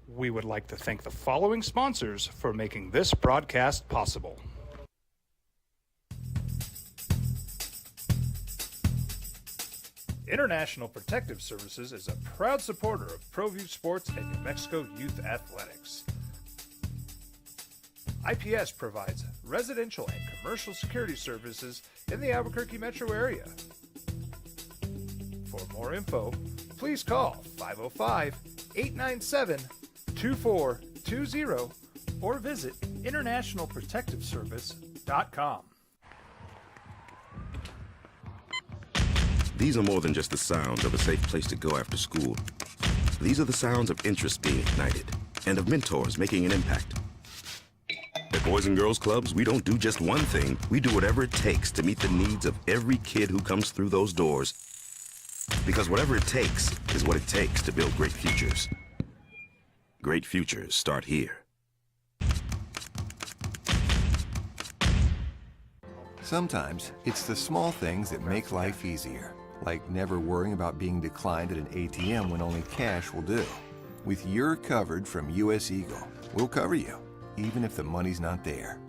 We would like to thank the following sponsors for making this broadcast possible. International Protective Services is a proud supporter of ProView Sports and New Mexico Youth Athletics. IPS provides residential and commercial security services in the Albuquerque metro area. For more info, please call 505-897-2420 or visit internationalprotectiveservice.com. These are more than just the sounds of a safe place to go after school. These are the sounds of interest being ignited and of mentors making an impact. At Boys and Girls Clubs, we don't do just one thing. We do whatever it takes to meet the needs of every kid who comes through those doors. Because whatever it takes is what it takes to build great futures. Great futures start here. Sometimes it's the small things that make life easier, like never worrying about being declined at an ATM when only cash will do. With You're Covered from U.S. Eagle, we'll cover you, even if the money's not there.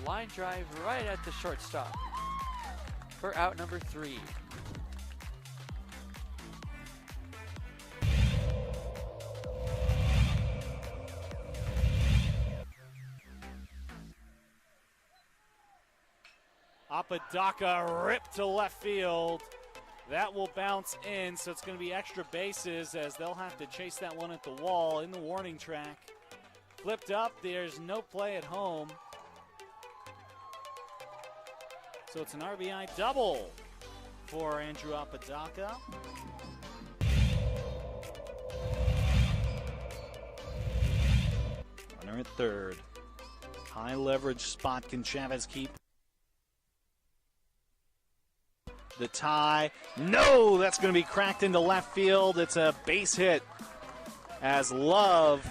Line drive right at the shortstop for out number 3. Apodaca ripped to left field. That will bounce in, so it's going to be extra bases as they'll have to chase that one at the wall in the warning track. Flipped up, there's no play at home. So it's an RBI double for Andrew Apodaca. Runner at third. High leverage spot. Can Chavez keep the tie? No, that's going to be cracked into left field. It's a base hit as Love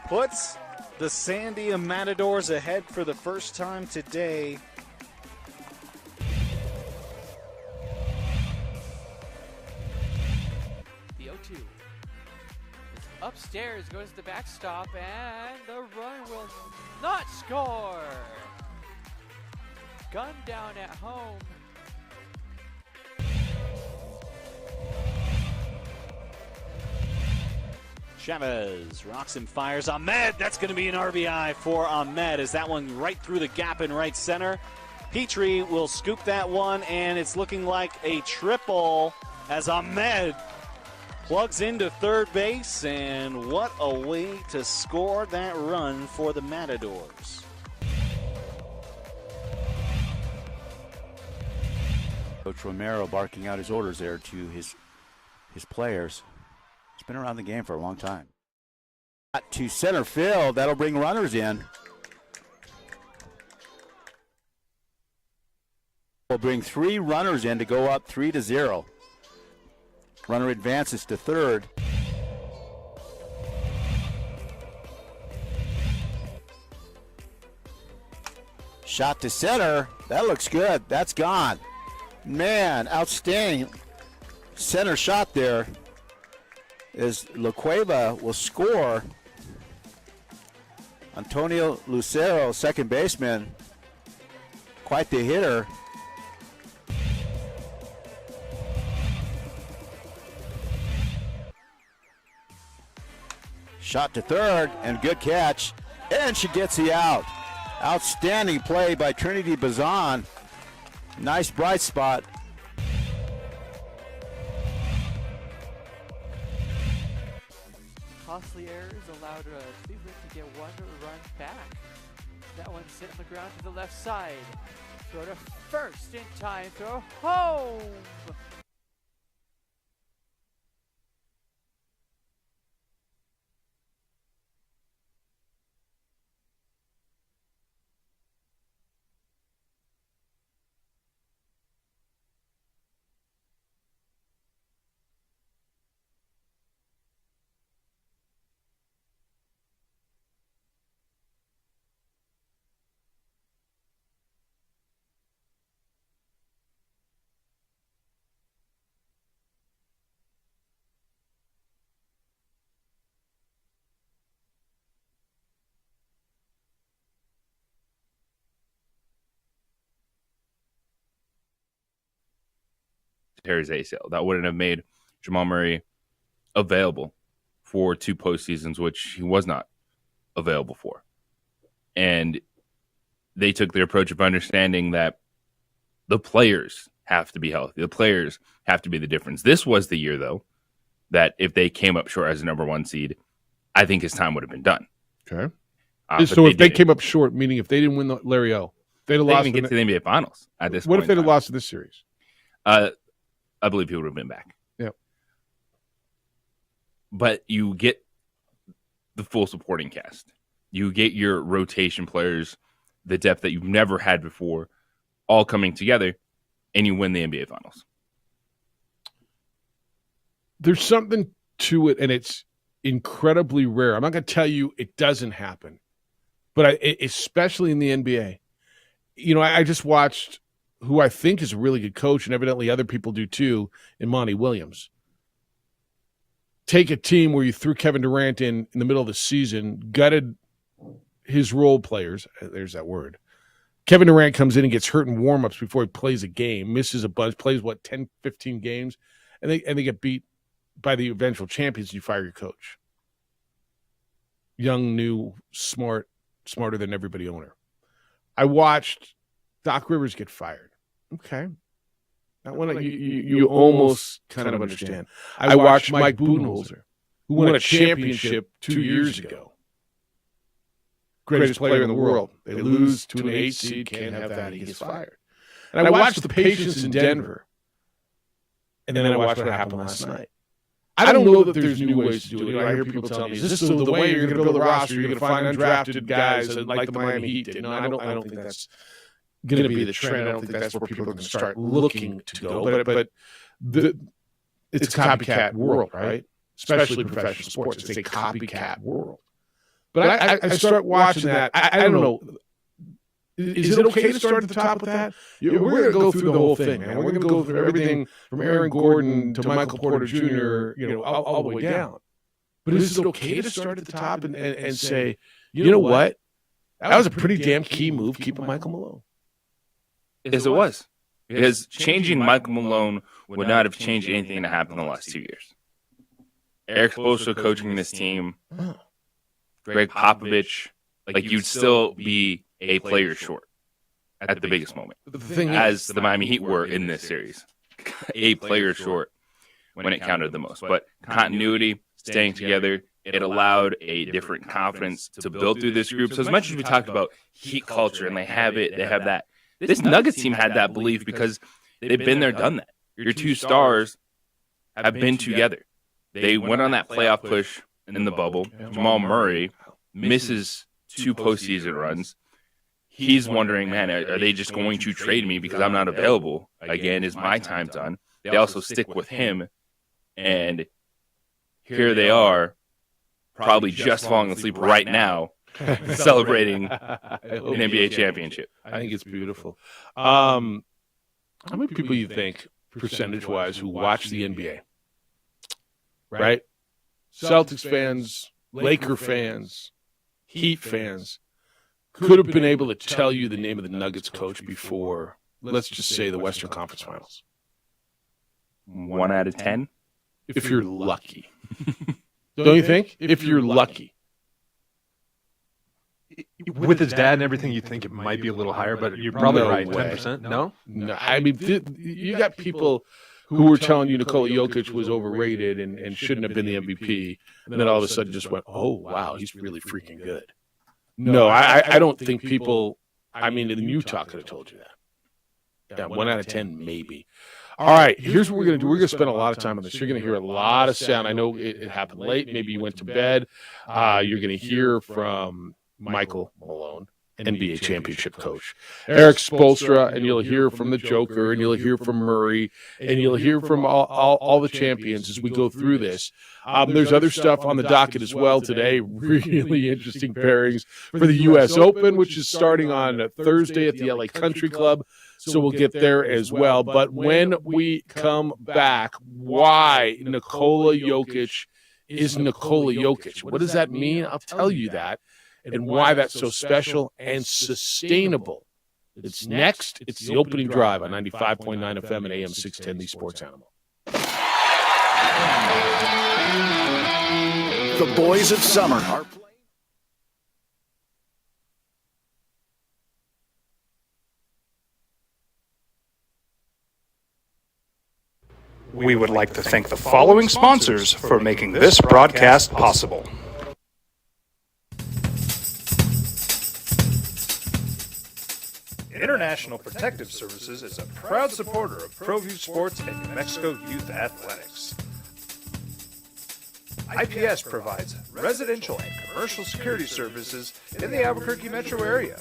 puts the Sandia Matadors ahead for the first time today. The 0-2. Upstairs goes the backstop, and the run will not score. Gun down at home. Chavez rocks and fires. Ahmed, that's going to be an RBI for Ahmed as that one right through the gap in right center. Petrie will scoop that one, and it's looking like a triple as Ahmed plugs into third base, and what a way to score that run for the Matadors. Coach Romero barking out his orders there to his players. He's been around the game for a long time. To center field, that'll bring runners in. Will bring 3 runners in to go up 3-0. Runner advances to third. Shot to center. That looks good. That's gone. Man, outstanding center shot there. As La Cueva will score. Antonio Lucero, second baseman, quite the hitter. Shot to third, and good catch, and she gets the out. Outstanding play by Trinity Bazan. Nice bright spot. Costly errors allowed Cleveland to get 1 run back. That one sent on the ground to the left side. Throw to first in time. Throw home. Terry's ACL. That wouldn't have made Jamal Murray available for 2 postseasons, which he was not available for. And they took the approach of understanding that the players have to be healthy. The players have to be the difference. This was the year, though, that if they came up short as a number 1 seed, I think his time would have been done. Okay. So if they came up short, meaning if they didn't win the Larry O, they'd have they lost. Didn't get to the NBA Finals at this point. What if they'd have lost to this series? I believe he would have been back. Yep. But you get the full supporting cast. You get your rotation players, the depth that you've never had before, all coming together, and you win the NBA Finals. There's something to it, and it's incredibly rare. I'm not going to tell you it doesn't happen, but especially in the NBA. You know, I just watched who I think is a really good coach, and evidently other people do too, in Monty Williams. Take a team where you threw Kevin Durant in the middle of the season, gutted his role players. There's that word. Kevin Durant comes in and gets hurt in warmups before he plays a game, misses a bunch, plays, 10, 15 games, and they get beat by the eventual champions, and you fire your coach. Young, new, smarter than everybody owner. I watched Doc Rivers get fired. Okay. That one you almost kind of understand. I watched Mike Budenholzer, who won a championship 2 years ago. Greatest player in the world. They lose to an 8 seed, can't have that, he gets fired. And I watched the patience in Denver. And then I watched what happened last night. I don't know that there's new ways to do it. I hear people telling me, is this the way you're going to build a roster? You're going to find undrafted guys like the Miami Heat did. No, I don't think that's going to be the trend. I don't think that's where people are going to start looking to go. But it's a copycat world, right? Especially professional sports. It's a copycat world. But I start watching that. I don't know. Is it okay to start at the top with that? We're going to go through the whole thing, man. We're going to go through everything from Aaron Gordon to Michael Porter Jr., all the way down. But is it okay to start at the top and say, you know what? That was a pretty damn key move, keeping Michael Malone. Yes, it was. Because changing Michael Malone would not have changed anything that happened in the last 2 years. Eric Spoelstra coaching this team, Greg Popovich, you'd still be a player short at the biggest moment. The thing as the Miami Heat were in this series. A player short when it counted the most. But continuity, staying together, it allowed a different confidence to build through this group. So as much as we talked about Heat culture, and they have that. This Nuggets team had that belief because they've been there, done that. Your two stars have been together. They went on that playoff push in the bubble. Jamal Murray misses 2 postseason runs. He's wondering, man, are they just going to trade me because I'm not available? Again, is my time done? They also stick with him, and here they are, probably just falling asleep right now, celebrating an NBA championship. I think it's beautiful. How many people you think, percentage-wise, who watch the NBA? Right? Celtics fans, Laker fans, Heat fans, could have been able to tell you the name of the Nuggets coach before, let's just say, the Western Conference Finals. 1 out of 10? If you're lucky. Don't you think? If you're lucky. With his dad and everything, you think it might be a little higher, but you're probably right. 10%? No? No. I mean, you got people who were telling you Nikola Jokic was overrated and shouldn't have been the MVP, and then all of a sudden just went, oh, wow, he's really freaking good. No, I don't think people, in Utah could have told you that. Yeah, 1 out of 10, maybe. All right, here's what we're going to do. We're going to spend a lot of time on this. You're going to hear a lot of sound. I know it happened late. Maybe you went to bed. You're going to hear from Michael Malone, NBA championship coach, Eric Spoelstra, and you'll hear from the Joker, and you'll hear from Murray, and you'll hear from all the champions as we go through this. There's other stuff on the docket as well today, really interesting pairings for the U.S. Open, which is starting on Thursday at the LA Country Club, so we'll get there as well. But when we come back, why Nikola Jokic is Nikola Jokic? What does that mean? I'll tell you that. And why that's so special and sustainable. It's next. It's the opening drive on 95.9 FM and AM 610, the Sports Animal. The boys of summer are playing. We would like to thank the following sponsors for making this broadcast possible. International Protective Services is a proud supporter of ProView Sports and New Mexico Youth Athletics. IPS provides residential and commercial security services in the Albuquerque metro area.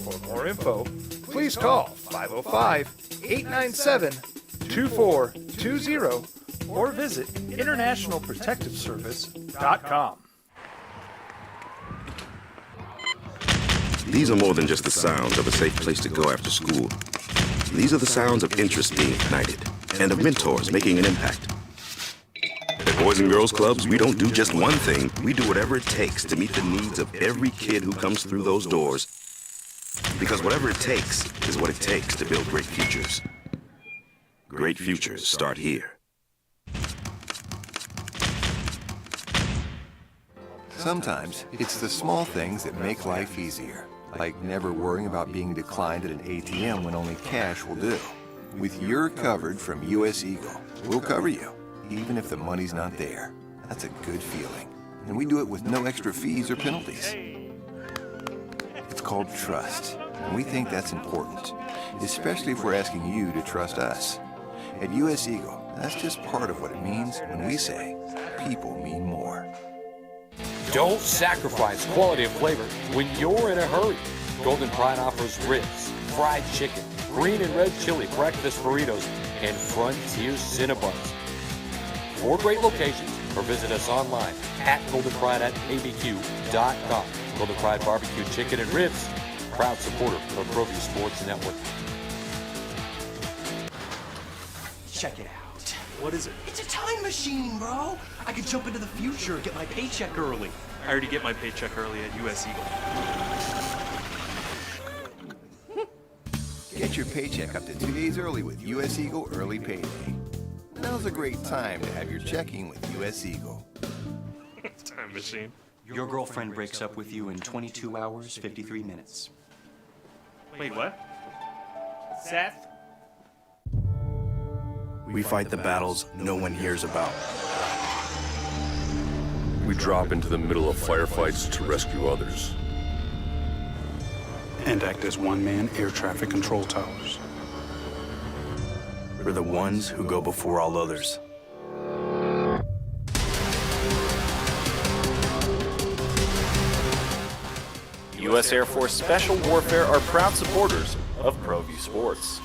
For more info, please call 505-897-2420 or visit internationalprotectiveservice.com. These are more than just the sounds of a safe place to go after school. These are the sounds of interest being ignited and of mentors making an impact. At Boys and Girls Clubs, we don't do just one thing. We do whatever it takes to meet the needs of every kid who comes through those doors. Because whatever it takes is what it takes to build great futures. Great futures start here. Sometimes it's the small things that make life easier, like never worrying about being declined at an ATM when only cash will do. With your covered from US Eagle, we'll cover you, even if the money's not there. That's a good feeling. And we do it with no extra fees or penalties. It's called trust, and we think that's important, especially if we're asking you to trust us. At US Eagle, that's just part of what it means when we say people mean more. Don't sacrifice quality and flavor when you're in a hurry. Golden Pride offers ribs, fried chicken, green and red chili breakfast burritos, and Frontier Cinnabons. 4 great locations, or visit us online at goldenpride@abq.com. Golden Pride Barbecue Chicken and Ribs, proud supporter of ProView Sports Network. Check it out. What is it? It's a time machine, bro. I could jump into the future and get my paycheck early. I already get my paycheck early at US Eagle. Get your paycheck up to 2 days early with US Eagle Early Payday. Now's a great time to have your checking with US Eagle. Time machine. Your girlfriend breaks up with you in 22 hours, 53 minutes. Wait, what? Seth? We fight the battles no one hears about. We drop into the middle of firefights to rescue others. And act as one-man air traffic control towers. We're the ones who go before all others. U.S. Air Force Special Warfare are proud supporters of ProView Sports.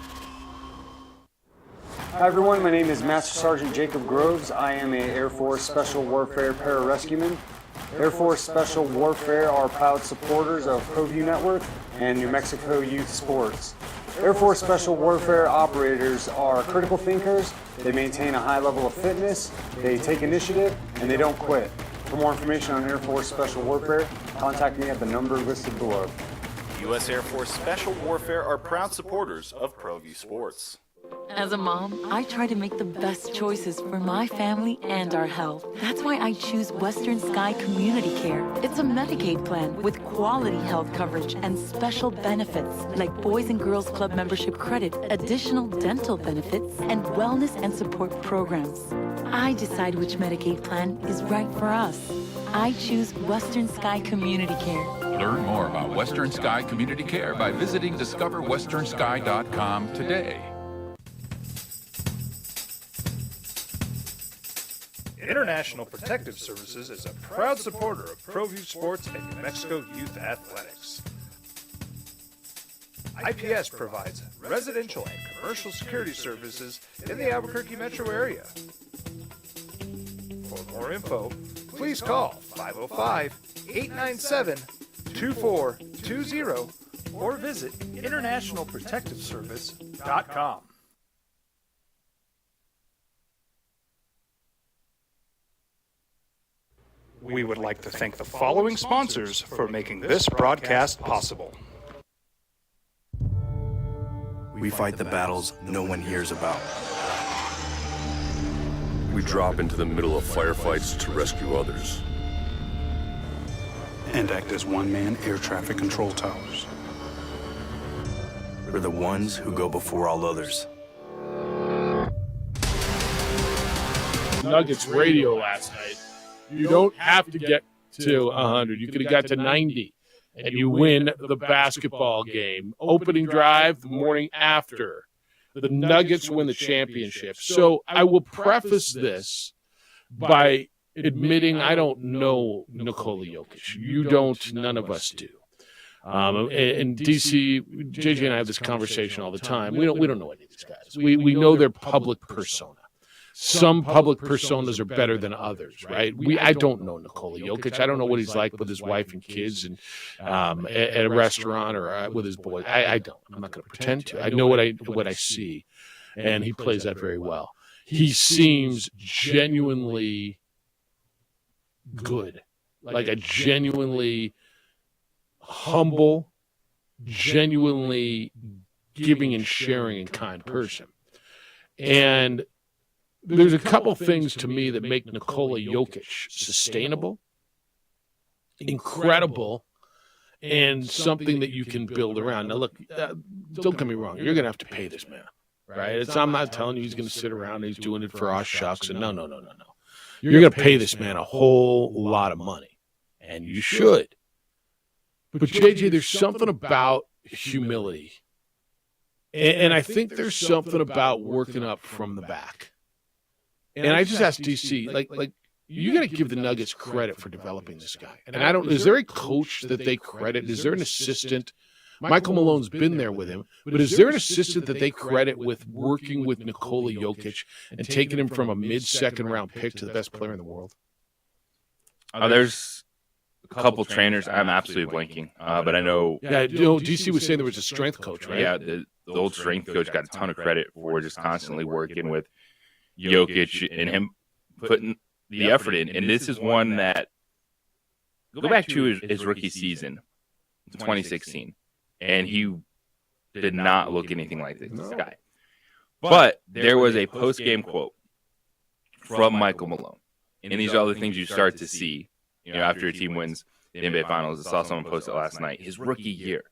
Hi everyone, my name is Master Sergeant Jacob Groves. I am a Air Force Special Warfare pararescueman. Air Force Special Warfare are proud supporters of ProView Network and New Mexico Youth Sports. Air Force Special Warfare operators are critical thinkers. They maintain a high level of fitness, they take initiative, and they don't quit. For more information on Air Force Special Warfare, contact me at the number listed below. U.S. Air Force Special Warfare are proud supporters of ProView Sports. As a mom, I try to make the best choices for my family and our health. That's why I choose Western Sky Community Care. It's a Medicaid plan with quality health coverage and special benefits like Boys and Girls Club membership credit, additional dental benefits, and wellness and support programs. I decide which Medicaid plan is right for us. I choose Western Sky Community Care. Learn more about Western Sky Community Care by visiting discoverwesternsky.com today. International Protective Services is a proud supporter of ProView Sports and New Mexico Youth Athletics. IPS provides residential and commercial security services in the Albuquerque metro area. For more info, please call 505-897-2420 or visit internationalprotectiveservice.com. We would like to thank the following sponsors for making this broadcast possible. We fight the battles no one hears about. We drop into the middle of firefights to rescue others. And act as one-man air traffic control towers. We're the ones who go before all others. Nuggets radio last night. You don't have to get to 100. You could have got to 90, and you win the basketball game. Opening drive the morning after. The Nuggets win the championship. So I will preface this by admitting I don't know Nikola Jokic. You don't. None of us do. In DC, JJ and I have this conversation all the time. We don't know any of these guys. We know their public persona. Some public personas are better than others, right? I don't know Nikola Jokic. I don't know what he's like with his wife and kids and at a restaurant or with his boys. I don't. I'm not going to pretend to. I know what I see, and he plays that very well. He seems genuinely good, like a genuinely humble, genuinely giving and sharing and kind person. And there's a couple things to me that make Nikola Jokic sustainable, incredible, and something that you can build around. Now, look, don't get me wrong. You're going to have to pay this man, right? I'm not telling you he's going to sit around and he's doing it for our shucks. And no. You're going to pay this man a whole lot of money, and you should. But, JJ, there's something about humility. And I think there's something about working up from the back. And I just asked DC, like you got to give the Nuggets credit for developing this guy. And I don't. Is there a coach that they credit? Is there an assistant? Michael Malone's been there with him, but is there an assistant that they credit with working with Nikola Jokic and taking him from a mid-second round pick to the best player in the world? There's a couple trainers. I'm absolutely blanking, but I know. Yeah, DC was saying there was a strength coach, right? Yeah, the old strength coach got a ton of credit for just constantly working with Jokic and him putting the effort in. And this is one that, go back to his rookie season, 2016, and he did not look anything like this guy. But there was a post-game quote from Michael Malone. And these are the things you start to see, after a team wins the NBA Finals. I saw someone post it last night. His rookie year.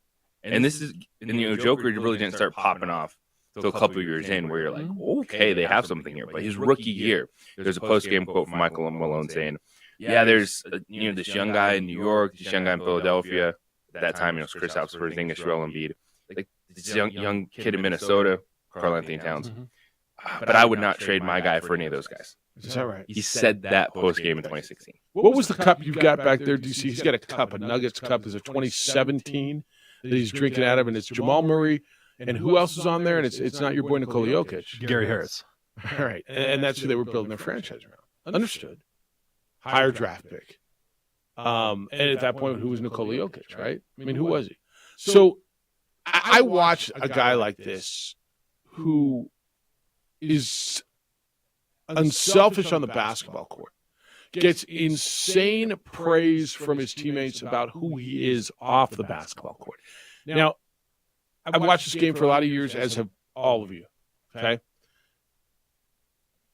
And this is, Joker really didn't start popping off until a couple of years in, where you're like, okay, they have something here. But his rookie year, there's a post-game quote from Michael Malone saying, there's this young guy in New York, this young guy in Philadelphia. At that time, it's Chris Porzingis, Joel Embiid, like this young kid in Minnesota, Karl Anthony Towns. But I would not trade my guy for any of those guys. Is that right? He said that post-game in 2016. What was the cup you've got back there, DC? He's got a cup, a Nuggets cup. Is it 2017 that he's drinking out of? And it's Jamal Murray. And who else is on there? And it's not your boy Nikola Jokic. Gary Harris. All right. And that's who they were building their franchise around. Understood. Higher draft pick. And at that point, who was Nikola Jokic, right? I mean, who was he? So I watched a guy like this who is unselfish on the basketball court, gets insane praise from his teammates about who he is off the basketball court. Now, I've watched this game for a lot of years, as have all of you, okay?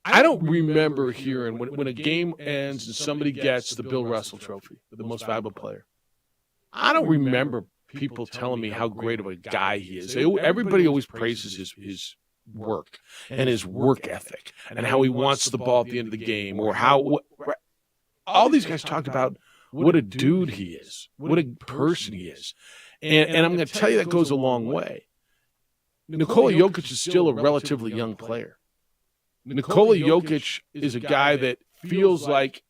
I don't remember hearing when a game ends and somebody gets the Bill Russell Trophy, the most valuable player. I don't remember people telling me how great of a guy he is. Everybody always praises his work and his work ethic and how he wants the ball at the end of the game, or how all these guys talked about what a dude he is, what a person he is. And I'm going to tell you that goes a long way. Nikola Jokic is still a relatively young player. Nikola Jokic is a guy that feels like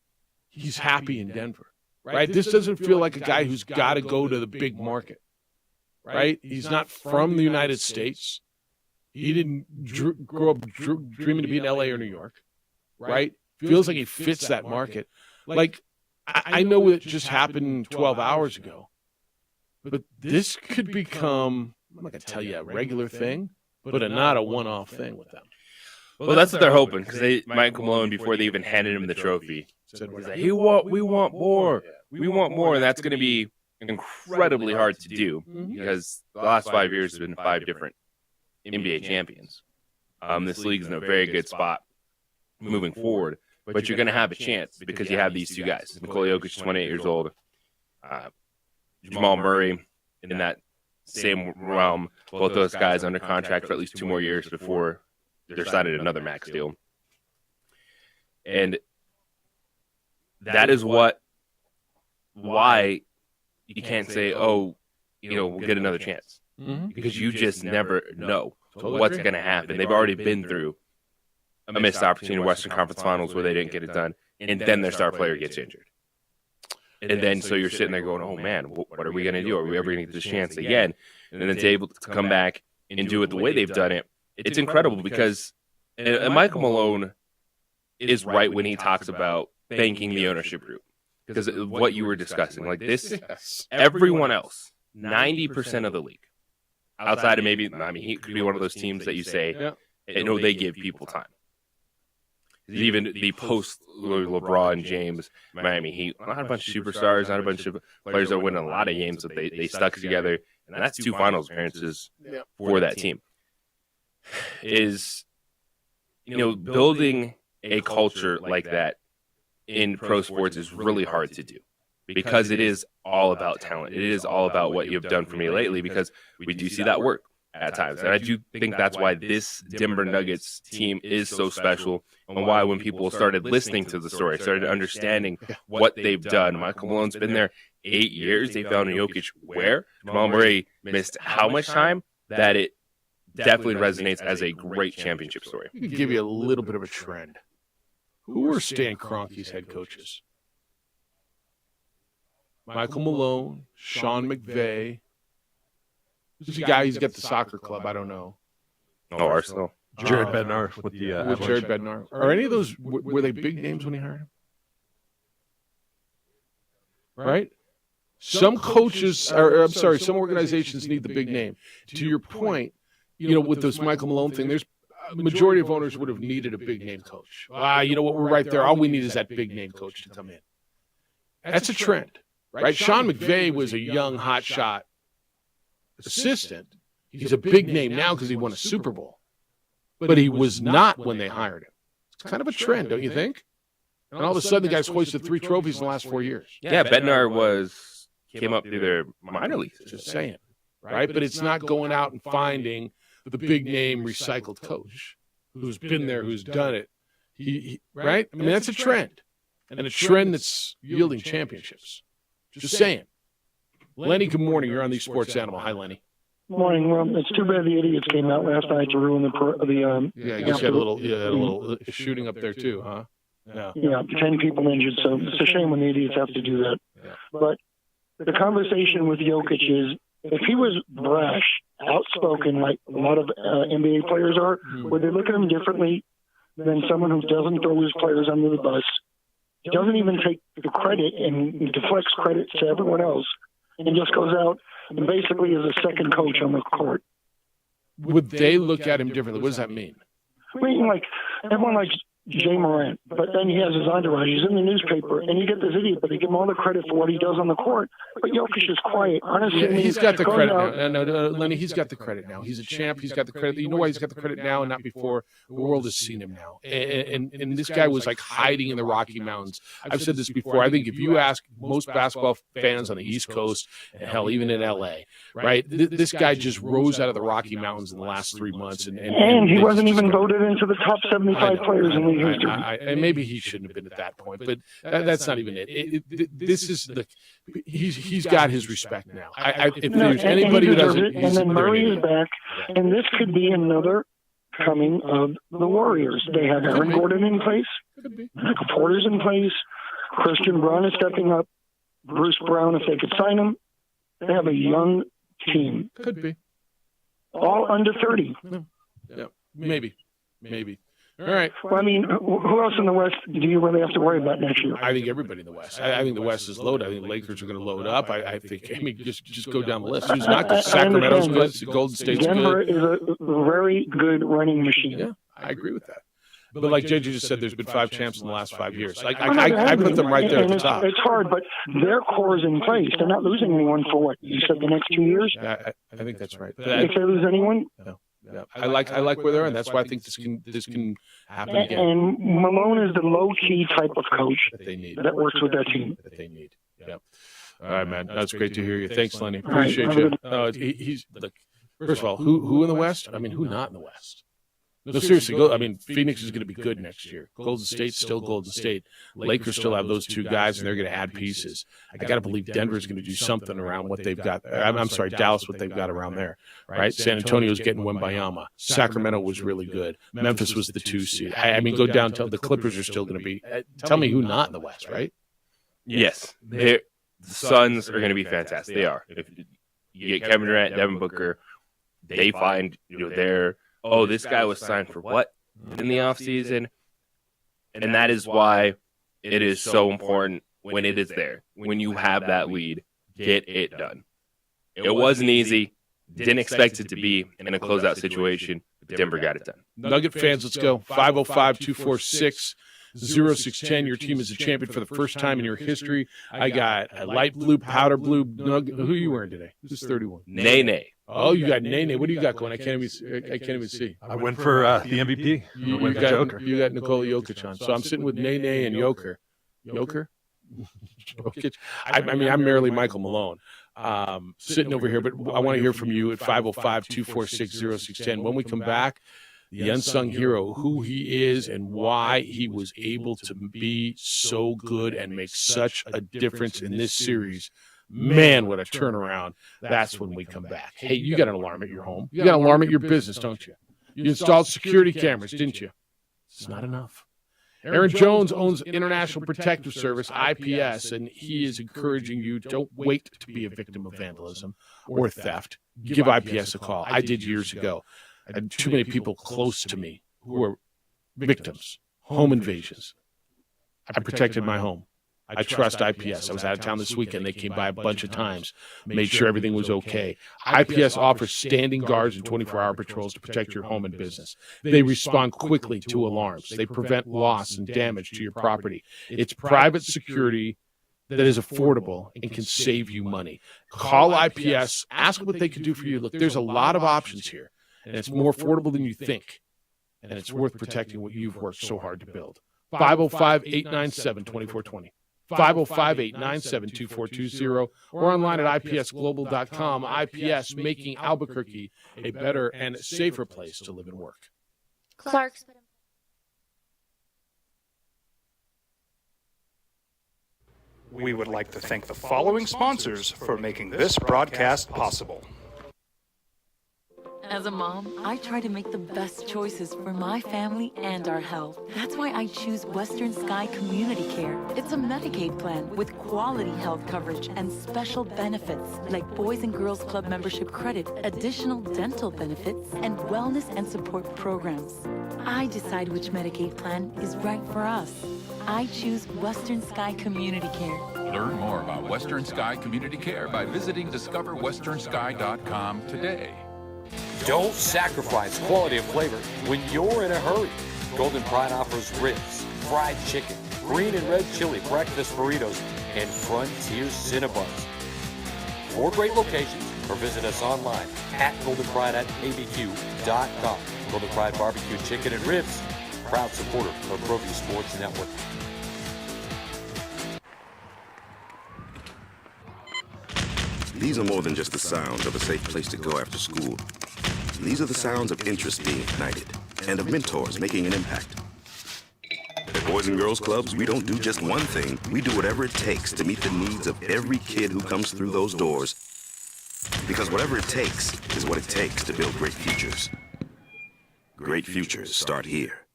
he's happy in Denver, right? This doesn't feel like a guy who's got to go to the big market, right? He's not from the United States. He didn't grow up dreaming to be in L.A. or New York, right? Feels like he fits that market. Like, I know it just happened 12 hours ago, but this could become, I'm not going to tell you a regular thing, but not a one-off thing with them. Well, that's what they're hoping, because Michael Malone, before they even handed him the trophy, said, we want more. We want more, and that's going to be incredibly hard to do, because the last 5 years have been 5 different NBA champions. This league's in a very good spot moving forward, but you're going to have a chance because you have these two guys. Nikola Jokic is 28 years old. Jamal Murray in that same realm. Both those guys under contract for at least 2 more years before they're signing another max deal. And that is why you can't say, we'll get another chance. Because you just never know what's going to happen. They've already been through a missed opportunity in Western Conference Finals where they didn't get it done, and then their star player gets injured. And then so you're sitting there going, oh, man, what are we going to do? Are we ever going to get this chance again? And then to able to come back and do it the way they've done it, it's incredible because Michael Malone is right when he talks about thanking the ownership group. Because of what you were discussing, like this, everyone else, 90% of the league, outside of he could be one of those teams that you say, they give people time. Even the post LeBron James Miami Heat, not a bunch of superstars, not a bunch of players that win a lot of games, but they stuck together, and that's 2 finals appearances for that team. Is building a culture like that in pro sports is really hard to do. because it is all about talent. It is all about what you've done for me lately, because we do see that work at times. And I do think that's why this Denver Nuggets team is so special, and why when people started listening to the story, started understanding what they've done. Michael Malone's been there 8 years. They found Jokic where? Jamal Murray missed how much time? That it definitely resonates as a great championship story. I can give you a little bit of a trend. Who were Stan Kroenke's head coaches? Michael Malone, Sean McVay. Who's the guy who's got the soccer club? I don't know. Oh, Arsenal. Jared Bednar with the with Jared Bednar. Are any of those, were they big names when he hired him? Right? Some coaches, some organizations need the big name. To your point, with this Michael Malone thing, there's a majority of owners would have needed a big name coach. You know what? We're right there. All we need is that big name coach to come in. That's a trend, right? Sean McVay was a young, hotshot assistant. He's a big name now because he won a Super Bowl, but he was not when they hired him. It's kind of a trend, don't you think? And all of a sudden, the guy's hoisted 3 trophies in the last 4 years. Yeah, Bednar came up through their minor leagues. Just saying, right? But it's not going out and finding the big name recycled coach who's been there, who's done it. He right? I mean, that's a trend, and a trend that's yielding championships. Just saying. Lenny, good morning. You're on the Sports Animal. Hi, Lenny. Morning. It's too bad the idiots came out last night to ruin the. Yeah, I guess you had a little shooting up there too, huh? Yeah, 10 people injured. So it's a shame when the idiots have to do that. Yeah. But the conversation with Jokic is, if he was brash, outspoken, like a lot of NBA players are, would they look at him differently than someone who doesn't throw his players under the bus, doesn't even take the credit and deflects credit to everyone else, and just goes out and basically is a second coach on the court? Would they look at him differently? What does that mean? I mean, like, everyone likes Jay Morant, but then he has his entourage. He's in the newspaper, and you get this idiot, but they give him all the credit for what he does on the court. But Jokic is quiet. Honestly, yeah, he's got the credit now. No, Lenny, he's got the credit now. He's a champ. He's got the credit. You know why he's got the credit now and not before? The world has seen him now. And this guy was like hiding in the Rocky Mountains. I've said this before. I think if you ask most basketball fans on the East Coast, and hell, even in L.A., right, this guy just rose out of the Rocky Mountains in the last 3 months. And he wasn't even voted into the top 75 players in league history. And maybe he shouldn't have been at that point, but that's not even it. This is he's got his respect now. If there's anybody who doesn't, and then Murray is back, and this could be another coming of the Warriors. They have Aaron Gordon in place, Michael Porter's in place, Christian Braun is stepping up, Bruce Brown, if they could sign him. They have a young team. Could be all under 30. Yeah, maybe. All right. Well, I mean, who else in the West do you really have to worry about next year? I think everybody in the West. I think the West is loaded. I think the Lakers are going to load up. I think, just go down the list. Who's not good? Sacramento's good. Golden State's Denver good. Denver is a very good running machine. Yeah, I agree with that. But like JJ just said, there's been 5 champs in the last 5 years. I put them right there at the top. It's hard, but their core is in place. They're not losing anyone for what? You said the next 2 years? I think that's right. If they lose anyone? No. Yeah. I like where they're at. That's why I think this can happen again. And Malone is the low key type of coach that they need. That works with that team. That they need. Yeah. All right, man. That's great to hear you. Thanks, Lenny. Appreciate you. He's first of all, who in the West? I mean, who not in the West? No, seriously. Phoenix is going to be good next year. Golden State's still Golden State. Lakers still have those 2 guys, and they're going to add pieces. I got to believe Denver's going to do something around what they've got. I'm sorry, Dallas, what they've got around there, right? San Antonio's getting Wembanyama. Sacramento was really good. Memphis was the 2 seed. I mean, go down to the Clippers are still going to be. Tell me who not in the West, right? Yes, the Suns are going to be fantastic. They are. If you get Kevin Durant, Devin Booker, they find their. Oh, this guy was signed for what in the offseason? And that is why it is so important when it is there. When you have that lead, get it done. It wasn't easy. Didn't expect it to be in a closeout situation. But Denver got it done. Nugget fans, let's go. 505-246-0610. Your team is a champion for the first time in your history. I got a light blue, powder blue Nugget. Who are you wearing today? Who's 31? Nene. Oh, you got Nene. What do you got going? I can't even see. I went for the MVP. You got Nikola Jokic on. So I'm sitting with Nene and Joker. Joker? Jokic. I mean, I'm merely Michael Malone. Sitting over here, but I want to hear from you at 505-246-0610. When we come back, the unsung hero, who he is and why he was able to be so good and make such a difference in this series. Man, what a turnaround. That's when we come back. Hey, you got an alarm at your home. You got an alarm at your business, don't you? You installed security cameras, didn't you? It's not enough. Aaron Jones owns International Protective Service, IPS, and he is encouraging you, don't wait to be a victim of vandalism or theft. Give IPS a call. I did years ago. I had too many people close to me who were victims, home invasions. I protected my home. I trust IPS. I was out of town this weekend. They came by a bunch of times, made sure everything was okay. IPS offers standing guards and 24-hour patrols to protect your home and business. They respond quickly to alarms. They prevent loss and damage to your property. It's private security that is affordable and can save you money. Call IPS. Ask what they can do for you. Look, there's a lot of options here, and it's more affordable than you think, and it's worth protecting what you've worked so hard to build. 505-897-2420. 505-897-2420 or online at ipsglobal.com. IPS, making Albuquerque a better and safer place to live and work. Clark's. We would like to thank the following sponsors for making this broadcast possible. As a mom, I try to make the best choices for my family and our health. That's why I choose Western Sky Community Care. It's a Medicaid plan with quality health coverage and special benefits like Boys and Girls Club membership credit, additional dental benefits, and wellness and support programs. I decide which Medicaid plan is right for us. I choose Western Sky Community Care. Learn more about Western Sky Community Care by visiting discoverwesternsky.com today. Don't sacrifice quality of flavor when you're in a hurry. Golden Pride offers ribs, fried chicken, green and red chili, breakfast burritos, and Frontier Cinnabons. 4 great locations, or visit us online at goldenpride@abq.com. Golden Pride Barbecue Chicken and Ribs, proud supporter of ProView Sports Network. These are more than just the sounds of a safe place to go after school. These are the sounds of interest being ignited and of mentors making an impact. At Boys and Girls Clubs, we don't do just one thing. We do whatever it takes to meet the needs of every kid who comes through those doors. Because whatever it takes is what it takes to build great futures. Great futures start here.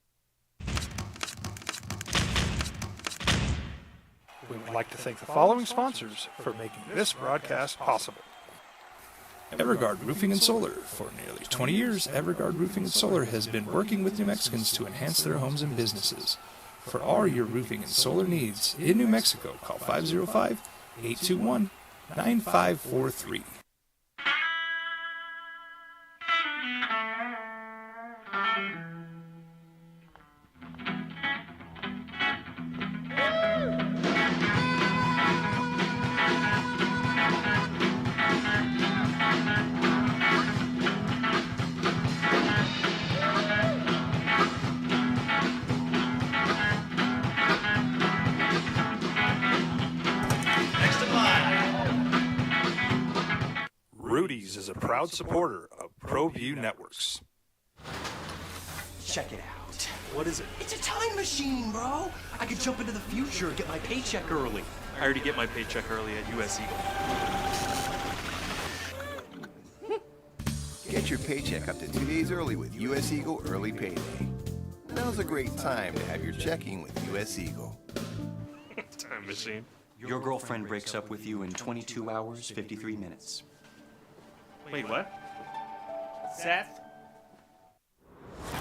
We would like to thank the following sponsors for making this broadcast possible. Everguard Roofing and Solar. For nearly 20 years, Everguard Roofing and Solar has been working with New Mexicans to enhance their homes and businesses. For all your roofing and solar needs in New Mexico, call 505-821-9543. Rudy's is a proud supporter of ProView Networks. Check it out. What is it? It's a time machine, bro. I could jump into the future and get my paycheck early. I already get my paycheck early at US Eagle. Get your paycheck up to 2 days early with US Eagle Early Payday. Now's a great time to have your checking with US Eagle. Time machine. Your girlfriend breaks up with you in 22 hours, 53 minutes. Wait, what? Seth?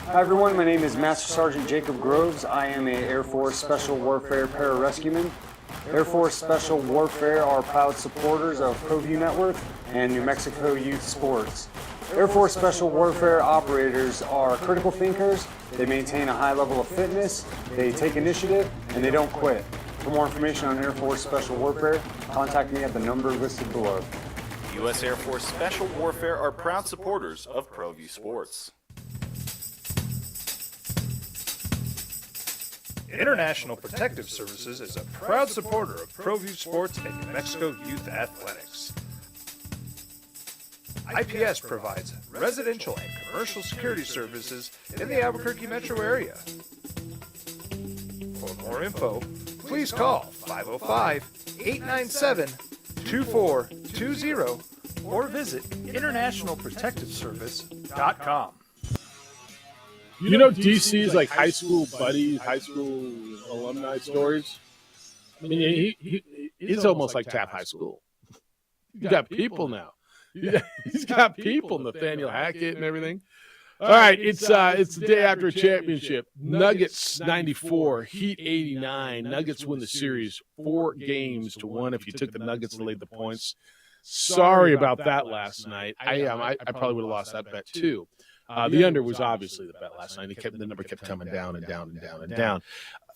Hi everyone, my name is Master Sergeant Jacob Groves. I am a Air Force Special Warfare Pararescueman. Air Force Special Warfare are proud supporters of ProView Network and New Mexico Youth Sports. Air Force Special Warfare operators are critical thinkers. They maintain a high level of fitness, they take initiative, and they don't quit. For more information on Air Force Special Warfare, contact me at the number listed below. U.S. Air Force Special Warfare are proud supporters of ProView Sports. International Protective Services is a proud supporter of ProView Sports and New Mexico Youth Athletics. IPS provides residential and commercial security services in the Albuquerque metro area. For more info, please call 505-897-2420 or visit internationalprotectiveservice.com. You know, DC's like high school buddies, high school alumni stories. I mean, he's almost like Tap High School. He's got people now. He's got people, Nathaniel Hackett and everything. All right, it's the day after a championship. Nuggets 94, Heat 89. Nuggets win the series 4-1 if you took the Nuggets to lead the points. Sorry about that last night. I probably would have lost that bet too. The under was obviously the bet last night. The number kept coming down and down and down and down.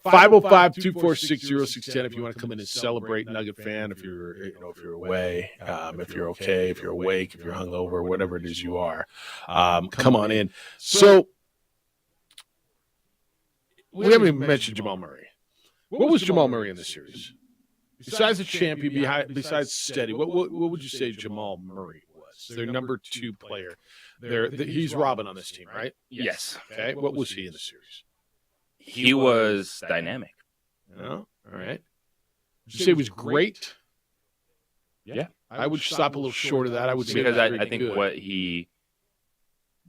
505-246-0610 if you want to come in and celebrate, Nugget fan. If you're away, if you're okay, if you're awake, if you're hungover, whatever it is you are, come on in. So we haven't even mentioned Jamal Murray. What was Jamal Murray in this series? Besides the champion, besides steady, what would you say Jamal Murray was? Their number 2 player. He's Robin on this team, right? Yes. Okay. What was he in the series? He was dynamic. Oh, all right. Would you say he was great? Yeah. I would stop a little short of that. I would say because I think good. What he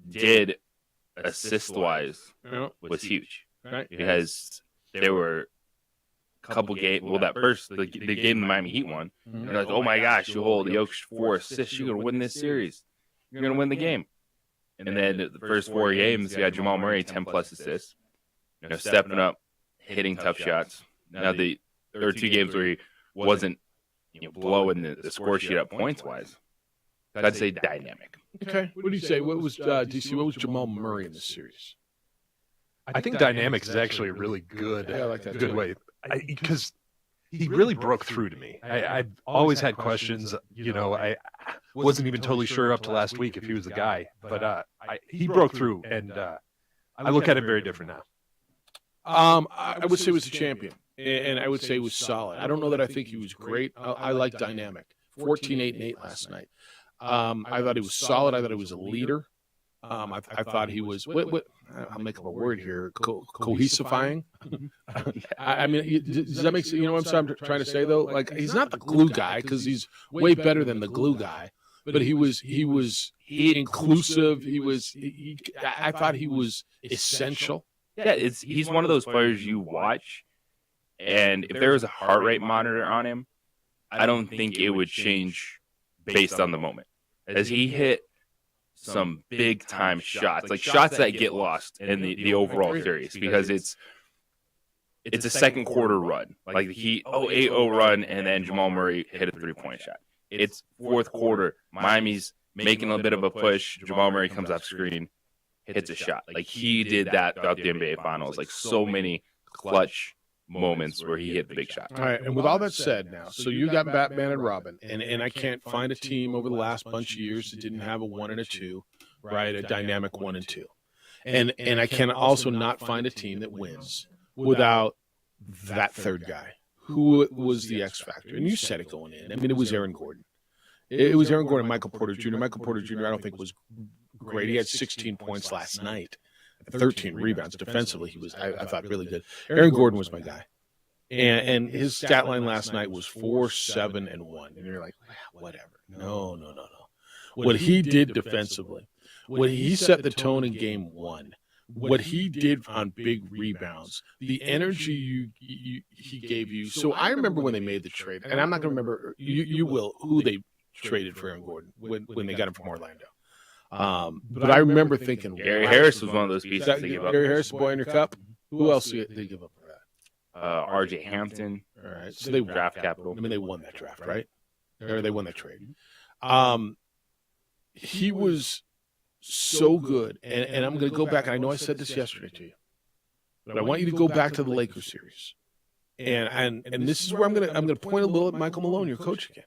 did assist-wise was huge. Right. Because there were a couple games. Well, that first, the game the Miami Heat won. You're like, oh my gosh, you hold Jokic 4 assists. You're going to win this series. You're going to win the game. And then the first 4 games, you got Jamal Murray, 10-plus assists. Stepping up, hitting tough shots. Now, there were 2 games where he wasn't blowing the score sheet up points-wise. So I'd say dynamic. Okay. What do you say? What was, DC, what was Jamal Murray in this series? I think dynamic is actually a really good, I like that good way. Because he really broke through to me. I've always had questions. I wasn't even totally sure up to last week if he was the guy. But he broke through, and I look at him very different now. I would say he was a champion, and I would say he was solid. I don't know that I think he was great. I like dynamic. 14-8-8 last night. I thought he was solid. I thought he was a leader. I thought he was. I'll make up a word here. Cohesifying. I mean, does that make sense? You know what I'm trying to say though? Like, he's not the glue guy because he's way better than the glue guy. But he was inclusive. I thought he was essential. Yeah, he's one of those players you watch, and if there was a heart rate monitor on him, I don't think it would change based on the moment. As he hit some big time shots, like shots that get lost in the overall series, because it's a second quarter run. Like he 8-0 run, and then Jamal Murray hit a 3-point shot. It's fourth quarter. Miami's making a bit of a push. Jamal Murray comes off screen, hits a shot. Like he did that throughout the NBA Finals. Like so many clutch moments where he hit the big shot. All right, and with all that said now, so you got Batman and Robin, and I can't find a team over the last bunch of years that didn't have a 1 and a 2, right? A dynamic 1 and 2. And I can also not find a team that wins without that third guy. Who was the X factor? And you said it going in. I mean, it was Aaron Gordon. It was Aaron Gordon and Michael Porter Jr. Michael Porter Jr. I don't think was great. He had 16 points last night, 13 rebounds. Defensively, he was, I thought, really good. Aaron Gordon was my guy. And his stat line last night was 4, 7, and 1. And you're like, whatever. No. What he did defensively, what he set the tone in game 1, what he did on big rebounds, the energy he gave you. So I remember when they made the trade, and I'm not going to remember, you will, who they traded for Aaron Gordon when they got him from Orlando. But I remember thinking, Gary Harris was one of those pieces they gave up. Gary Harris, boy in your cup. Who else did they give up for that? R.J. Hampton. All right, so they draft capital. I mean, they won that draft, right? Or they won that trade. He was so good, and I'm going to go back. And I know I said this yesterday to you, but I want you to go back to the Lakers series, and this is where I'm going to point a little at Michael Malone, your coach again.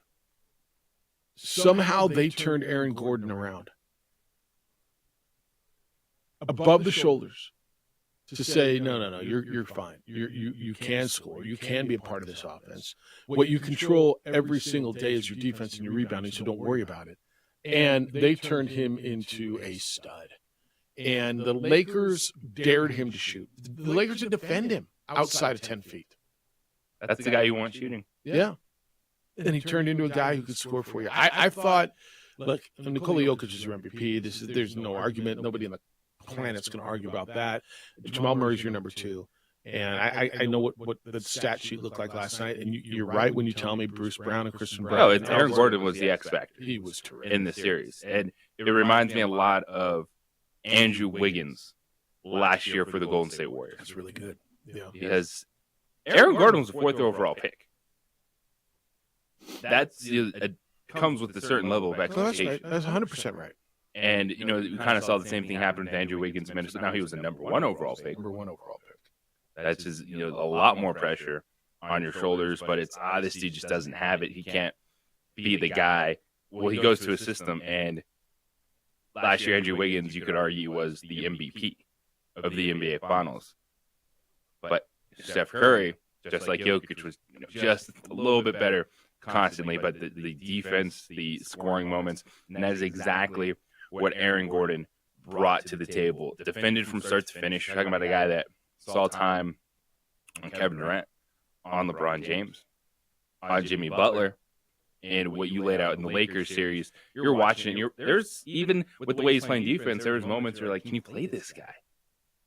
Somehow they turned Aaron Gordon around, above the shoulders, to say, no, you're fine. You can score. You can be a part of this offense. What you control every single day is your defense and your rebounding, so don't worry about it. And they turned him into a stud. And the Lakers dared him to shoot. The Lakers would defend him outside of 10 feet. That's the guy you want shooting. Yeah. And he turned into a guy who could score for you. I thought, look, Nikola Jokic is your MVP. There's no argument. Nobody on the planet's going to argue about that. Jamal Murray's your number 2. And I know what the stat sheet looked like last night. And you're right when you tell me Bruce Brown and Christian Brown. No, Aaron Gordon was the X factor. He was terrific in the series. And it reminds me a lot of Andrew Wiggins last year for the Golden State Warriors. That's really good. Yeah. Because Aaron Gordon was the 4th overall pick. That's comes with a certain level of expectation. That's 100% right. And, we kind of saw the same thing happen with Andrew Wiggins in Minnesota. Now he was a number 1 overall pick. That's just, a lot more pressure on your shoulders, but it's, this dude just doesn't have it. He can't be the guy. Well, he goes to a system, and last year, Andrew Wiggins, you could argue, was the MVP of the NBA Finals. But Steph Curry, just like Jokic, was just a little bit better constantly. But the defense, the scoring moments, and that is exactly what Aaron Gordon brought to the table. Defended from start to finish. You're talking about a guy that saw time on Kevin Durant, on LeBron James, on Jimmy Butler. And what you laid out in the Lakers series, you're watching it. There's even with the way he's playing defense, there was moments where you're like, can you play this guy?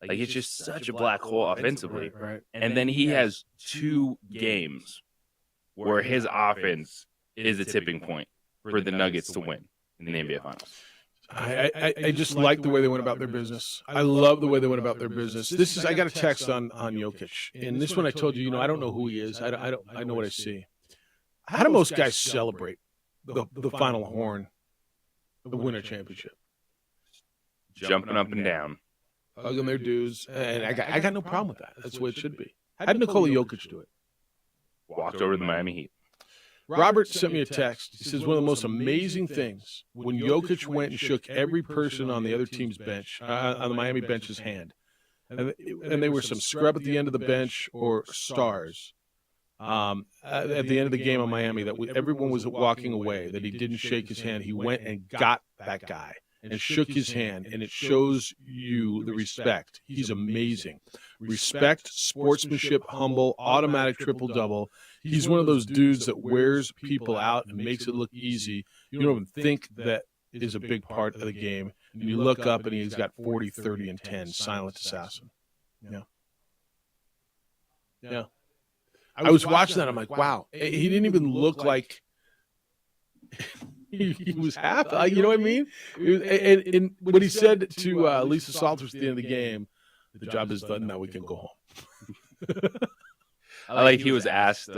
Like, it's just such a black hole offensively. Right. And then he has 2 games where his offense is a tipping point for the Nuggets to win in the NBA Finals. I just like the way they went about their business. I love the way they went about their business. I got a text on Jokic, and this one I told you, I don't know who he is. I know what I see. How do most guys celebrate the final horn, the winter championship? Jumping up and down, hugging their dudes, and I got no problem with that. That's the way it should be. How did Nikola Jokic do it? Walked over to the Miami Heat. Robert sent me a text. He says one of the most amazing things when Jokic went and shook every person on the other team's bench, on the Miami bench's hand, and they were some scrub at the end of the bench or stars. At the end of the game in Miami, that everyone was walking away, that he didn't shake his hand. He went and got that guy and shook his hand, and it shows you the respect. He's amazing. Respect, sportsmanship, humble, automatic triple-double. He's one of those dudes that wears people out and makes it look easy. You don't even think that is a big part of the game. And you look up, and he's got 40, 30, and 10, silent assassin. Yeah. I was watching that. I'm like, wow. He didn't even look like he was happy. You know what I mean? And what he said to Lisa Salters at the end of the game, the job is done. Now we can go home. I like he was asked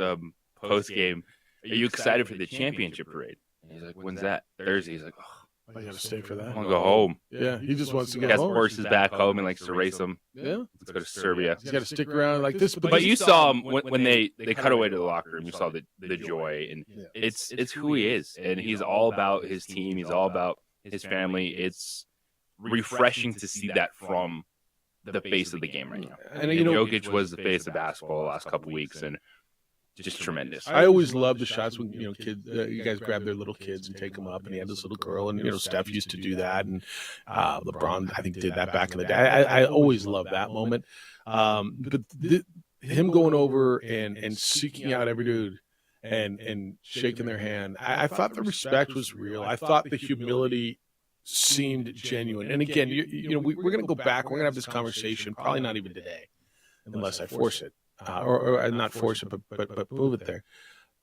post game, "Are you excited for the championship parade?" And he's like, "When's that?" Thursday. He's like, "Oh, I gotta stay for that. I want to go home." Yeah, he just wants to go home. He home. has horses back home and likes to race them. Yeah, let's go to Serbia. He's got to stick around like this. But you saw him when they cut away to the locker room. You saw the joy, and it's who he is, and he's all about his team. He's all about his family. It's refreshing to see that from the face of the game right now. And Jokic was the face of basketball the last couple weeks, and just tremendous. I always love the shots when kids, you guys grab their little kids and take them up, and he had this little girl, and Steph used to do that, and LeBron I think did that back in the day. I always love that moment. But him going over and seeking out every dude and shaking their hand, I thought the respect was real. I thought the humility seemed genuine. And again, we're going to go back. We're going to have this conversation, probably not even today, unless I force it. Or not force it, but move it there.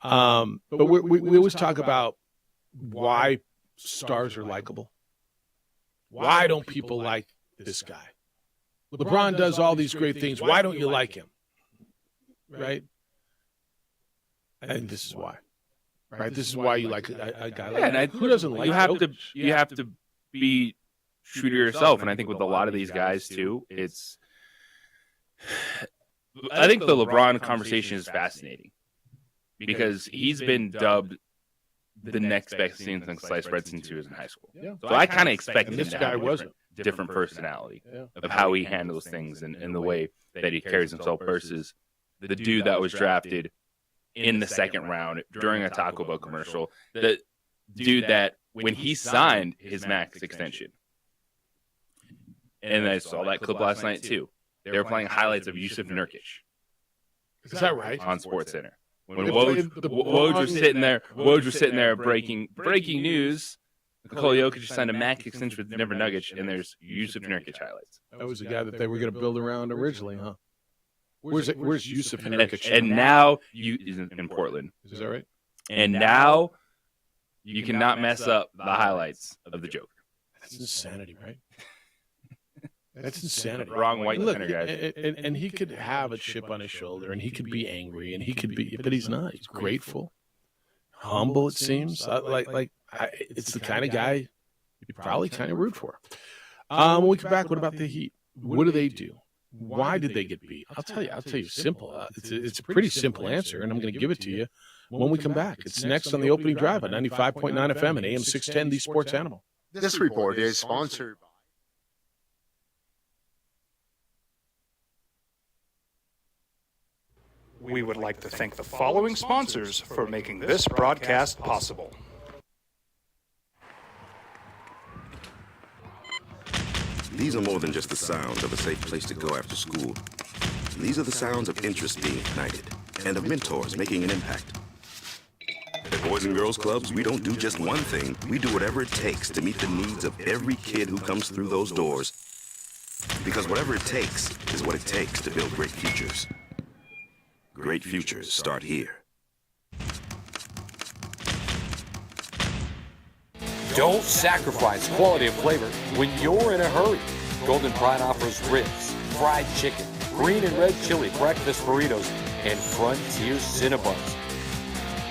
But we always talk about why stars are likable. Why don't people like this guy? LeBron does all these great things. Why don't you like him? Right? And this is why. Right? This is why you like a guy like that. Who doesn't like him? You have to be true to yourself. And I think with a lot of these guys, too, I think the LeBron conversation is fascinating because he's been dubbed the next best thing since sliced bread since he was in high school. Yeah. So I kind of expected this guy wasn't. different personality of how he handles things and the way that he carries himself versus the dude that was drafted in the second round during a Taco Bell commercial. The dude that when he signed his max extension, and I saw that clip last night too. They were playing highlights of Yusuf Nurkic. Is that right? On SportsCenter. When Woj was sitting there breaking news. Nikola Jokic signed a max extension with Denver Nuggets, and there's Yusuf Nurkic highlights. That was the guy that they were going to build around originally, huh? Where's Yusuf Nurkic? And now he's in Portland. Is that right? And now you cannot mess up the highlights of the Joker. That's insanity, right? That's insanity. Wrong white Look, center guy. and he could have a chip on his shoulder, and he could be angry, and he could be, but he's not. He's grateful, humble. It seems it's the kind of guy you probably kind of root for. When we come back, what about the Heat? What do they do? Why did they get beat? I'll tell you. Simple. It's a pretty simple answer, and I'm going to give it to you when we come back. It's next on the opening drive at 95.9 FM and AM 610, the Sports Animal. This report is sponsored by. We would like to thank the following sponsors for making this broadcast possible. These are more than just the sounds of a safe place to go after school. These are the sounds of interest being ignited and of mentors making an impact. At Boys and Girls Clubs, we don't do just one thing. We do whatever it takes to meet the needs of every kid who comes through those doors. Because whatever it takes is what it takes to build great futures. Great futures start here. Don't sacrifice quality of flavor when you're in a hurry. Golden Pride offers ribs, fried chicken, green and red chili breakfast burritos, and Frontier Cinnabons.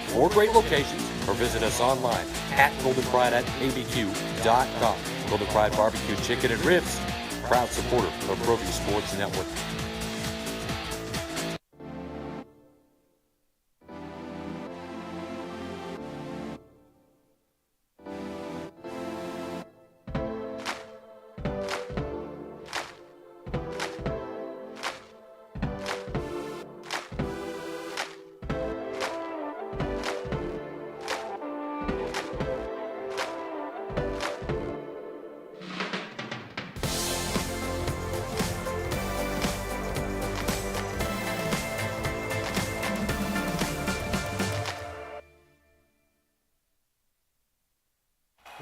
4 great locations, or visit us online at goldenpride@abq.com. Golden Pride Barbecue Chicken and Ribs, proud supporter of ProView Sports Network.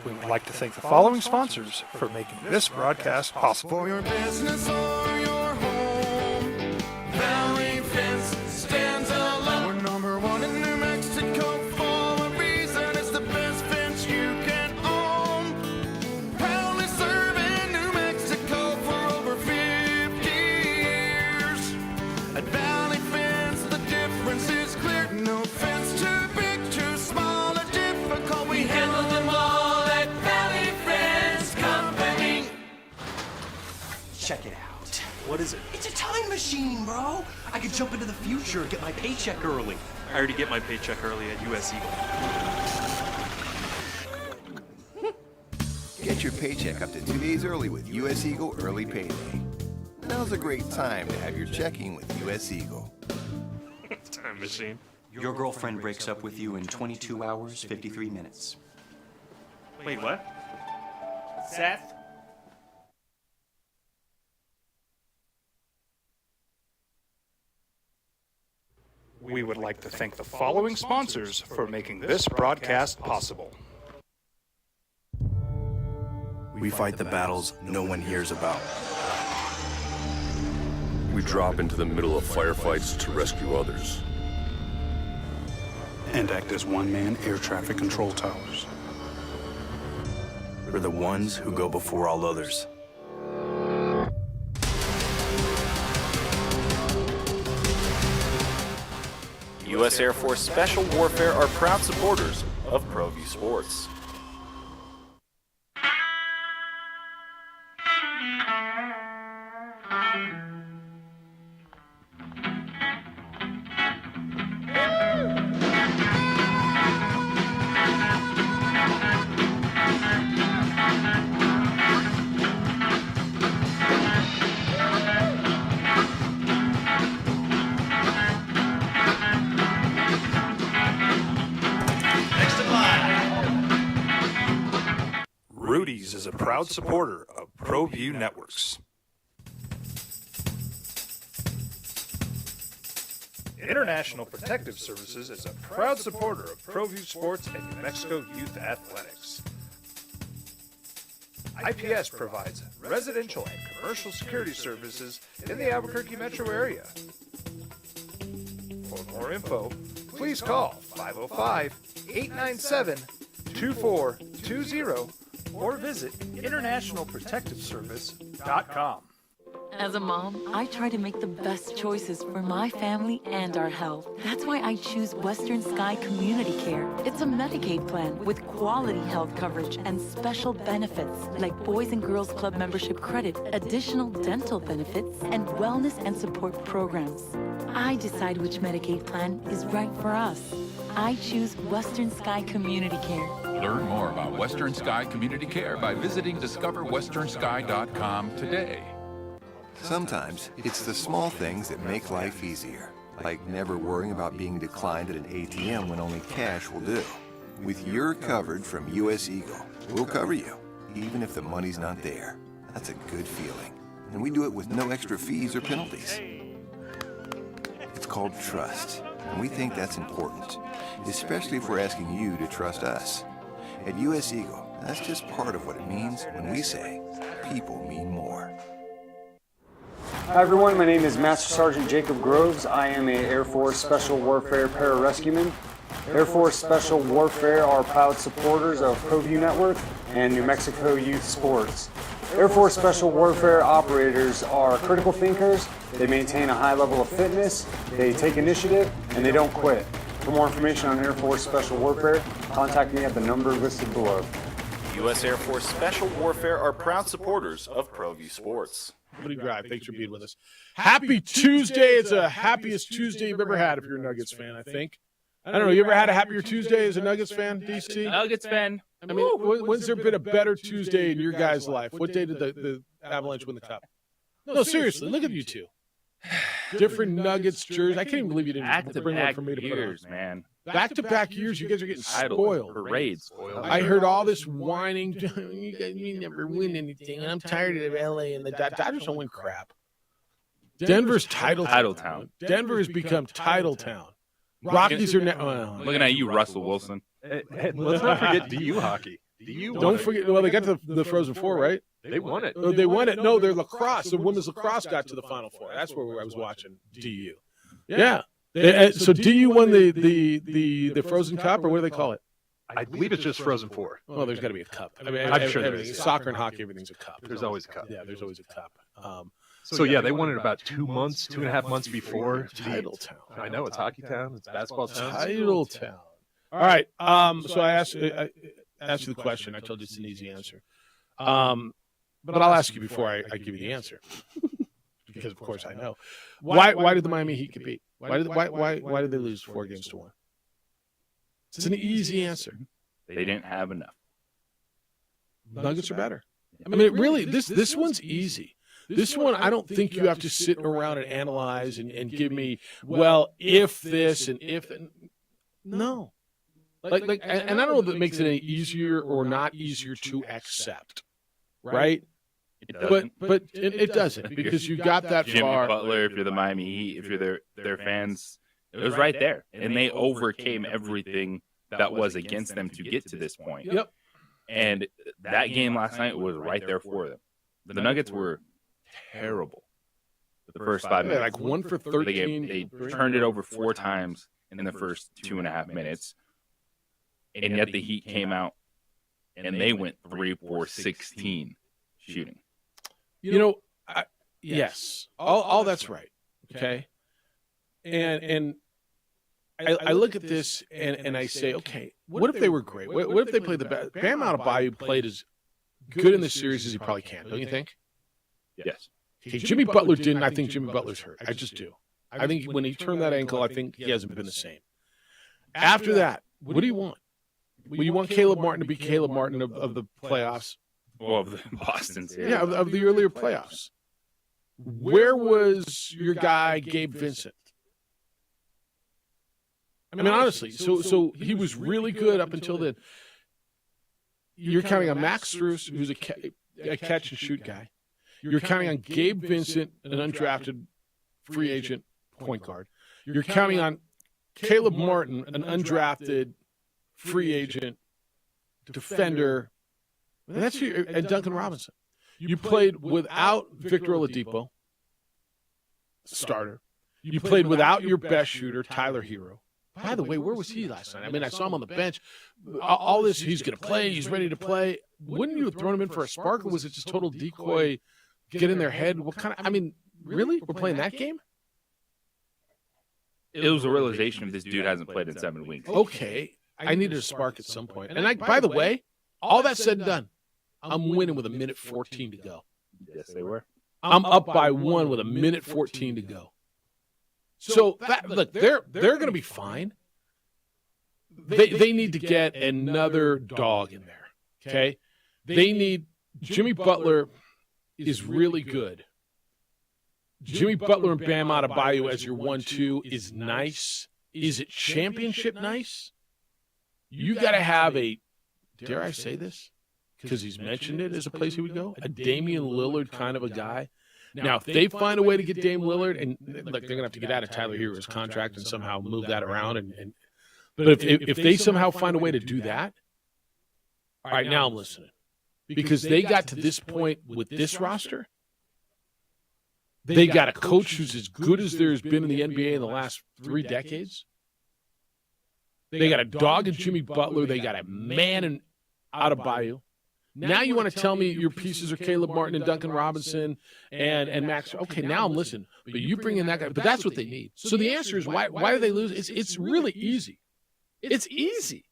We would like to thank the following sponsors for making this broadcast possible. For your business or your home, Valley Fence stands alone. We're number 1 in New Mexico for a reason. It's the best fence you can own. Proudly serving New Mexico for over 50 years. At Valley Fence, the difference is clear. No fence too big, too small, or difficult. We handle them all. Check it out. What is it? It's a time machine, bro. I could jump into the future, get my paycheck early. I already get my paycheck early at US Eagle. Get your paycheck up to 2 days early with US Eagle Early Payday. Now's a great time to have your checking with US Eagle. Time machine. Your girlfriend breaks up with you in 22 hours, 53 minutes. Wait, what? Seth? We would like to thank the following sponsors for making this broadcast possible. We fight the battles no one hears about. We drop into the middle of firefights to rescue others. And act as one-man air traffic control towers. We're the ones who go before all others. U.S. Air Force Special Warfare are proud supporters of ProView Sports. proud supporter of ProView Networks. International Protective Services is a proud supporter of ProView Sports and New Mexico Youth Athletics. IPS provides residential and commercial security services in the Albuquerque metro area. For more info, please call 505-897-2420 or visit internationalprotectiveservice.com. As a mom, I try to make the best choices for my family and our health. That's why I choose Western Sky Community Care. It's a Medicaid plan with quality health coverage and special benefits like Boys and Girls Club membership credit, additional dental benefits, and wellness and support programs. I decide which Medicaid plan is right for us. I choose Western Sky Community Care. Learn more about Western Sky Community Care by visiting discoverwesternsky.com today. Sometimes it's the small things that make life easier, like never worrying about being declined at an ATM when only cash will do. With your coverage from US Eagle, we'll cover you, even if the money's not there. That's a good feeling. And we do it with no extra fees or penalties. It's called trust, and we think that's important, especially if we're asking you to trust us. At US Eagle, that's just part of what it means when we say, people mean more. Hi everyone, my name is Master Sergeant Jacob Groves. I am a Air Force Special Warfare Pararescueman. Air Force Special Warfare are proud supporters of ProView Network and New Mexico Youth Sports. Air Force Special Warfare operators are critical thinkers. They maintain a high level of fitness, they take initiative, and they don't quit. For more information on Air Force Special Warfare, contact me at the number listed below. U.S. Air Force Special Warfare are proud supporters of ProView Sports. Buddy Grive, thanks for being with us. Happy Tuesday. It's the happiest Tuesday you've ever had if you're a Nuggets fan, I think. I don't know, you ever had a happier Tuesday as a Nuggets fan, DC? Nuggets fan. I mean, when's there been a better Tuesday in your guys' life? What day did the Avalanche win the cup? No, seriously, look at you two. Different Nuggets jerseys. I can't even believe you didn't bring one for me to put on. Man. Back-to-back years, you guys are getting spoiled. Parades. I heard all this whining. You guys never win anything. I'm tired of LA and the Dodgers don't win crap. Denver's title town. Denver has become title town. Rockies are now. Looking at you, Russell Wilson. And let's not forget DU hockey. Don't forget. Well, they got to the Frozen Four, right? They won it. They won it. No, they're lacrosse. The women's lacrosse got to the Final Four. That's where I was watching DU. Yeah. So DU won the Frozen Cup, or what do they call it? I believe it's just Frozen Four. Well, there's got to be a cup. I mean, I'm sure everything. Soccer and hockey, everything's a cup. There's always a cup. Yeah, there's always a cup. So yeah, they won it about 2 months, 2.5 months before. Title town. I know, it's hockey town. It's basketball town. Title town. All right. So I asked you the question. I told you it's an easy answer. But I'll ask you before I give you the answer, because of course I know. Why did the Miami Heat compete? Why did they lose 4-1? It's an easy answer. They didn't have enough. Nuggets are better. I mean, really, this one's easy. This one, I don't think you have to sit around and analyze and give me, well, if this and if no. Like, and I don't know if it makes it any easier or not easier to accept, right? But it doesn't, because you got that Jimmy far. Butler, if you're the Miami Heat, if you're their fans, it was right there, and they overcame everything that was against them to get to this point. Yep. And that game last night was right there for them. The Nuggets were terrible the first 5 minutes. Like 1 for 13. They turned it over 4 times in the first 2.5 minutes, and yet the Heat came out and they went 3 for 16 shooting. Yes, all that's right. Okay, and I look at this and I say, okay, what if they were great? What if they played the best? Bam Adebayo played as good in this series as he probably can, don't you think? Yes. Okay, Jimmy Butler didn't. I think Jimmy Butler's hurt. I just do. I think when he turned that ankle, I think he hasn't been the same. After that, what do you want? Well, you want Caleb Martin to be Caleb Martin of the playoffs. Well, of the Boston series. Yeah, of the earlier playoffs. Where was your guy, Gabe Vincent? I mean, honestly, so he was really good up until then. You're counting on Max Strus, who's a catch and shoot guy. You're counting on Gabe Vincent, an undrafted free agent point guard. You're counting on Caleb Martin, an undrafted free agent defender. And that's your, and Duncan Robinson. You played without Victor Oladipo, starter. You played without your best shooter, Tyler Hero. By the way, where was he last night? I mean, I saw him on the bench. All this, he's going to play, he's ready to play. Wouldn't you have thrown him in for a spark, or was it just total decoy, get in their head? What kind of, I mean, really? We're playing that game? It was a realization of this dude hasn't played in 7 weeks. Okay, I needed a spark at some point. And by the way, all that said and done, I'm winning with 1:14 to go. Yes, they were. I'm up by 1 with 1:14 to go. So look, they're going to be fine. They need to get another dog in there. Okay, they need Jimmy Butler is really good. Jimmy Butler and Bam Adebayo as your 1-2 is nice. Is it championship nice? You got to have a, dare I say this, because he's mentioned it as a place he would go, a Damian Lillard kind of a guy. Now, if they find a way to get Dame Lillard, and look, they're going to have to get out of Tyler Hero's contract and somehow move that around. But if they somehow find a way to do that, all right, now I'm listening. Because they got to this point with this roster, they got a coach who's as good as there's been in the NBA in the last 3 decades. They got a dog in Jimmy Butler. They got a man in Adebayo. Now you want to tell me your pieces are Caleb Martin and Duncan Robinson and Max. Okay, now I'm listening. But you bring in that guy. But that's what they need. So the answer is why do they lose? It's really easy. It's easy.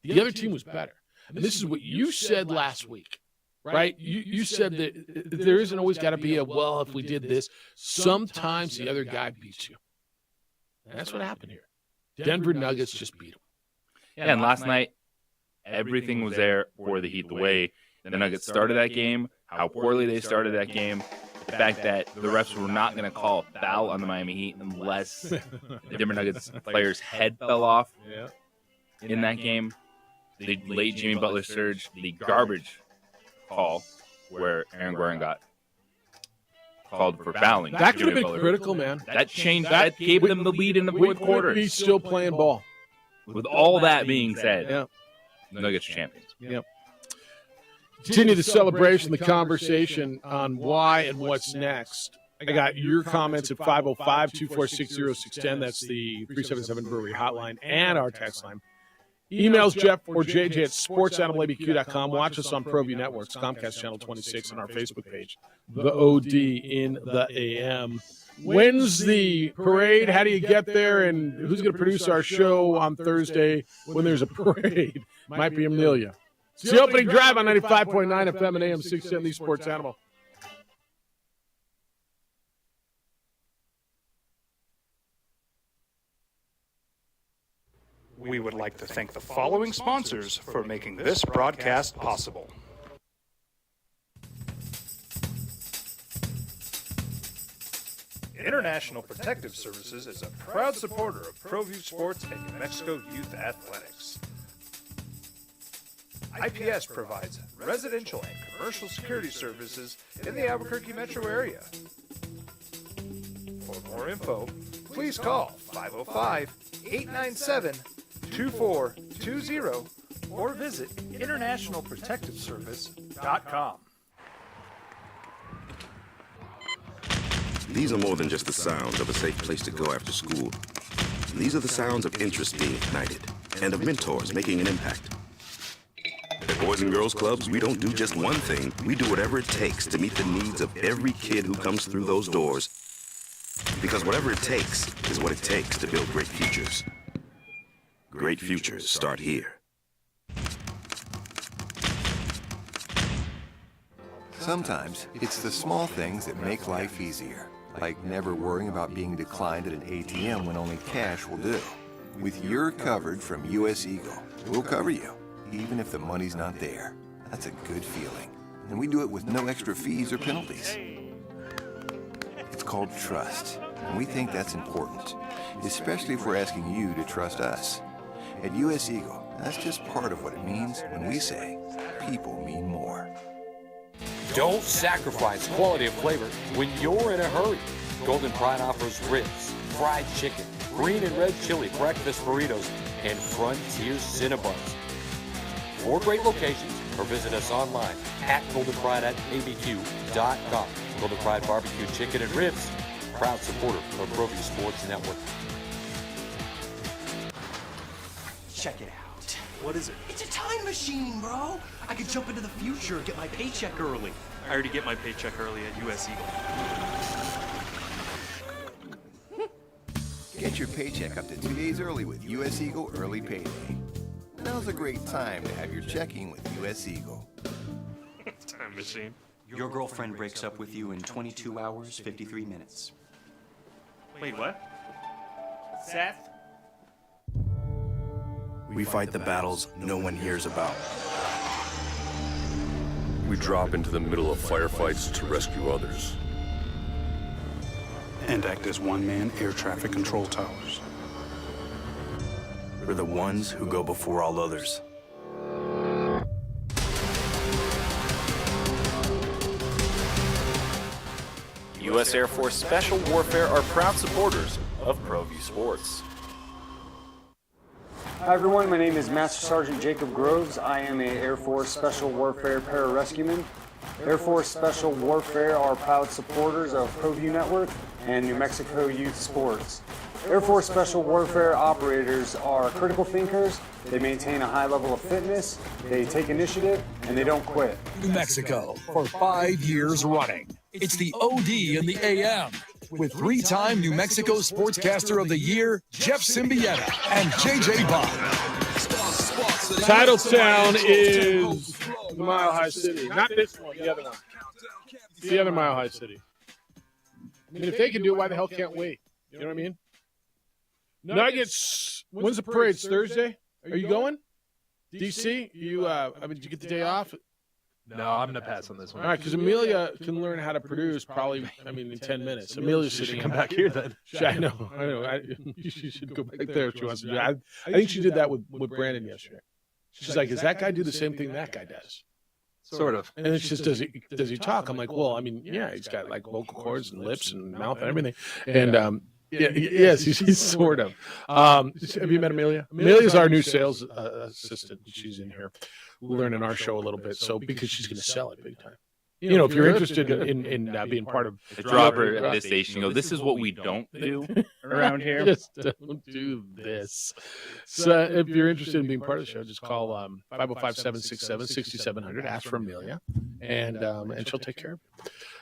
The other team was better. And this is what you said last week, right? You said that there isn't always got to be a, well, if we did this. Sometimes the other guy beats you. And that's what happened here. Denver Nuggets just beat them. Yeah, and last night, everything was there for the Heat. The way the Nuggets started that game, how poorly they started that game, the fact that the refs were not going to call a foul on the Miami Heat unless the Denver Nuggets player's head fell off in that game. The late Jimmy Butler surge, the garbage call where Aaron Gordon got called for fouling. That could have been critical, man. That changed. That gave them the lead in the fourth quarter. He's still playing ball. With all that being said, Nuggets champions. Yep. Continue the celebration, the conversation on why and what's next. I got your comments at 505-246-0610. That's the 377 Brewery hotline and our text line. Emails Jeff or JJ at sportsanimalabq.com. Watch us on ProView Networks, Comcast Channel 26, and our Facebook page, The OD in the AM. When's the parade? How do you get there? And who's going to produce our show on Thursday when there's a parade? Might be Amelia. It's the opening drive on 95.9 FM and AM 610, the Sports Animal. We would like to thank the following sponsors for making this broadcast possible. International Protective Services is a proud supporter of ProView Sports and New Mexico Youth Athletics. IPS provides residential and commercial security services in the Albuquerque metro area. For more info, please call 505-897-2420 or visit internationalprotectiveservice.com. These are more than just the sounds of a safe place to go after school. These are the sounds of interest being ignited and of mentors making an impact. At Boys and Girls Clubs, we don't do just one thing. We do whatever it takes to meet the needs of every kid who comes through those doors. Because whatever it takes is what it takes to build great futures. Great futures start here. Sometimes it's the small things that make life easier, like never worrying about being declined at an ATM when only cash will do. With your coverage from US Eagle, we'll cover you, even if the money's not there. That's a good feeling. And we do it with no extra fees or penalties. It's called trust, and we think that's important, especially if we're asking you to trust us. At US Eagle, that's just part of what it means when we say people mean more. Don't sacrifice quality of flavor when you're in a hurry. Golden Pride offers ribs, fried chicken, green and red chili breakfast burritos, and Frontier Cinnabons. 4 great locations, or visit us online at goldenpride@abq.com. Golden Pride Barbecue Chicken and Ribs, proud supporter of ProView Sports Network. Check it out. What is it? It's a time machine, bro. I could jump into the future, get my paycheck early. I already get my paycheck early at US Eagle. Get your paycheck up to 2 days early with US Eagle Early Payday. Now's a great time to have your checking with US Eagle. Time machine. Your girlfriend breaks up with you in 22 hours, 53 minutes. Wait, what? Seth? We fight the battles no one hears about. We drop into the middle of firefights to rescue others. And act as one-man air traffic control towers. We're the ones who go before all others. U.S. Air Force Special Warfare are proud supporters of ProView Sports. Hi everyone, my name is Master Sergeant Jacob Groves. I am a Air Force Special Warfare pararescueman. Air Force Special Warfare are proud supporters of ProView Network and New Mexico Youth Sports. Air Force Special Warfare operators are critical thinkers. They maintain a high level of fitness, they take initiative, and they don't quit. New Mexico for 5 years running. It's the OD in the AM with 3-time New Mexico Sportscaster of the Year, Jeff Symbieta and JJ Bond. Titletown is the Mile High City. Not this one, the other one. The other Mile High City. I mean, if they can do it, why the hell can't we? You know what I mean? Nuggets, when's the parade? It's Thursday? Are you going? DC? Did you get the day off? No, I'm going to pass on this one. All right, because Amelia can learn how to produce probably, in 10 minutes. Amelia's She sitting should come back here then. I know. She should go back there if she wants to do it. I think she did that with Brandon yesterday. She's like, does that guy do the same thing that guy does? Sort of. And then she says, does he talk? I'm like, well, yeah, he's got like vocal cords and lips and mouth and everything. And yes, he's sort of. Have you met Amelia? Amelia's our new sales assistant. She's in here learning our show a little bit. So because she's going to sell it big time. You know, if you're interested in being part of the dropper at this station, go, this is what we don't do around here. Just don't do this. So if you're interested in being part of the show, just call 505-767-6700. Ask for Amelia, and she'll take care of you.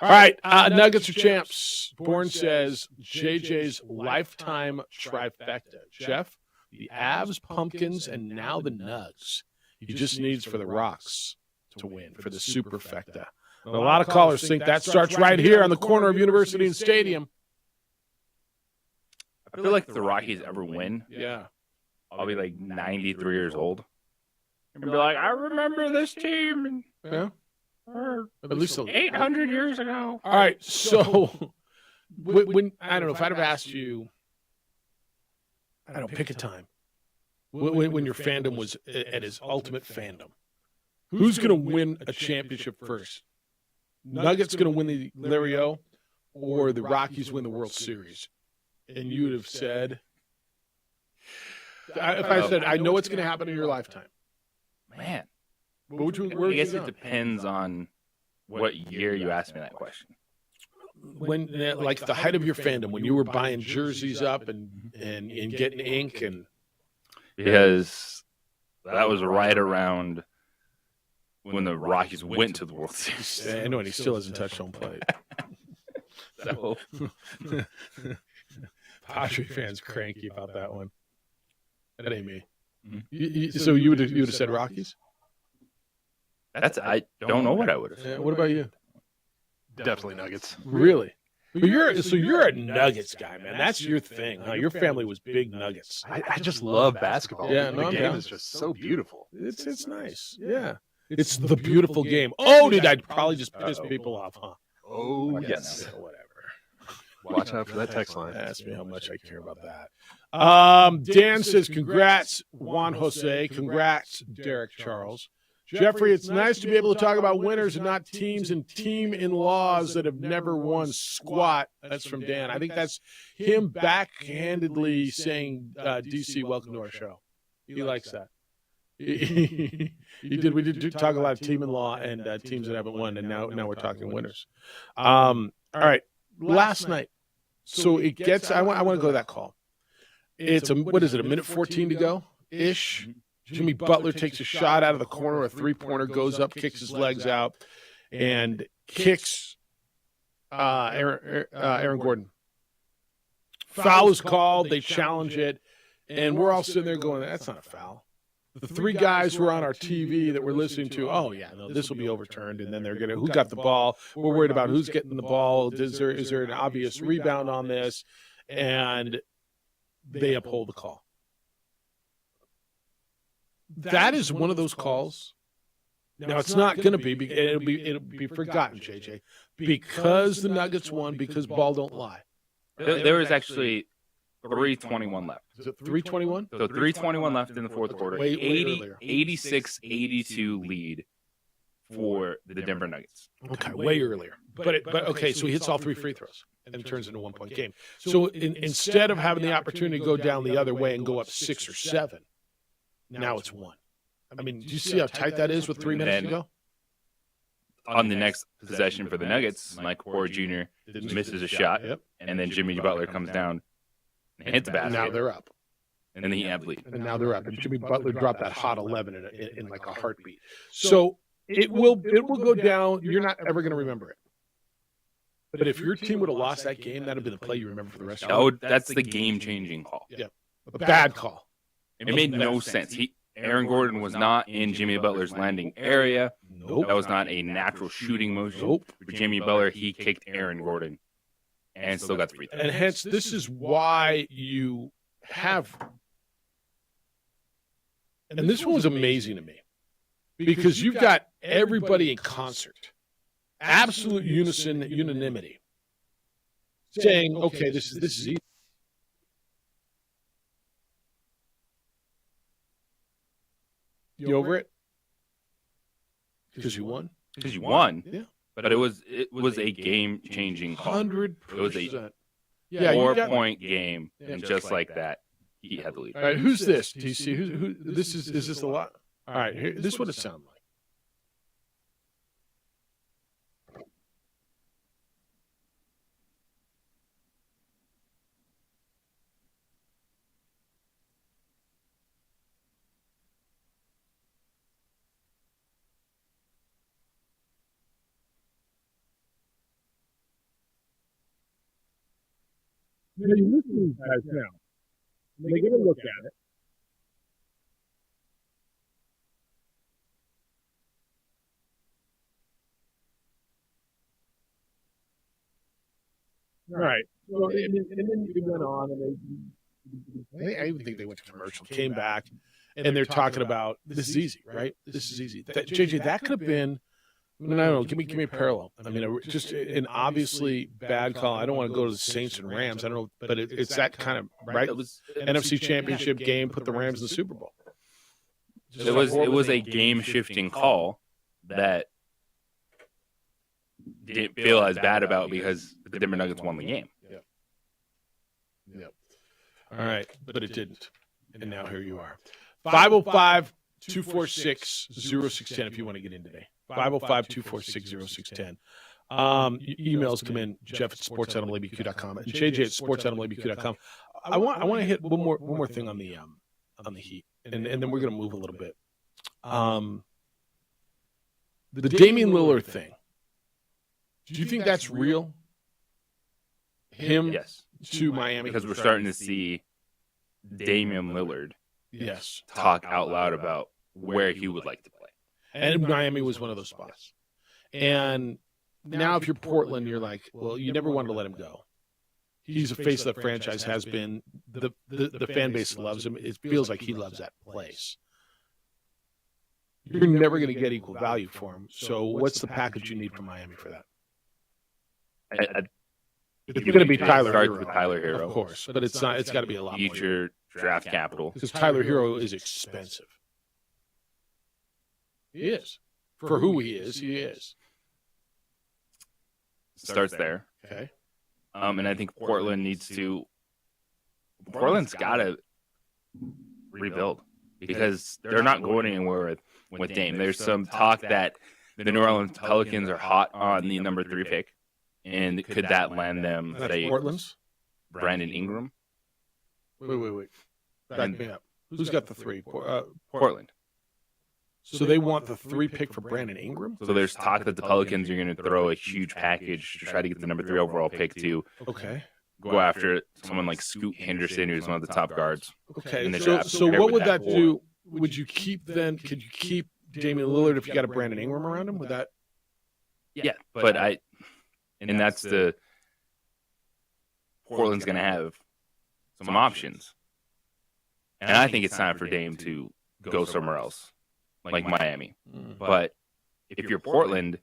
All right, Nuggets are champs. Bourne says JJ's lifetime trifecta. Jeff, the Avs, Pumpkins, and now the Nugs. He just needs for the Rocks to win for the superfecta. And a lot of callers think that starts right here on the corner of University and Stadium. I feel like if the Rockies ever win, yeah, I'll be like 93 years old. And be like, I remember this team. Yeah. At least 800 years ago. All right, so when I don't know if I'd have asked you, I don't know, pick a time when your fandom was at its ultimate fandom. Who's going to win a championship first? Nuggets going to win the Larry O, or the Rockies win the World Series? And you would have said, if I said, I know it's going to happen in your lifetime. Man. I guess it depends on what year you asked me that question. When, like, the height of your fandom, when you were buying jerseys up and getting ink and. Because that was right around when the Rockies went to the World Series. I know, and he still hasn't touched home plate. So, Padre fans cranky about that one. That ain't me. Mm-hmm. So you would have said Rockies? I don't know what I would have said. What about you? Definitely Nuggets. Really? You're a Nuggets guy, man. That's your thing, huh? Your family was big Nuggets. I just love basketball. Yeah, the game is just so beautiful. It's nice. Yeah. It's the beautiful game. Oh, did I probably just piss people off, huh? Oh, yes. Whatever. Watch out for that text line. Ask me how much I care about that. Dan says, congrats, Juan Jose. Congrats, Derek Charles. Jeffrey, it's nice to be able to talk about winners and not teams and team-in-laws that have never won squat. That's from Dan. I think that's him backhandedly saying, DC, welcome to our show. He likes that. We did talk a lot of team-in-law and teams that haven't won, and now we're talking winners. All right, last night. So it gets, I want to go to that call. It's what is it, a minute 14 to go-ish? Jimmy Butler takes a shot out of the corner, a three-pointer, goes up, kicks his legs out, and kicks Aaron Gordon. Foul is called. They challenge it, and we're all sitting there going, that's not a foul. The three guys who are on our TV that we're listening to, oh, yeah, no, this will be overturned, and then they're going to, who got the ball? We're worried about who's getting the ball. Is there an obvious rebound on this? And they uphold the call. That is one of those calls. Now it's not going to be. It'll be forgotten, JJ, because the Nuggets won. Because ball don't lie. There was actually 3:21 left. Is it 3:21? So 3:21 left in the fourth quarter. 86-82 lead for the Denver Nuggets. Okay, way earlier. But okay, so he hits all three free throws and it turns into a 1-point game. So instead of having the opportunity to go down the other way and go up 6 or 7. Now it's 1. I mean, do you see how tight that is with 3 minutes to go? On the next possession for the Nuggets, Michael Porter Jr. misses a shot, and then Jimmy Butler comes down and hits the basket. Now they're up. And then he had lead. And now they're up. And Jimmy Butler dropped that hot 11 in like a heartbeat. So it will go down. You're not ever going to remember it. But if your team would have lost that game, that would be the play you remember for the rest of the year. That's the game-changing call. Yeah, a bad call. It made no sense. Aaron Gordon was not in Jimmy Butler's landing area. Nope. That was not a natural shooting motion. Nope. For Jimmy Butler, he kicked Aaron Gordon and still got the free throw. And hence, this is why you have. And this one was amazing to me because you've got everybody in concert, absolute unanimity, saying, "Okay, this is easy." You over it? Because you won? Because you won. Yeah. But it was a game-changing call. 100%. It was a 4-point game, and just like that, he had the lead. All right, who's this, TC? Who? This is this a lot? All right, this is what it sounds like. You know, you listen to these guys now. They get a look at it. All right. So, and then you went on, and I even think they went to commercial, came back, and they're talking about this is easy, right? This is easy. JJ, that could have been. I mean, I don't know. Give me a parallel. I mean, just an obviously bad call. I don't want to go to the Saints and Rams. I don't know, but it's that kind of right. It was NFC Championship game. Put the Rams in the Super Bowl. It was a game shifting call that didn't feel as bad about because the Denver Nuggets won the game. Yeah. All right, but it didn't, and now here you are. 505-246-0610 if you want to get in today. 505-246-0610. Emails come in, Jeff at sports@mlabq.com and JJ at sports@mlabq.com. I want to hit one more thing on the Heat, and then we're going to move a little bit. The Damian Lillard thing. Do you think that's real? Him Yes. to Miami? Because we're starting to see Damian Lillard talk out loud about where he would like to play. And Miami was one of those spots. And now if you're Portland, you're like, well, you never wanted to let him go. He's a face of the franchise, has been. The fan base loves him. It feels like he loves that place. You're never going to get equal value for him. So what's the package you need from Miami for that? It's going to be Tyler Starts Hero. with Tyler Hero. Of course, but it's not. It's got to be a lot more. Future draft capital. Because Tyler Hero is expensive. He is. For who he is, he is. Starts there. Okay. And I think Portland's got to rebuild because they're not going anywhere with Dame. There's some talk that the New Orleans Pelicans are hot on the number 3 pick, and could that land them? That's Portland's? Brandon Ingram. Wait. Back me up. Who's got the 3? Portland. So they want the 3 pick for Brandon Ingram? So there's talk that the Pelicans are going to throw a huge package to try to get the number 3 overall pick to go after someone like Scoot Henderson, who's one of the top guards. Okay. In the So, draft. so what would that do? Would you keep then? Could you keep Damian Lillard if you got a Brandon Ingram around him? Would that? Yeah, but that's the Portland's going to have some options, and I think it's time for Dame to go somewhere else, like Miami. But if you're Portland,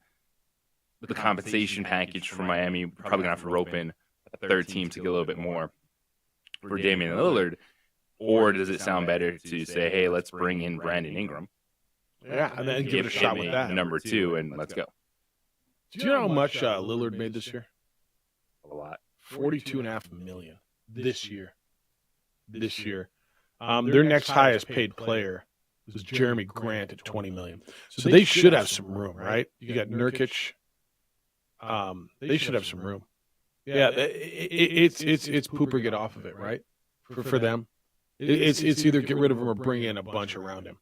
with the compensation package for Miami, you're probably going to have to rope in a third team to get a little bit more for Damian Lillard, or does it sound better to say, hey, let's bring in Brandon Ingram? Yeah, and then give it a shot with that. Number 2, and let's go. Do you know how much Lillard made this year? A lot. $42.5 million this year. Their next highest paid player was Jeremy Grant at $20 million. So they should have some room, right? You got Nurkic. They should have some room. Yeah, it's poop or get off of it, right? For them, it's either get rid of him or bring in a bunch around him.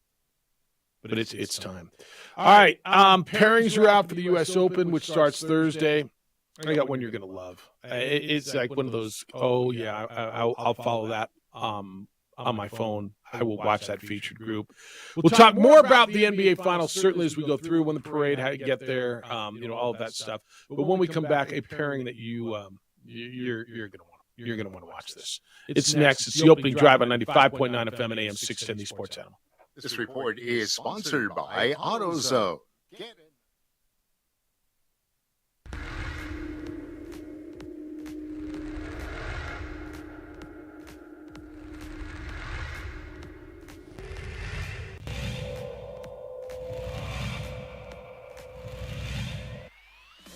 But it's time. All right, pairings are out for the U.S. Open, which starts Thursday. I got one you're gonna love. It's like one of those. Oh yeah, I'll follow that on my phone. I will watch that featured group. We'll talk more about the NBA Finals certainly as we go through, when the parade, how you get there, all of that stuff. But when we come back, a pairing that you're gonna want to watch this. It's next. It's the opening drive on 95.9 FM and AM 610, the Sports Animal. This report is sponsored by AutoZone. Get it.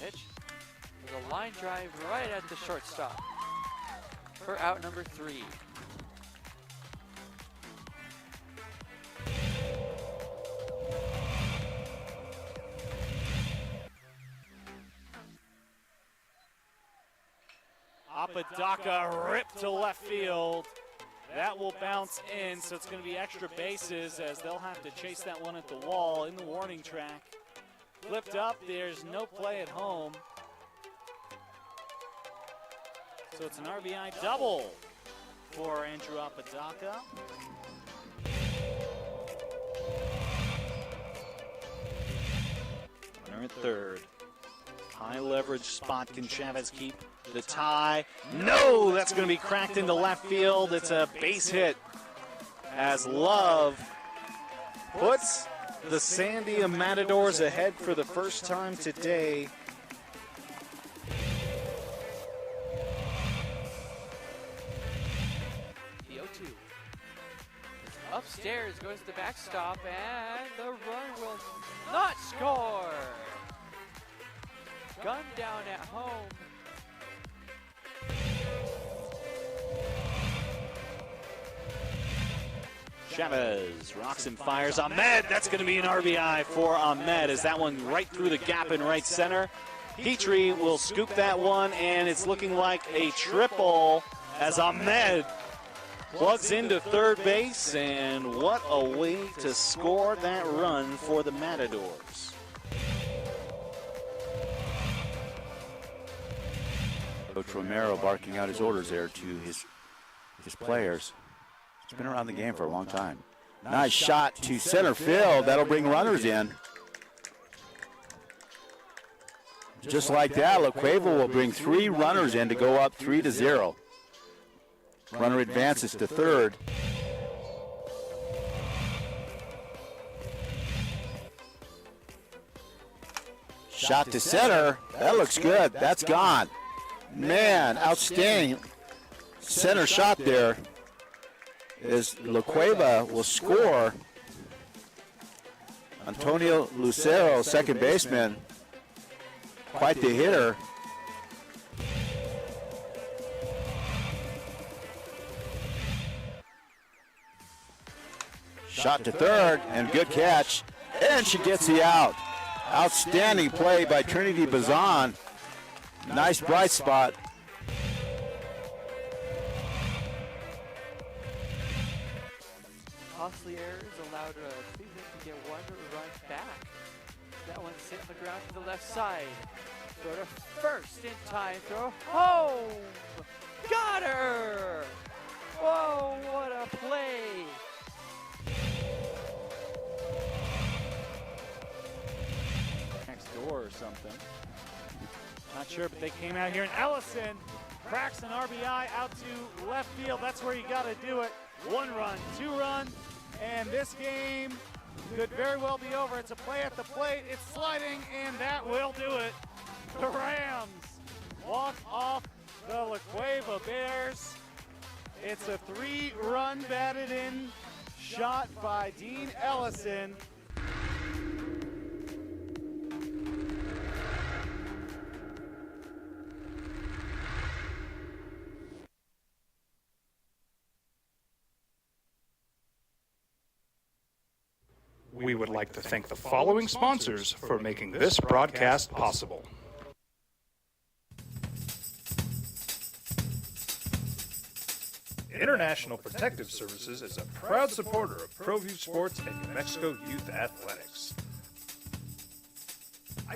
Pitch with a line drive right at the shortstop for out number 3. Apodaca ripped to left field. That will bounce in, so it's going to be extra bases as they'll have to chase that one at the wall in the warning track. Flipped up, there's no play at home. So it's an RBI double for Andrew Apodaca. Runner at third. High leverage spot. Can Chavez keep the tie? No, that's going to be cracked into left field. It's a base hit as Love puts the Sandia Matadors ahead for the first time today. The 0-2. Upstairs goes the backstop, and the run will not score. Gun down at home. Chavez rocks and fires. Ahmed, that's going to be an RBI for Ahmed as that one right through the gap in right center. Petrie will scoop that one, and it's looking like a triple as Ahmed plugs into third base, and what a way to score that run for the Matadors. Coach Romero barking out his orders there to his players. He's been around the game for a long time. Nice shot to center field. That'll bring runners in. Just like that, LaCueva will bring 3 runners in to go up 3-0. Runner advances to third. Shot to center. That looks good. That's gone. Man, outstanding center shot there. As LaCueva will score Antonio Lucero, second baseman, quite the hitter. Shot to third, and good catch. And she gets the out. Outstanding play by Trinity Bazan. Nice bright spot. Oslier is allowed Cleveland to get one run back. That one's hit on the ground to the left side. Throw to first in time. Throw home. Got her. Whoa, what a play. Next door or something. Not sure, but they came out here, and Ellison cracks an RBI out to left field. That's where you got to do it. 1 run, 2 run, and this game could very well be over. It's a play at the plate. It's sliding, and that will do it. The Rams walk off the La Cueva Bears. It's a 3-run batted in shot by Dean Ellison. We would like to thank the following sponsors for making this broadcast possible. International Protective Services is a proud supporter of ProView Sports and New Mexico Youth Athletics.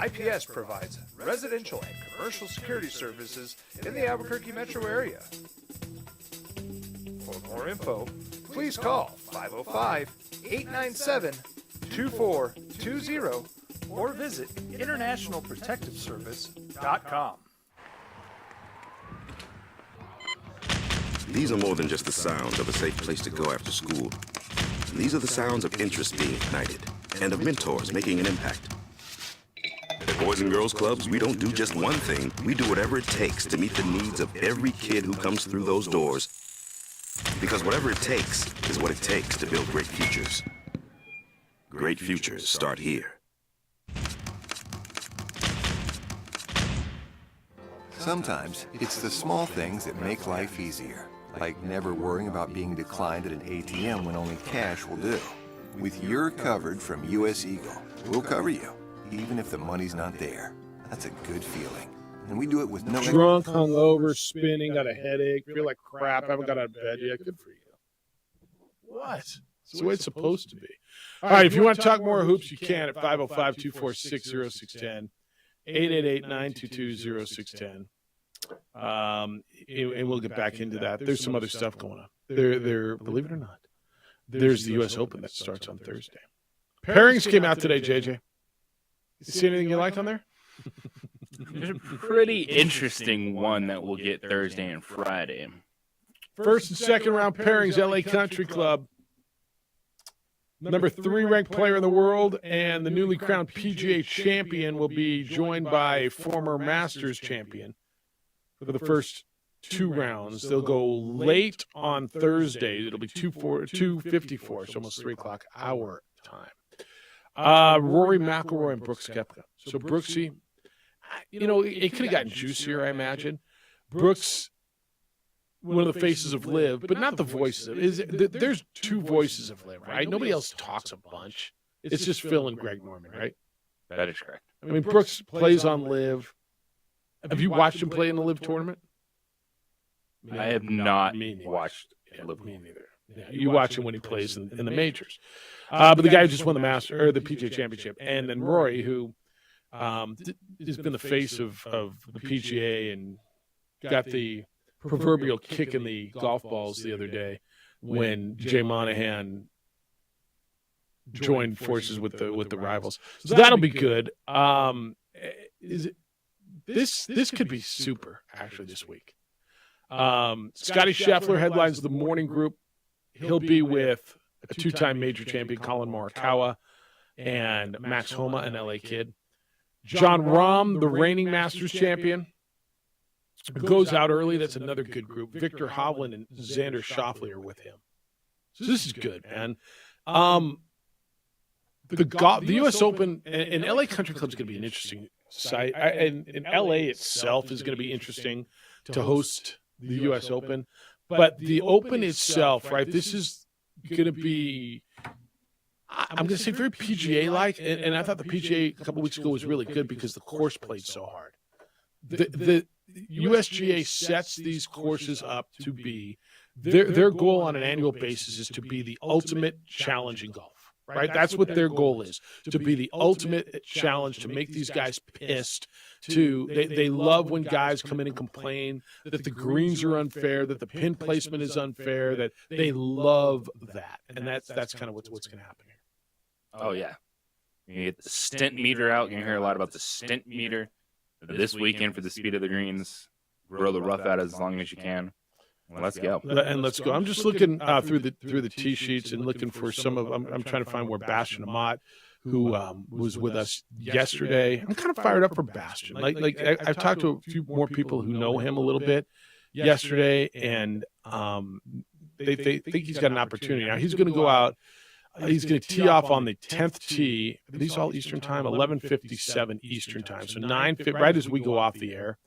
IPS provides residential and commercial security services in the Albuquerque metro area. For more info, please call 505-897-2420 or visit internationalprotectiveservice.com. These are more than just the sounds of a safe place to go after school. These are the sounds of interest being ignited and of mentors making an impact. At Boys and Girls Clubs, we don't do just one thing. We do whatever it takes to meet the needs of every kid who comes through those doors. Because whatever it takes is what it takes to build great futures. Great futures start here. Sometimes it's the small things that make life easier, like never worrying about being declined at an ATM when only cash will do. With your covered from US Eagle, we'll cover you, even if the money's not there. That's a good feeling. And we do it with no... Drunk, hungover, spinning, got a headache, feel like crap, haven't got out of bed yet. Good for you. What? It's the way it's supposed to be. All right, if you want to talk more hoops, you can at 505-246-0610, 888-922-0610. And we'll get back into that. There's some other stuff going on. There, believe it or not, there's the U.S. Open that starts on Thursday. Pairings came out today, JJ. You see anything you liked on there? There's a pretty interesting one that we'll get Thursday and Friday. First and second round pairings, LA Country Club. Number 3 ranked player in the world and the newly crowned PGA champion will be joined by former Masters champion for the first 2 rounds. They'll go late on Thursday. It'll be 2:54, so almost 3 o'clock our time. Rory McIlroy and Brooks Koepka. So Brooksy, it could have gotten juicier, I imagine. Brooks, one of the faces of LIV, but not the voices of there's 2 voices of LIV, right? Nobody else talks a bunch. It's just Phil and Greg Norman, right? That is correct. I mean, Brooks plays on LIV. Have you watched him play in the LIV tournament? I have not watched LIV. Me neither. Yeah, you watch him when he plays in the majors. But the guy who just won the the PGA Championship, and then Rory, who has been the face of the PGA and got the proverbial kick in the golf balls the other day when Jay Monahan joined forces with the rivals. So that'll be good. This could be super actually this week. Scotty Scheffler headlines the morning group. He'll be with a 2-time major champion Colin Morikawa and Max Homa and LA Kid. John Rahm, the reigning Masters champion, goes out early. That's another good group. Victor Hovland and Xander Schauffele are with him. So this is good, man. the U.S. Open and LA Country Club is going to be an interesting site, and LA itself is going to be interesting to host the U.S. Open. But the Open itself, right? This is going to be, I'm going to say, very PGA-like, and I thought the PGA a couple weeks ago was really good because the course played so hard. The USGA sets these courses up to be their goal on an annual basis is to be the ultimate challenge in golf. Right, that's what their goal is, to be the ultimate challenge, to make these guys pissed. They love when guys come in and complain that the greens are unfair, that the pin placement is unfair, that they love that, and that's kind of what's going to happen here. Oh yeah, you get the stint meter out. You hear a lot about the stint meter this weekend for the speed of the greens. Grow the rough out as long as you can. Let's go. And let's go. I'm just looking through the tee sheets and looking for some of. I'm trying to find where Bastian Amat, who was with us yesterday. I'm kind of fired up for Bastian. Like I've talked to a few more people who know him a little bit yesterday, and they think he's got an opportunity. Now he's going to go out. He's going to tee off on the 10th tee. Are these all Eastern time? 11:57 Eastern time. So 9:50 right as we go off the air.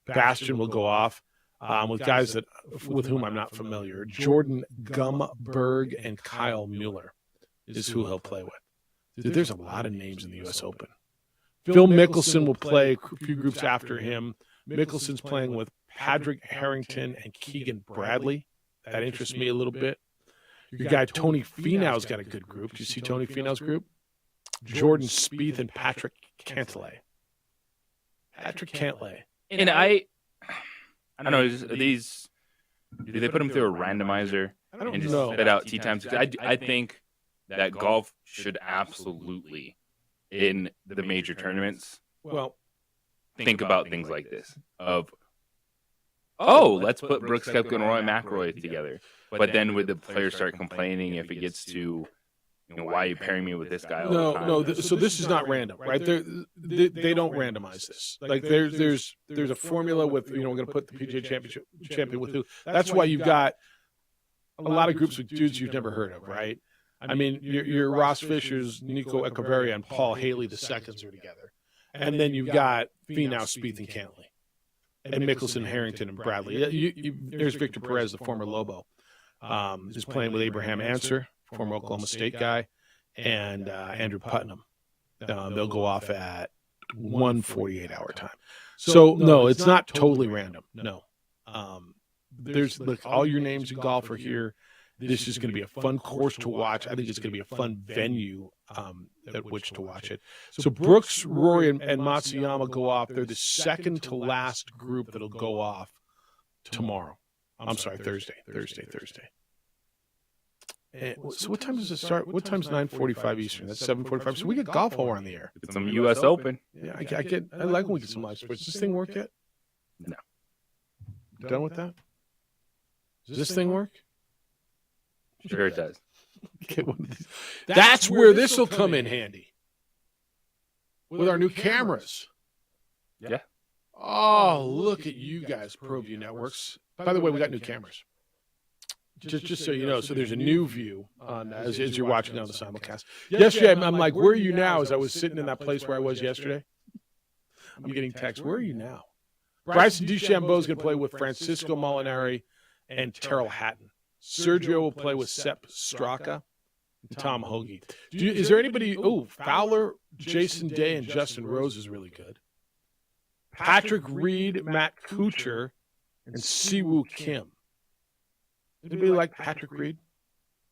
Bastian will go off. With guys with whom I'm not familiar. Jordan Gumberg and Kyle Mueller is who he'll play with. Dude, there's a lot of names in the U.S. Open. Phil Mickelson will play a few groups after him. Mickelson's playing with Padraig Harrington and Keegan Bradley. That interests me a little bit. Your guy Tony Finau's got a good group. Do you see Tony Finau's group? Jordan Spieth and Patrick Cantlay. Patrick Cantlay. And I don't know. These do they put them through a randomizer and just spit out tee times? I think that golf should absolutely, in the major tournaments, think about things like this. Let's put Brooks Koepka and Rory McIlroy together. But then would the players start complaining if it gets to, why are you pairing me with this guy all the time? No. So this is not random, right? They don't randomize this. Like there's a formula with we're going to put the PGA Championship champion with who. That's why you've got a lot of groups with dudes you've never heard of, right? I mean, your Ross Fishers, Nico Echeverria, and Paul Haley the seconds are together, and then you've got Finau, Spieth, and Cantlay, and Mickelson, Harrington, and Bradley. There's Victor Perez, the former Lobo, who's playing with Abraham Answer, former Oklahoma State guy, and Andrew Putnam. They'll go off at 1:48 hour time. So no, it's not totally random. No, there's all your names in golf are here. This is going to be a fun course to watch. I think it's going to be a fun venue at which to watch it. So Brooks, Rory, and Matsuyama go off. They're the second to last group that'll go off tomorrow. I'm sorry, Thursday. And so what time does it start? What time's 9:45 Eastern? That's 7:45. So we get golf while we're on the air. It's some U.S. Open. Yeah, I like when we get some live sports. Does this thing work yet? No. Done with that? Does this thing work? Sure it does. Get one of these. That's where this will come in handy. With our new cameras. Yeah. Oh, look at you guys, ProView Networks. By the way, we got new cameras. Just so you know, so there's a new view on as you're watching on the simulcast. Yesterday, I'm like, where are you now? As I was sitting in that place where I was yesterday, I'm getting texts. Where are you now? Bryson DeChambeau is going to play with Francisco Molinari and Terrell Hatton. Sergio will play with Sepp Straka and Tom Hoagie. Is there anybody? Oh, Fowler, Jason Day, and Justin Rose is really good. Patrick Reed, Matt Kuchar, and Siwoo Kim. Anybody like Patrick Reed?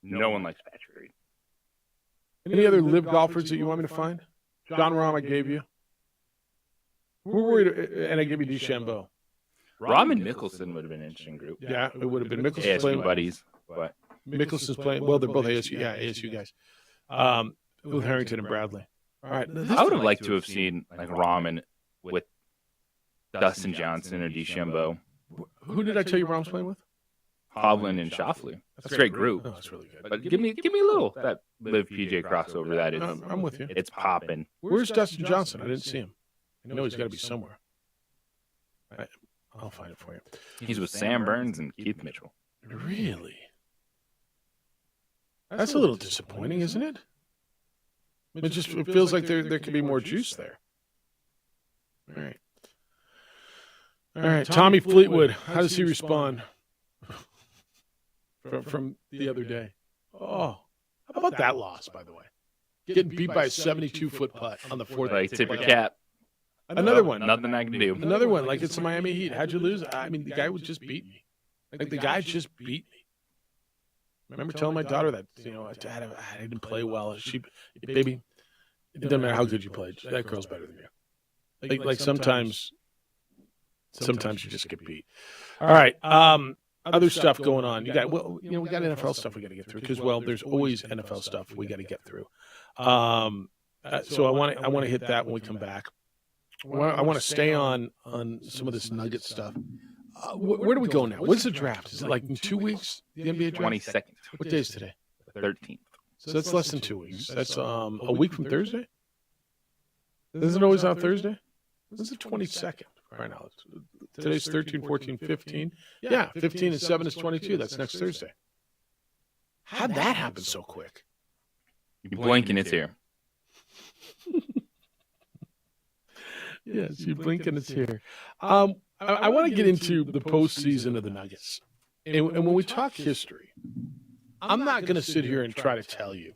No one likes Patrick Reed. Any other live golfers that you want me to find? John Rahm, I gave you. We're worried, and I gave you DeChambeau. Rahm and Mickelson would have been an interesting group. Yeah, it would have been. Mickelson ASU playing buddies, but Mickelson's playing. Well, they're both ASU. Yeah, ASU guys. With Harrington and Bradley. All right. I would have liked to have seen like Rahm with Dustin Johnson or DeChambeau. Who did I tell you Rahm's playing with? Hovland and Schauffele. That's a great group. Oh, that's really good. But give me a little that Live PJ crossover. That is. I'm with you. It's popping. Where's Dustin Johnson? I didn't see him. I know he's got to be somewhere. I'll find it for you. He's with Sam Burns and Keith Mitchell. Really? That's a little disappointing, isn't it? It feels like there could be more juice there. All right. All right. Tommy Fleetwood, how does he respond from the other day? Oh, how about that loss, by the way? Getting beat by a 72-foot putt on the fourth. Like, tip your cap. Another one. Nothing I can do. Another one. Like, it's the Miami Heat. How'd you lose? I mean, the guy would just beat me. Like, the guy just beat me. I remember telling my daughter that, Dad, I didn't play well. Baby, it doesn't matter how good you played. That girl's better than you. Like sometimes you just get beat. All right. Other stuff going on. We got NFL stuff we got to get through because, there's always NFL stuff we got to get through. So I want to hit that when we come back. I want to stay on some of this Nugget stuff. Where do we go now? When's the draft? Is it like in 2 weeks? The NBA draft? 22nd. What day is today? 13th. So that's less than 2 weeks. That's a week from Thursday? Isn't it always on Thursday? This is the 22nd right now. Today's 13, 14, 15. Yeah, 15 and 7 is 22. That's next Thursday. How'd that happen so quick? You blink and it's here. Yes, you blink and it's here. I want to get into the postseason of the Nuggets. And when we talk history, I'm not going to sit here and try to tell you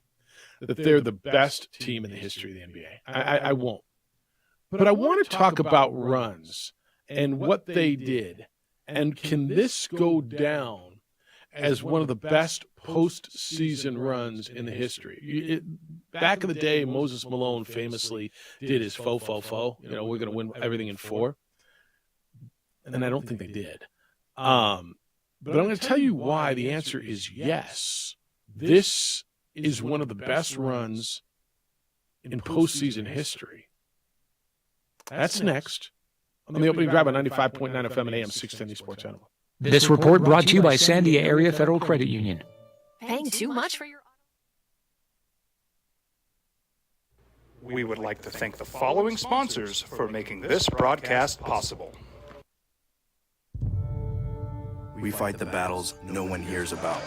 that they're the best team in the history of the NBA. I won't. But I want to talk about runs and what they did. And can this go down as one of the best postseason runs in the history? Back in the day, Moses Malone famously did his faux. We're going to win everything in 4. And I don't think they did. But I'm going to tell you why the answer is yes. This is one of the best runs in postseason history. That's next on the opening drive on 95.9 FM and AM 610 Sports Animal. This report brought to you by Sandia Area Federal Credit Union. Paying too much for your... We would like to thank the following sponsors for making this broadcast possible. We fight the battles no one hears about.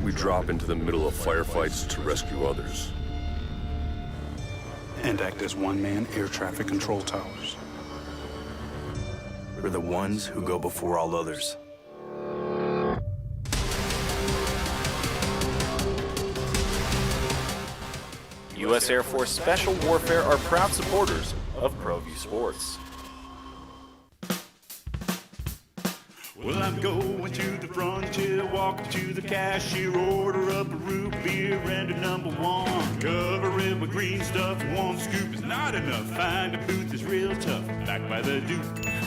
We drop into the middle of firefights to rescue others. And act as one-man air traffic control towers. We're the ones who go before all others. U.S. Air Force Special Warfare are proud supporters of ProView Sports. Well, I'm going to the frontier, walking to the cashier, order up a root beer and a number 1. Cover it with green stuff, 1 scoop is not enough. Find a booth is real tough, back by the Duke.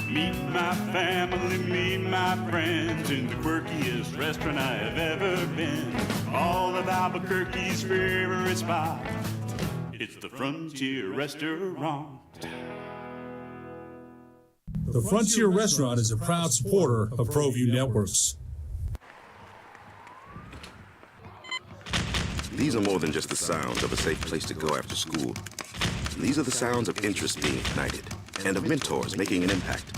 Meet my family, meet my friends in the quirkiest restaurant I have ever been. All of Albuquerque's favorite spot, it's the Frontier Restaurant. The Frontier Restaurant is a proud supporter of ProView Networks. These are more than just the sounds of a safe place to go after school. These are the sounds of interest being ignited and of mentors making an impact.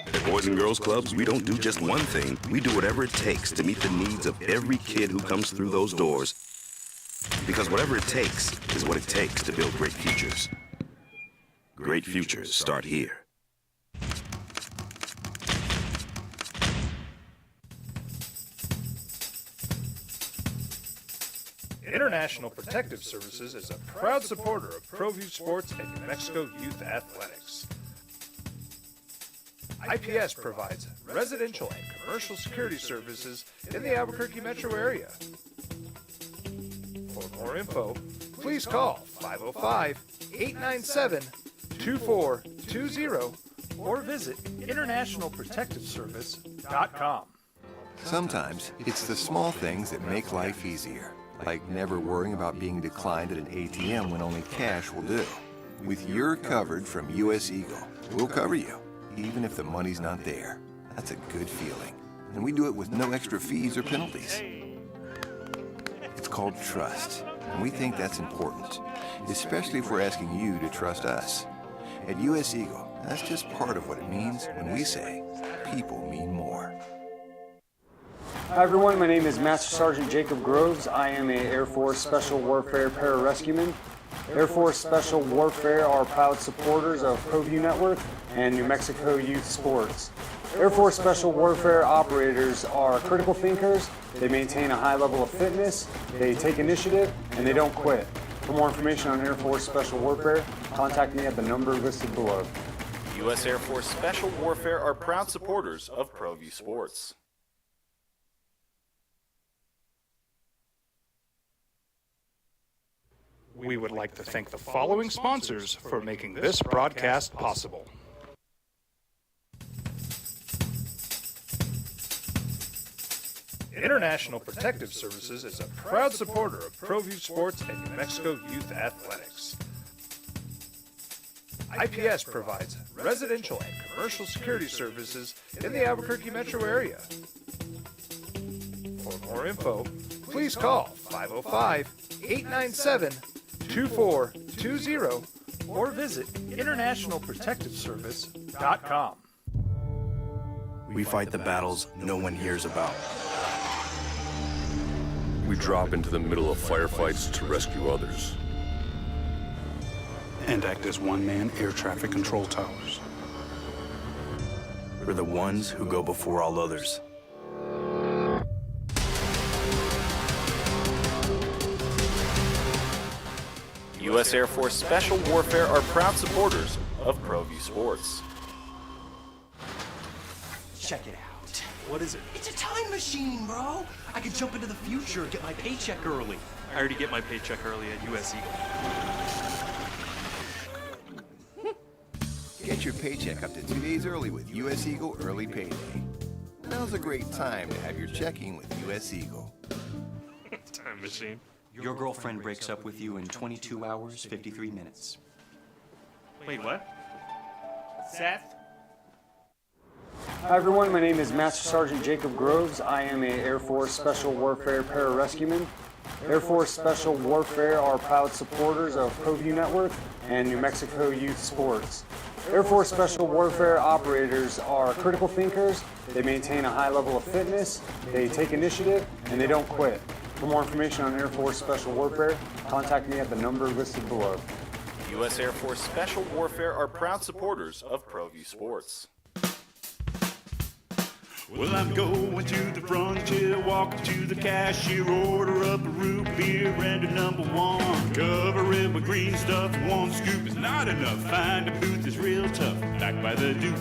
At Boys and Girls Clubs, we don't do just one thing. We do whatever it takes to meet the needs of every kid who comes through those doors. Because whatever it takes is what it takes to build great futures. Great futures start here. International Protective Services is a proud supporter of ProView Sports and New Mexico Youth Athletics. IPS provides residential and commercial security services in the Albuquerque metro area. For more info, please call 505-897-2420 or visit internationalprotectiveservice.com. Sometimes it's the small things that make life easier, like never worrying about being declined at an ATM when only cash will do. With your coverage from US Eagle, we'll cover you, even if the money's not there. That's a good feeling. And we do it with no extra fees or penalties. It's called trust, and we think that's important, especially if we're asking you to trust us. At US Eagle, that's just part of what it means when we say people mean more. Hi everyone, my name is Master Sergeant Jacob Groves. I am a Air Force Special Warfare Pararescueman. Air Force Special Warfare are proud supporters of ProView Network and New Mexico Youth Sports. Air Force Special Warfare operators are critical thinkers. They maintain a high level of fitness, they take initiative, and they don't quit. For more information on Air Force Special Warfare, contact me at the number listed below. U.S. Air Force Special Warfare are proud supporters of ProView Sports. We would like to thank the following sponsors for making this broadcast possible. International Protective Services is a proud supporter of ProView Sports and New Mexico Youth Athletics. IPS provides residential and commercial security services in the Albuquerque metro area. For more info, please call 505-897-2420 or visit internationalprotectiveservice.com. We fight the battles no one hears about. We drop into the middle of firefights to rescue others. And act as one-man air traffic control towers. We're the ones who go before all others. U.S. Air Force Special Warfare are proud supporters of ProView Sports. Check it out. What is it? It's a time machine, bro. I could jump into the future, get my paycheck early. I already get my paycheck early at U.S. Eagle. Get your paycheck up to 2 days early with U.S. Eagle Early Payday. Now's a great time to have your checking with U.S. Eagle. Time machine. Your girlfriend breaks up with you in 22 hours, 53 minutes. Wait, what? Seth? Hi everyone, my name is Master Sergeant Jacob Groves. I am a Air Force Special Warfare Pararescueman. Air Force Special Warfare are proud supporters of ProView Network and New Mexico Youth Sports. Air Force Special Warfare operators are critical thinkers, they maintain a high level of fitness, they take initiative, and they don't quit. For more information on Air Force Special Warfare, contact me at the number listed below. U.S. Air Force Special Warfare are proud supporters of ProView Sports. Well, I'm going to the frontier, walking to the cashier, order up a root beer and a number one. Cover it with green stuff, one scoop is not enough. Find a booth is real tough, back by the Duke.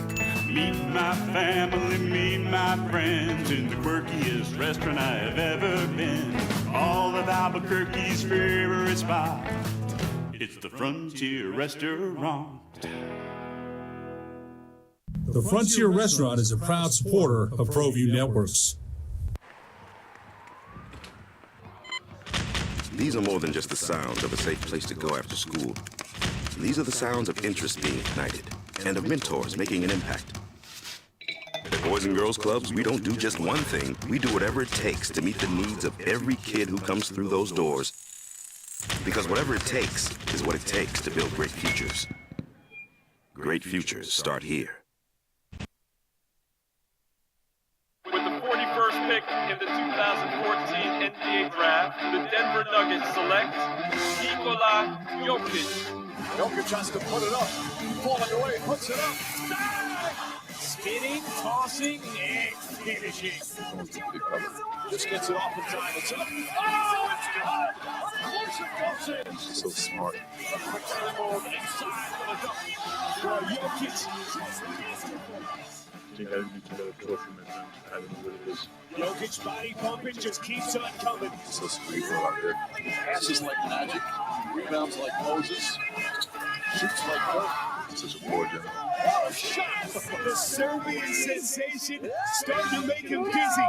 Meet my family, meet my friends in the quirkiest restaurant I have ever been. All of Albuquerque's favorite spot, it's the Frontier Restaurant. The Frontier Restaurant is a proud supporter of ProView Networks. These are more than just the sounds of a safe place to go after school. These are the sounds of interest being ignited and of mentors making an impact. At Boys and Girls Clubs, we don't do just one thing. We do whatever it takes to meet the needs of every kid who comes through those doors. Because whatever it takes is what it takes to build great futures. Great futures start here. With the 41st pick in the 2014 NBA Draft, the Denver Nuggets select Nikola Jokic. Jokic has to put it up. Falling away, puts it up. Spinning, tossing, and finishing. Just gets it off in time. It's up. Oh, it's good. Of course it goes in. So smart. A quick move inside for the dunk. Jokic. Jokic body pumping, just keeps on coming. So sweet out here. Passes like magic, rebounds like Moses, shoots like gold. Such a boy, Jimmy. Oh, shot! The Serbian sensation starting to make him dizzy.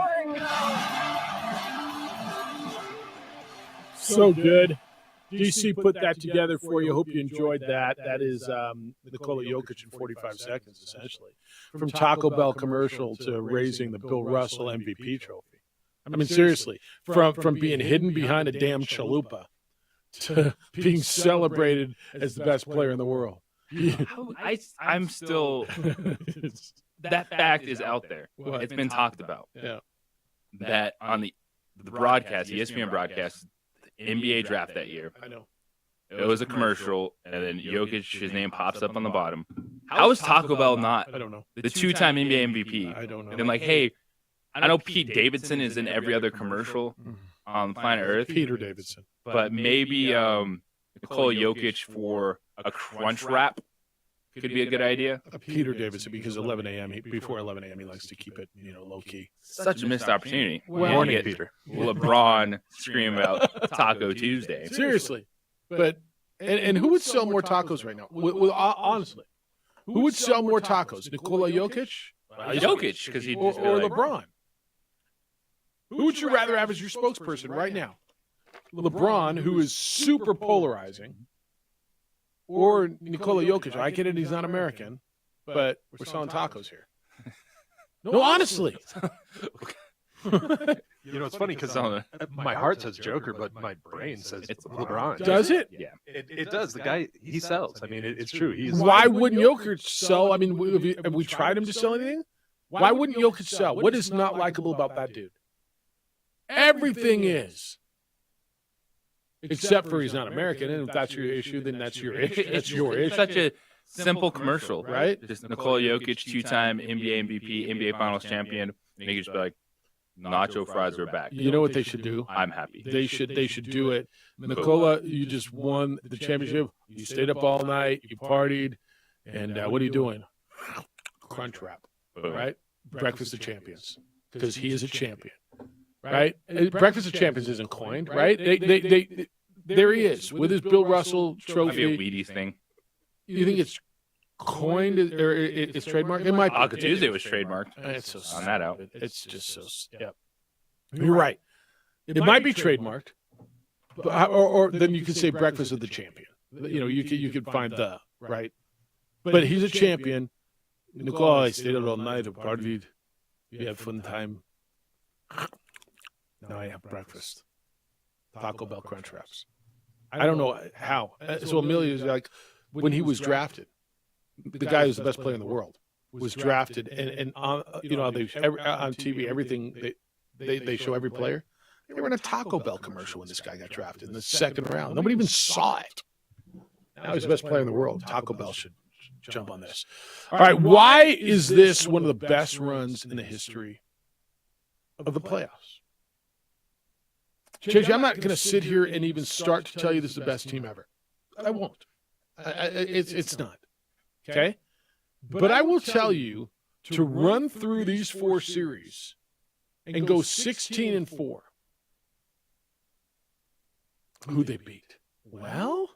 So good. DC put that together for you. Hope you enjoyed that. That is Nikola Jokic in 45 seconds, essentially. From Taco Bell commercial to raising the Bill Russell MVP trophy. I mean, seriously, from being hidden behind a damn chalupa to being celebrated as the best player in the world. I'm still that fact is out there. What? It's been talked about. Yeah. that on the broadcast, ESPN broadcast, the NBA draft that year. I know. It was a commercial, and then Jokic, his name pops up on the bottom. How is Taco Bell not I don't know. the two-time NBA MVP? I don't know. And then, like, hey, I know Pete Davidson is in every other commercial on planet Earth. Peter Davidson. But maybe Nikola Jokic for a crunch wrap could be a good idea. Peter Davidson, because 11 a.m. Before 11 a.m. he likes to keep it, low key. Such a missed opportunity. Morning, Peter. LeBron scream about Taco Tuesday. Seriously. But and who would sell more tacos right now? Honestly, who would sell more tacos? Nikola Jokic? Jokic, because he or LeBron. Who would you rather have as your spokesperson right now? LeBron, who is super polarizing, or Nikola Jokic? I get it, he's not American, but we're selling tacos here. No, honestly. It's funny because my heart says Joker, but my brain says it's LeBron. Does it? Yeah, it does. The guy, he sells. I mean, it's true. Why wouldn't Jokic sell? I mean, have we tried him to sell anything? Why wouldn't Jokic sell? What is not likable about that dude? Everything is. Except for he's not American, and if that's your issue, then that's your issue. That's your issue. It's such a simple commercial, right? Just Nikola Jokic, two-time NBA MVP, NBA Finals champion. And you can just be like, nacho fries are back. You know what they should do? I'm happy. They should do it. Nikola, you just won the championship. You stayed up all night. You partied. And what are you doing? Crunch wrap, right? Breakfast of Champions, because he is a champion, right? Breakfast of Champions isn't coined, right? They there he is with his Bill Russell trophy. Maybe a Wheaties thing. You think it's coined or it's trademarked? It might be. Taco Tuesday was trademarked. It's so on that out. It's just so. Yep. You're right. It might be trademarked, or then you could say Breakfast of the Champion. You could find the right, but he's a champion. Nikola, I stayed out all night, I partied. We had fun time. Now I have breakfast. Taco Bell Crunch Wraps. I don't know how. So Emilio's like, when he was drafted, the guy who's the best player in the world was drafted, and on on TV, everything they show every player. They were in a Taco Bell commercial when this guy got drafted in the second round. Nobody even saw it. Now he's the best player in the world. Taco Bell should jump on this. All right, why is this one of the best runs in the history of the playoffs? JJ, I'm not going to sit here and even start to tell you this is the best team ever. I won't. It's not. Okay? But I will tell you to run through these four series and go 16-4. Who they beat? Well,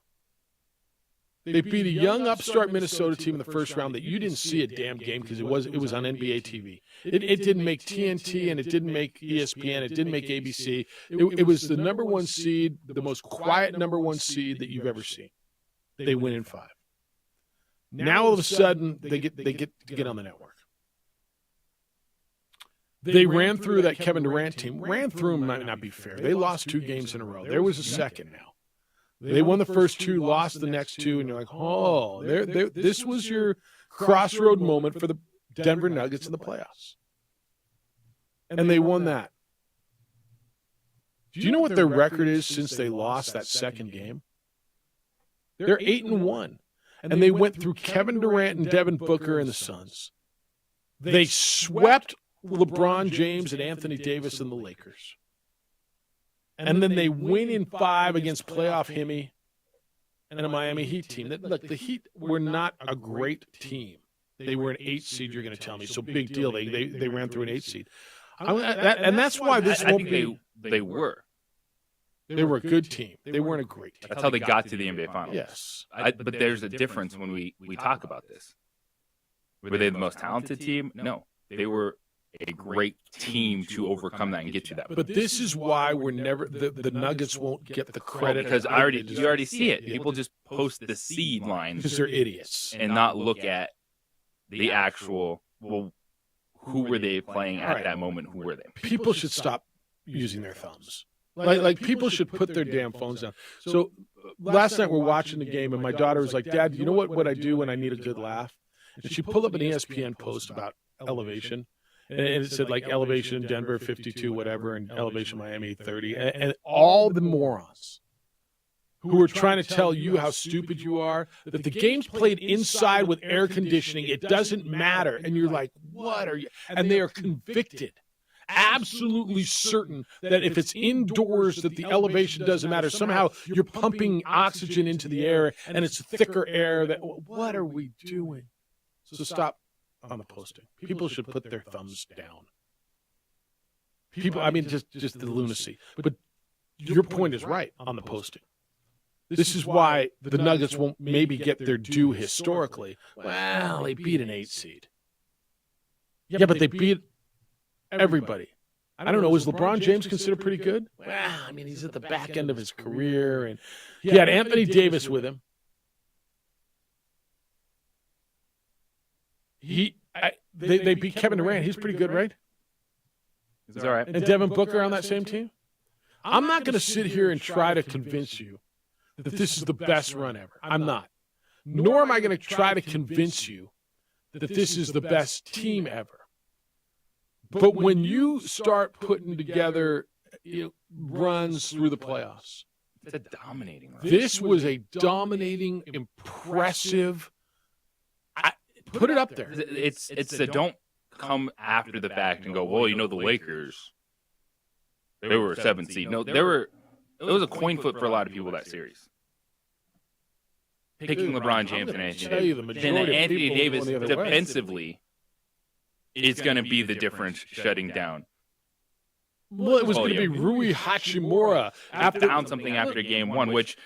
they beat a young upstart Minnesota team in the first round that you didn't see a damn game because it was on NBA TV. It didn't make TNT and it didn't make ESPN. It didn't make ABC. It was the number one seed, the most quiet number one seed that you've ever seen. They win in 5. Now all of a sudden they get to get on the network. They ran through that Kevin Durant team. Ran through them might not be fair. They lost 2 games in a row. There was a second now. They won the first 2, lost the next 2, and you're like, oh, this was your crossroad moment for the Denver Nuggets in the playoffs. And they won that. Do you know what their record is since they lost that second game? They're 8-1. And they went through Kevin Durant and Devin Booker and the Suns. They swept LeBron James and Anthony Davis and the Lakers. And then they win in 5 against playoff Hemi and a Miami Heat team. Look, the Heat were not a great team. They were an 8 seed, you're going to tell me. So big deal. They ran through an 8 seed. And that's why this won't be. They were. They were a good team. They weren't a great team. That's how they got to the NBA Finals. Yes. But there's a difference when we talk about this. Were they the most talented team? No. They were a great team to overcome that and get to that. But this is why we're never the Nuggets won't get the credit because you already see it. People just post the seed lines because they're idiots and not look at the actual. Well, who were they playing at that moment? Who were they? People should stop using their thumbs. Like people should put their damn phones down. So last night we're watching the game and my daughter was like, "Dad, you know what I do when I need a good laugh?" And she pulled up an ESPN post about elevation. and it said like elevation Denver 52, whatever, and elevation Miami 30, and all the morons who are trying to tell you how stupid you are, that the game's played inside with air conditioning, it doesn't matter, and you're like, what are you? And they are convicted, absolutely certain that if it's indoors that the elevation doesn't matter. Somehow you're pumping oxygen into the air and it's thicker air. That what are we doing? So stop on the posting. People should put their thumbs down. People, I mean, just the lunacy. But your point is right on the posting. This is why the Nuggets won't maybe get their due historically. Well, they beat an 8 seed. Yeah, but they beat everybody. I don't know. Is LeBron James considered pretty good? Well, I mean, he's at the back end of his career, and he had Anthony Davis with him. They beat Kevin Durant. He's pretty good, right? He's all right. And Devin Booker on that same team? I'm not going to sit here and try to convince you that this is the best run ever. I'm not. Nor am I going to try to convince you that this is the best team ever. But when you start putting together runs through the playoffs, it's a dominating run. This was a dominating, impressive. Put it up there. It's a don't come after the fact and go, well, you know, the Lakers, they were a 7th seed. No, it was a coin flip for a lot of people that series. Picking LeBron James and Anthony Davis defensively is going to be the difference shutting down. Well, it was going to be Rui Hachimura. Found something after game 1, which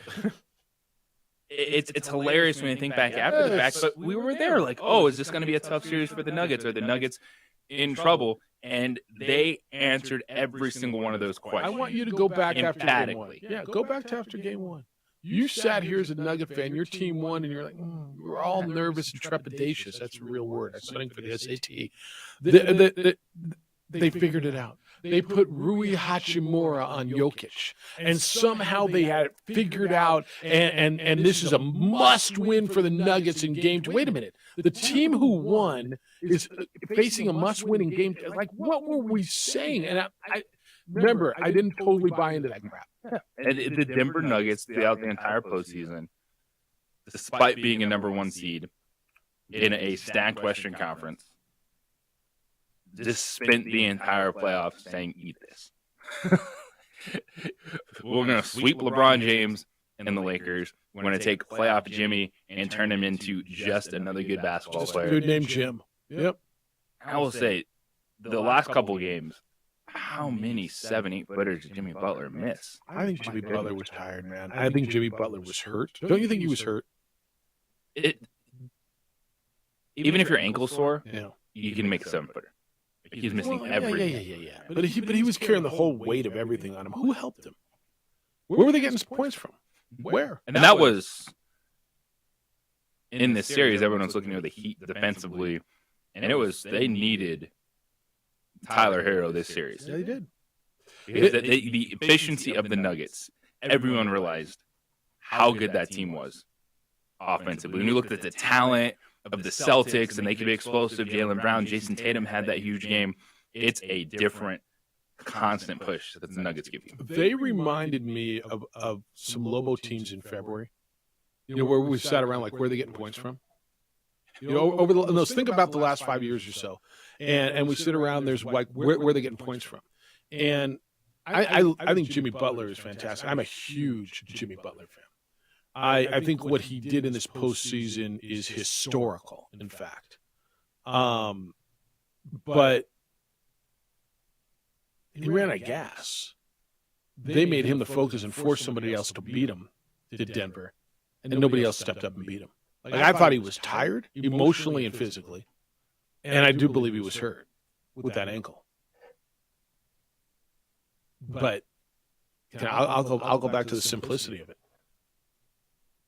it's hilarious when you think back after the fact. But we were there like, oh, is this going to be a tough series for the Nuggets? Are the Nuggets in trouble? And they answered every single one of those questions. I want you to go back after game 1. Yeah, go back to after game 1. You sat here as a Nugget fan, your team won, and you're like, we're all nervous and trepidatious. That's a real word. I'm studying for the SAT. They figured it out. They put Rui Hachimura on Jokic, and somehow they had it figured out, and this is a must-win for the Nuggets in game 2. Wait a minute. The team who won is facing a must-win in game 2. Like, what were we saying? And I remember, I didn't totally buy into that crap. And the Denver Nuggets throughout the entire postseason, despite being a number 1 seed in a stacked Western Conference, just spent the entire playoffs saying, eat this. We're going to sweep LeBron James and the Lakers. We're going to take playoff Jimmy and turn him into just another good basketball player. Good name, Jim. Yep. I will say, the last couple games, how many 7-8 footers did Jimmy Butler miss? I think Jimmy Butler was tired, man. I think Jimmy Butler was hurt. Don't you think he was hurt? Even if your ankle's sore, yeah, you can make a 7-footer. He's missing everything. Yeah. But he was carrying the whole weight of everything on him. Who helped him? Where were they getting his points from? Where? And that was in this series. Everyone's looking at the Heat defensively, and they needed Tyler Herro this series. Yeah, they did. Because the efficiency of the Nuggets, everyone realized how good that team was offensively. When you looked at the talent of the Celtics, and they could be explosive. Jaylen Brown, Jason Tatum had that huge game. It's a different, constant push that the Nuggets give you. They reminded me of some Lobo teams in February. Where we sat around like, where are they getting points from? Think about the last 5 years or so, and we sit around. There's like, where are they getting points from? And I think Jimmy Butler is fantastic. I'm a huge Jimmy Butler fan. I think what he did in this postseason is historical, in fact. But he ran out of gas. They made him the focus and forced somebody else to beat him to Denver, and nobody else stepped up and beat him. Like, I thought he was tired, emotionally and physically, and I do believe he was hurt with that ankle. But I'll go back to the simplicity of it.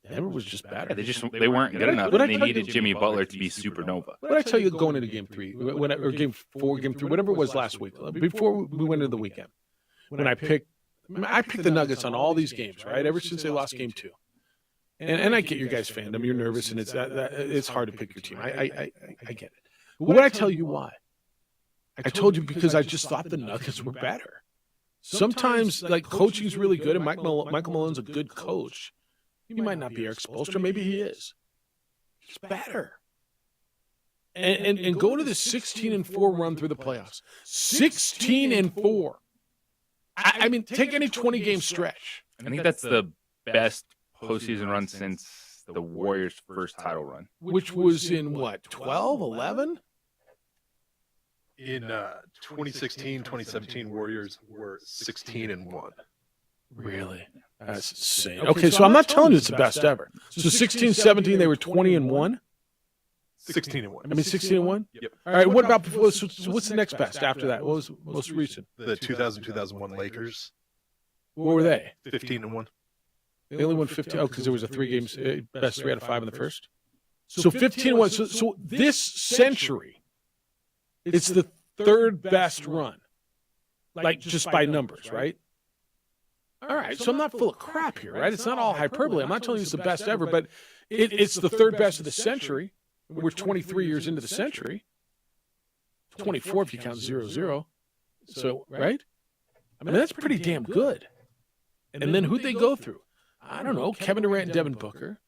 Denver was just better. They weren't good enough. They needed Jimmy Butler to be supernova. What did I tell you going into Game 3, or Game 4, Game 3, whatever it was last week, before we went into the weekend, when I picked the Nuggets on all these games, right? Ever since they lost Game 2, and I get your guys' fandom. You're nervous, and it's hard to pick your team. I get it. But what did I tell you why? I told you because I just thought the Nuggets were better. Sometimes, like, coaching's really good, and Michael Malone's a good coach. He might not be Eric Spoelstra. Maybe he is. He's better. And go to this 16-4 run through the playoffs. 16-4. I mean, take any 20-game stretch. I think that's the best postseason run since the Warriors' first title run. Which was in, what, 12, 11? In 2016, 2017, Warriors were 16-1. Really? That's insane. Okay, so I'm not telling you it's the best ever. So 16, 17, they were 20-1? 16-1. I mean, 16-1? Yep. All right, what about before? So what's the next best after that? What was most recent? The 2000-2001 Lakers. What were they? 15-1. They only won 15. Oh, because there was a 3 games, best 3 out of 5 in the first. So 15-1. So this century, it's the third best run, like just by numbers, right? All right, so I'm not full of crap here, right? It's not all hyperbole. I'm not telling you it's the best ever, but it's the third best of the century. We're 23 years into the century. 24 if you count 0-0. So, right? I mean, that's pretty damn good. And then who'd they go through? I don't know, Kevin Durant and Devin Booker.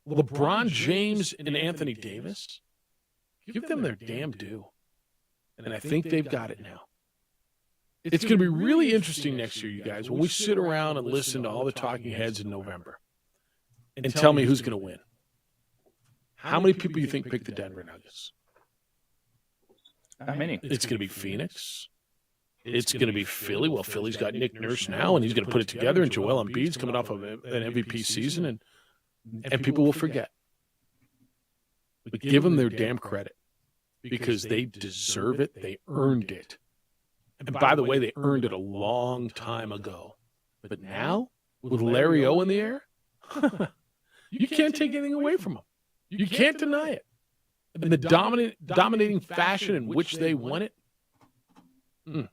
LeBron James and Anthony Davis. Give them their damn due. And I think they've got it now. It's going to be really interesting next year, you guys, when we sit around and listen to all the talking heads in November and tell me who's going to win. How many people do you think picked the Denver Nuggets? Not many. It's going to be Phoenix. It's going to be Philly. Well, Philly's got Nick Nurse now, and he's going to put it together, and Joel Embiid's coming off of an MVP season, and people will forget. But give them their damn credit because they deserve it. They earned it. And by the way, they earned it a long time ago. But now, with Larry O in the air, you can't take anything away from them. You can't deny it. And the dominating fashion in which they won it. You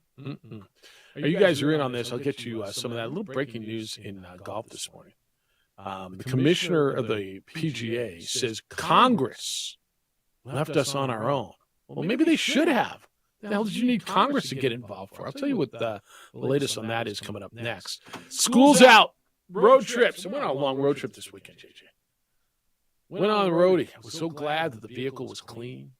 guys are in on this. I'll get you some of that. A little breaking news in golf this morning. The commissioner of the PGA says Congress left us on our own. Well, maybe they should have. The hell did you need Congress to get involved for? I'll tell you what the latest on that is coming up next. School's out. Road trips. I went on a long road trip this weekend, JJ. Went on the roadie. I was so glad that the vehicle was clean,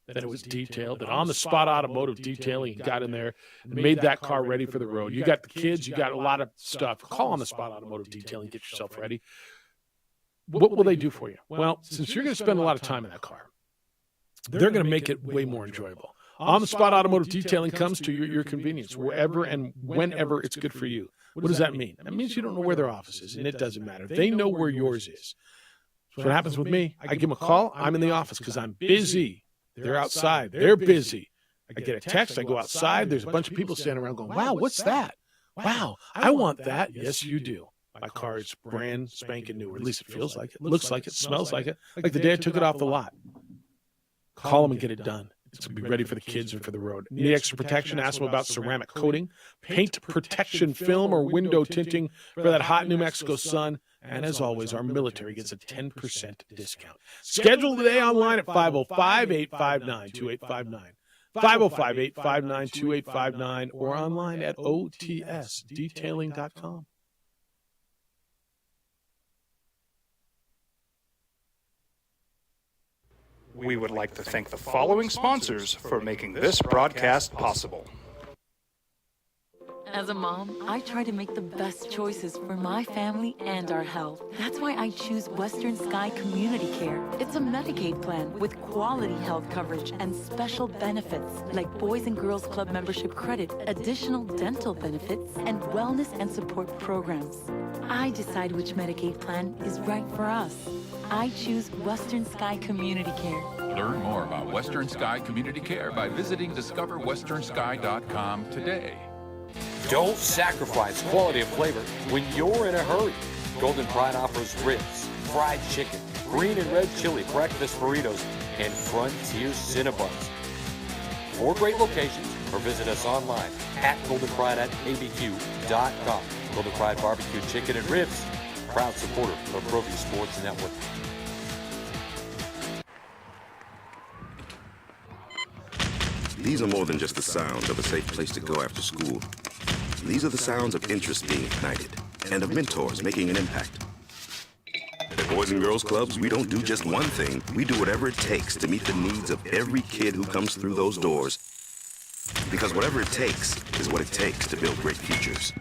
that it was detailed, that on-the-spot automotive detailing got in there and made that car ready for the road. You got the kids. You got a lot of stuff. Call on-the-spot automotive detailing. Get yourself ready. What will they do for you? Well, since you're going to spend a lot of time in that car, they're going to make it way more enjoyable. On-the-spot automotive detailing comes to your convenience, wherever and whenever it's good for you. What does that mean? That means you don't know where their office is, and it doesn't matter. They know where yours is. So what happens with me, I give them a call. I'm in the office because I'm busy. They're outside. They're busy. I get a text. I go outside. There's a bunch of people standing around going, wow, what's that? Wow, I want that. Yes, you do. My car is brand spanking new, or at least it feels like it. Looks like it. Smells like it. Like the day I took it off the lot. Call them and get it done. It's going to be ready for the kids and for the road. Need extra protection? Ask them about ceramic coating, paint protection film, or window tinting for that hot New Mexico sun. And as always, our military gets a 10% discount. Schedule today online at 505-859-2859. 505-859-2859 or online at otsdetailing.com. We would like to thank the following sponsors for making this broadcast possible. As a mom, I try to make the best choices for my family and our health. That's why I choose Western Sky Community Care. It's a Medicaid plan with quality health coverage and special benefits like Boys and Girls Club membership credit, additional dental benefits, and wellness and support programs. I decide which Medicaid plan is right for us. I choose Western Sky Community Care. Learn more about Western Sky Community Care by visiting discoverwesternsky.com today. Don't sacrifice quality of flavor when you're in a hurry. Golden Pride offers ribs, fried chicken, green and red chili, breakfast burritos, and Frontier Cinnabons. 4 great locations, or visit us online at goldenpride@abq.com. Golden Pride Barbecue Chicken and Ribs, proud supporter of ProView Sports Network. These are more than just the sounds of a safe place to go after school. These are the sounds of interest being ignited and of mentors making an impact. At Boys and Girls Clubs, we don't do just one thing. We do whatever it takes to meet the needs of every kid who comes through those doors. Because whatever it takes is what it takes to build great futures.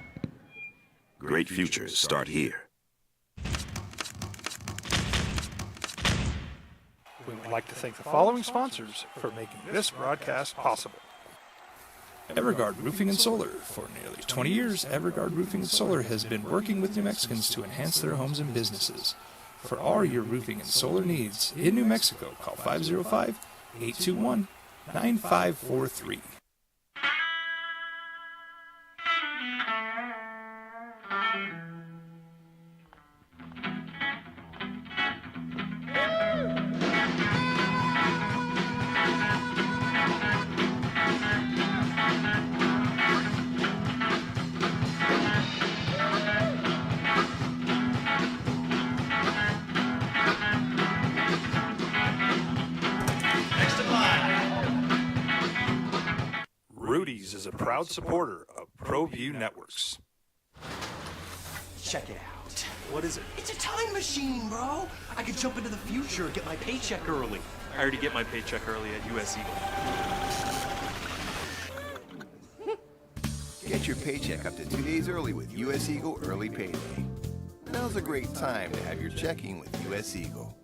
Great futures start here. We would like to thank the following sponsors for making this broadcast possible. Evergard Roofing and Solar. For nearly 20 years, Evergard Roofing and Solar has been working with New Mexicans to enhance their homes and businesses. For all your roofing and solar needs in New Mexico, call 505-821-9543. Rudy's is a proud supporter of ProView Networks. Check it out. What is it? It's a time machine, bro. I could jump into the future, get my paycheck early. I already get my paycheck early at US Eagle. Get your paycheck up to 2 days early with US Eagle Early Payday. Now's a great time to have your checking with US Eagle.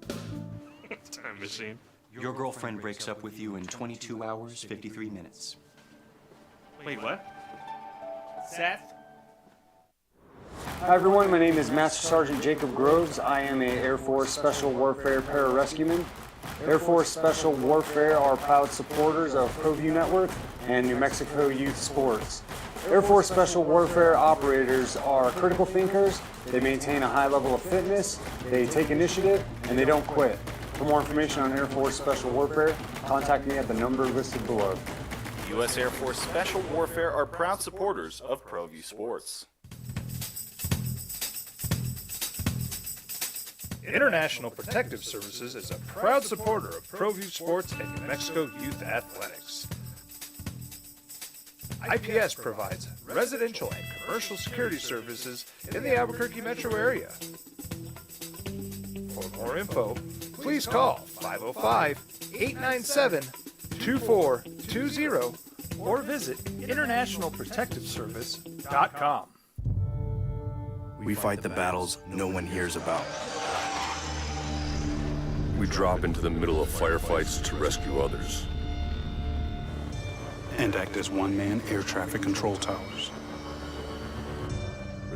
Time machine. Your girlfriend breaks up with you in 22 hours, 53 minutes. Wait, what? Seth? Hi everyone, my name is Master Sergeant Jacob Groves. I am a Air Force Special Warfare Pararescueman. Air Force Special Warfare are proud supporters of ProView Network and New Mexico Youth Sports. Air Force Special Warfare operators are critical thinkers. They maintain a high level of fitness, they take initiative, and they don't quit. For more information on Air Force Special Warfare, contact me at the number listed below. U.S. Air Force Special Warfare are proud supporters of ProView Sports. International Protective Services is a proud supporter of ProView Sports and New Mexico Youth Athletics. IPS provides residential and commercial security services in the Albuquerque metro area. For more info, please call 505-897-2420 or visit internationalprotectiveservice.com. We fight the battles no one hears about. We drop into the middle of firefights to rescue others. And act as one-man air traffic control towers.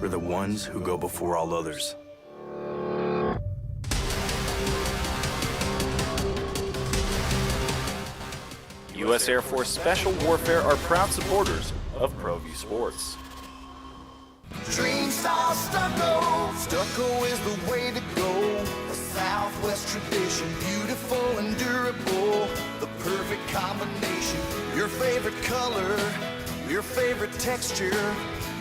We're the ones who go before all others. U.S. Air Force Special Warfare are proud supporters of ProView Sports. Dream style stucco. Stucco is the way to go. A Southwest tradition, beautiful and durable. The perfect combination. Your favorite color, your favorite texture.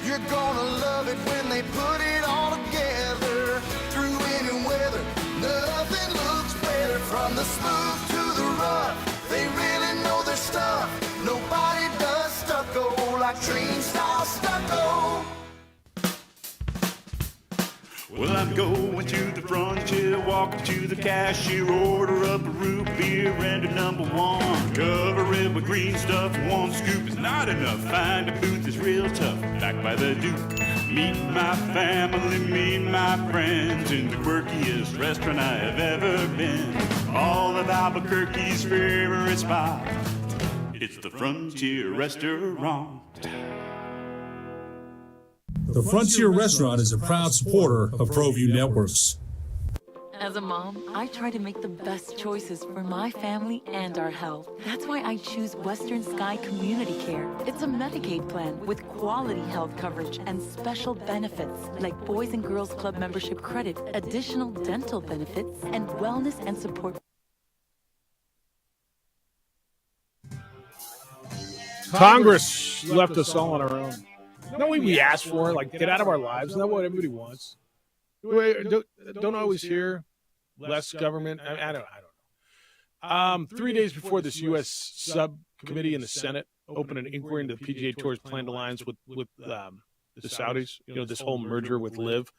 You're gonna love it when they put it all together. Through any weather, nothing looks better. From the smooth to the rough, they really know their stuff. Nobody does stucco like Dream style stucco. Well, I'm going to the frontier, walking to the cashier, order up a root beer and a number one. Cover it with green stuff, one scoop is not enough. Find a booth that's real tough, back by the Duke. Meet my family, meet my friends in the quirkiest restaurant I have ever been. All of Albuquerque's favorite spot, it's the Frontier Restaurant. The Frontier Restaurant is a proud supporter of ProView Networks. As a mom, I try to make the best choices for my family and our health. That's why I choose Western Sky Community Care. It's a Medicaid plan with quality health coverage and special benefits like Boys and Girls Club membership credit, additional dental benefits, and wellness and support. Congress left us all on our own. No way we asked for it, like get out of our lives. Isn't that what everybody wants? Don't always hear less government. I don't know. 3 days before this U.S. subcommittee in the Senate opened an inquiry into the PGA Tour's planned alliance with the Saudis, this whole merger with LIV.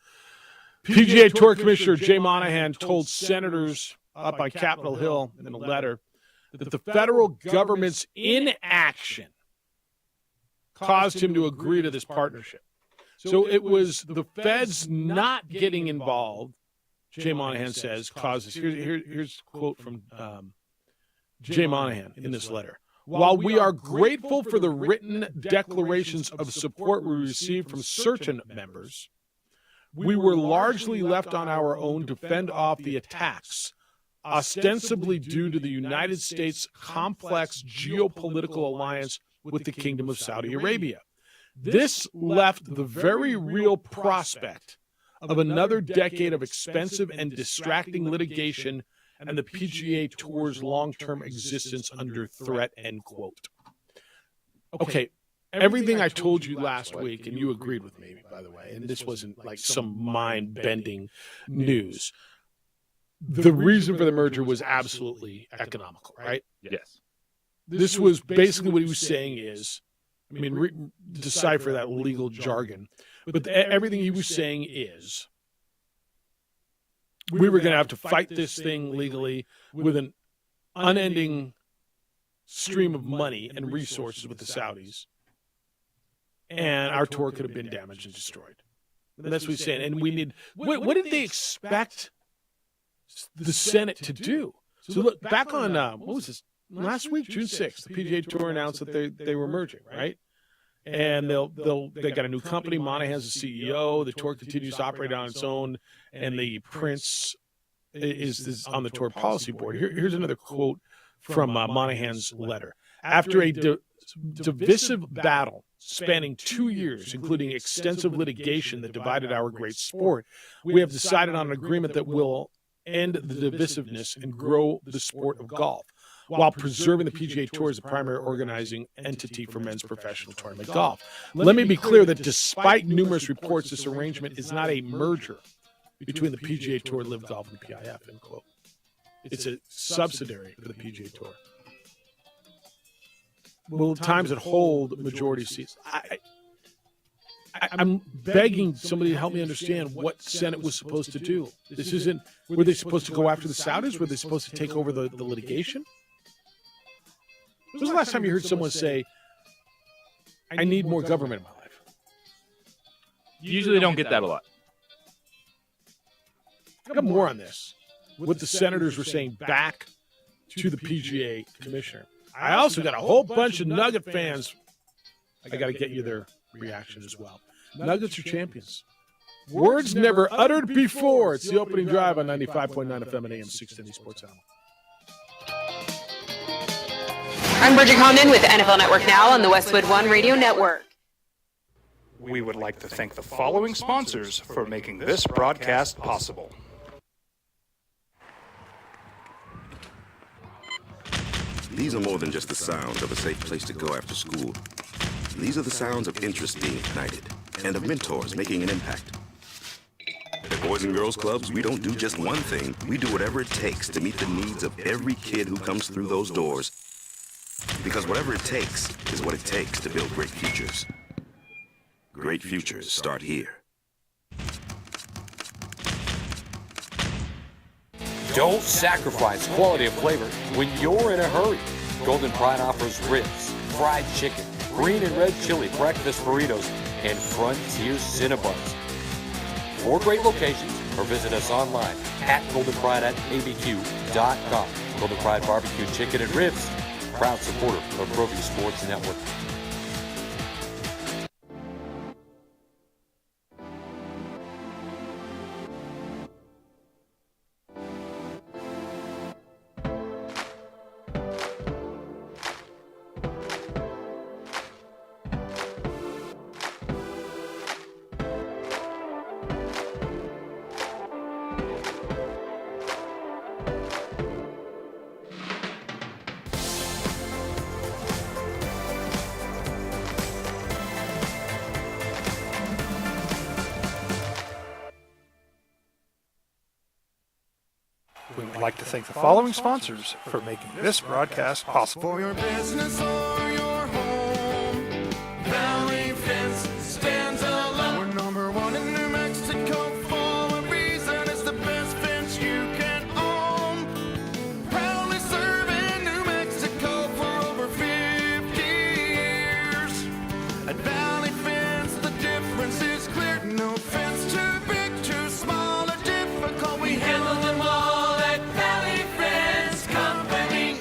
PGA Tour Commissioner Jay Monahan told senators up on Capitol Hill in a letter that the federal government's inaction caused him to agree to this partnership. So it was the feds not getting involved, Jay Monahan says, causes. Here's a quote from Jay Monahan in this letter. While we are grateful for the written declarations of support we received from certain members, we were largely left on our own to fend off the attacks, ostensibly due to the United States' complex geopolitical alliance with the Kingdom of Saudi Arabia. This left the very real prospect of another decade of expensive and distracting litigation and the PGA Tour's long-term existence under threat, end quote. Okay, everything I told you last week, and you agreed with me, by the way, and this wasn't like some mind-bending news. The reason for the merger was absolutely economical, right? Yes. This was basically what he was saying is, decipher that legal jargon, but everything he was saying is, we were going to have to fight this thing legally with an unending stream of money and resources with the Saudis, and our tour could have been damaged and destroyed. And that's what he's saying. And we need, what did they expect the Senate to do? So look, back on, what was this? Last week, June 6th, the PGA Tour announced that they were merging, right? And they got a new company. Monahan's the CEO. The tour continues to operate on its own, and the Prince is on the tour policy board. Here's another quote from Monahan's letter. After a divisive battle spanning 2 years, including extensive litigation that divided our great sport, we have decided on an agreement that will end the divisiveness and grow the sport of golf, while preserving the PGA Tour as the primary organizing entity for men's professional tournament golf. Let me be clear that despite numerous reports, this arrangement is not a merger between the PGA Tour, LIV Golf, and the PIF, end quote. It's a subsidiary for the PGA Tour. Will times that hold majority seats. I'm begging somebody to help me understand what Senate was supposed to do. This isn't, were they supposed to go after the Saudis? Were they supposed to take over the litigation? When was the last time you heard someone say, I need more government in my life? You usually don't get that a lot. I got more on this. What the senators were saying back to the PGA commissioner. I also got a whole bunch of Nugget fans. I got to get you their reaction as well. Nuggets are champions. Words never uttered before. It's the opening drive on 95.9 FM and AM 610 Sports Animal. I'm Bridget Condon with NFL Network Now on the Westwood One Radio Network. We would like to thank the following sponsors for making this broadcast possible. These are more than just the sounds of a safe place to go after school. These are the sounds of interest being ignited and of mentors making an impact. At Boys and Girls Clubs, we don't do just one thing. We do whatever it takes to meet the needs of every kid who comes through those doors. Because whatever it takes is what it takes to build great futures. Great futures start here. Don't sacrifice quality of flavor when you're in a hurry. Golden Pride offers ribs, fried chicken, green and red chili breakfast burritos, and Frontier Cinnabons. 4 great locations, or visit us online at goldenpride@abq.com. Golden Pride Barbecue Chicken and Ribs, proud supporter of ProView Sports Network. like to thank the following sponsors for making this broadcast possible. For your business or your home, Valley Fence stands alone. We're number one in New Mexico for a reason. It's the best fence you can own. Proudly serving New Mexico for over 50 years. At Valley Fence, the difference is clear. No fence too big, too small, or difficult. We handle them all at Valley Fence Company.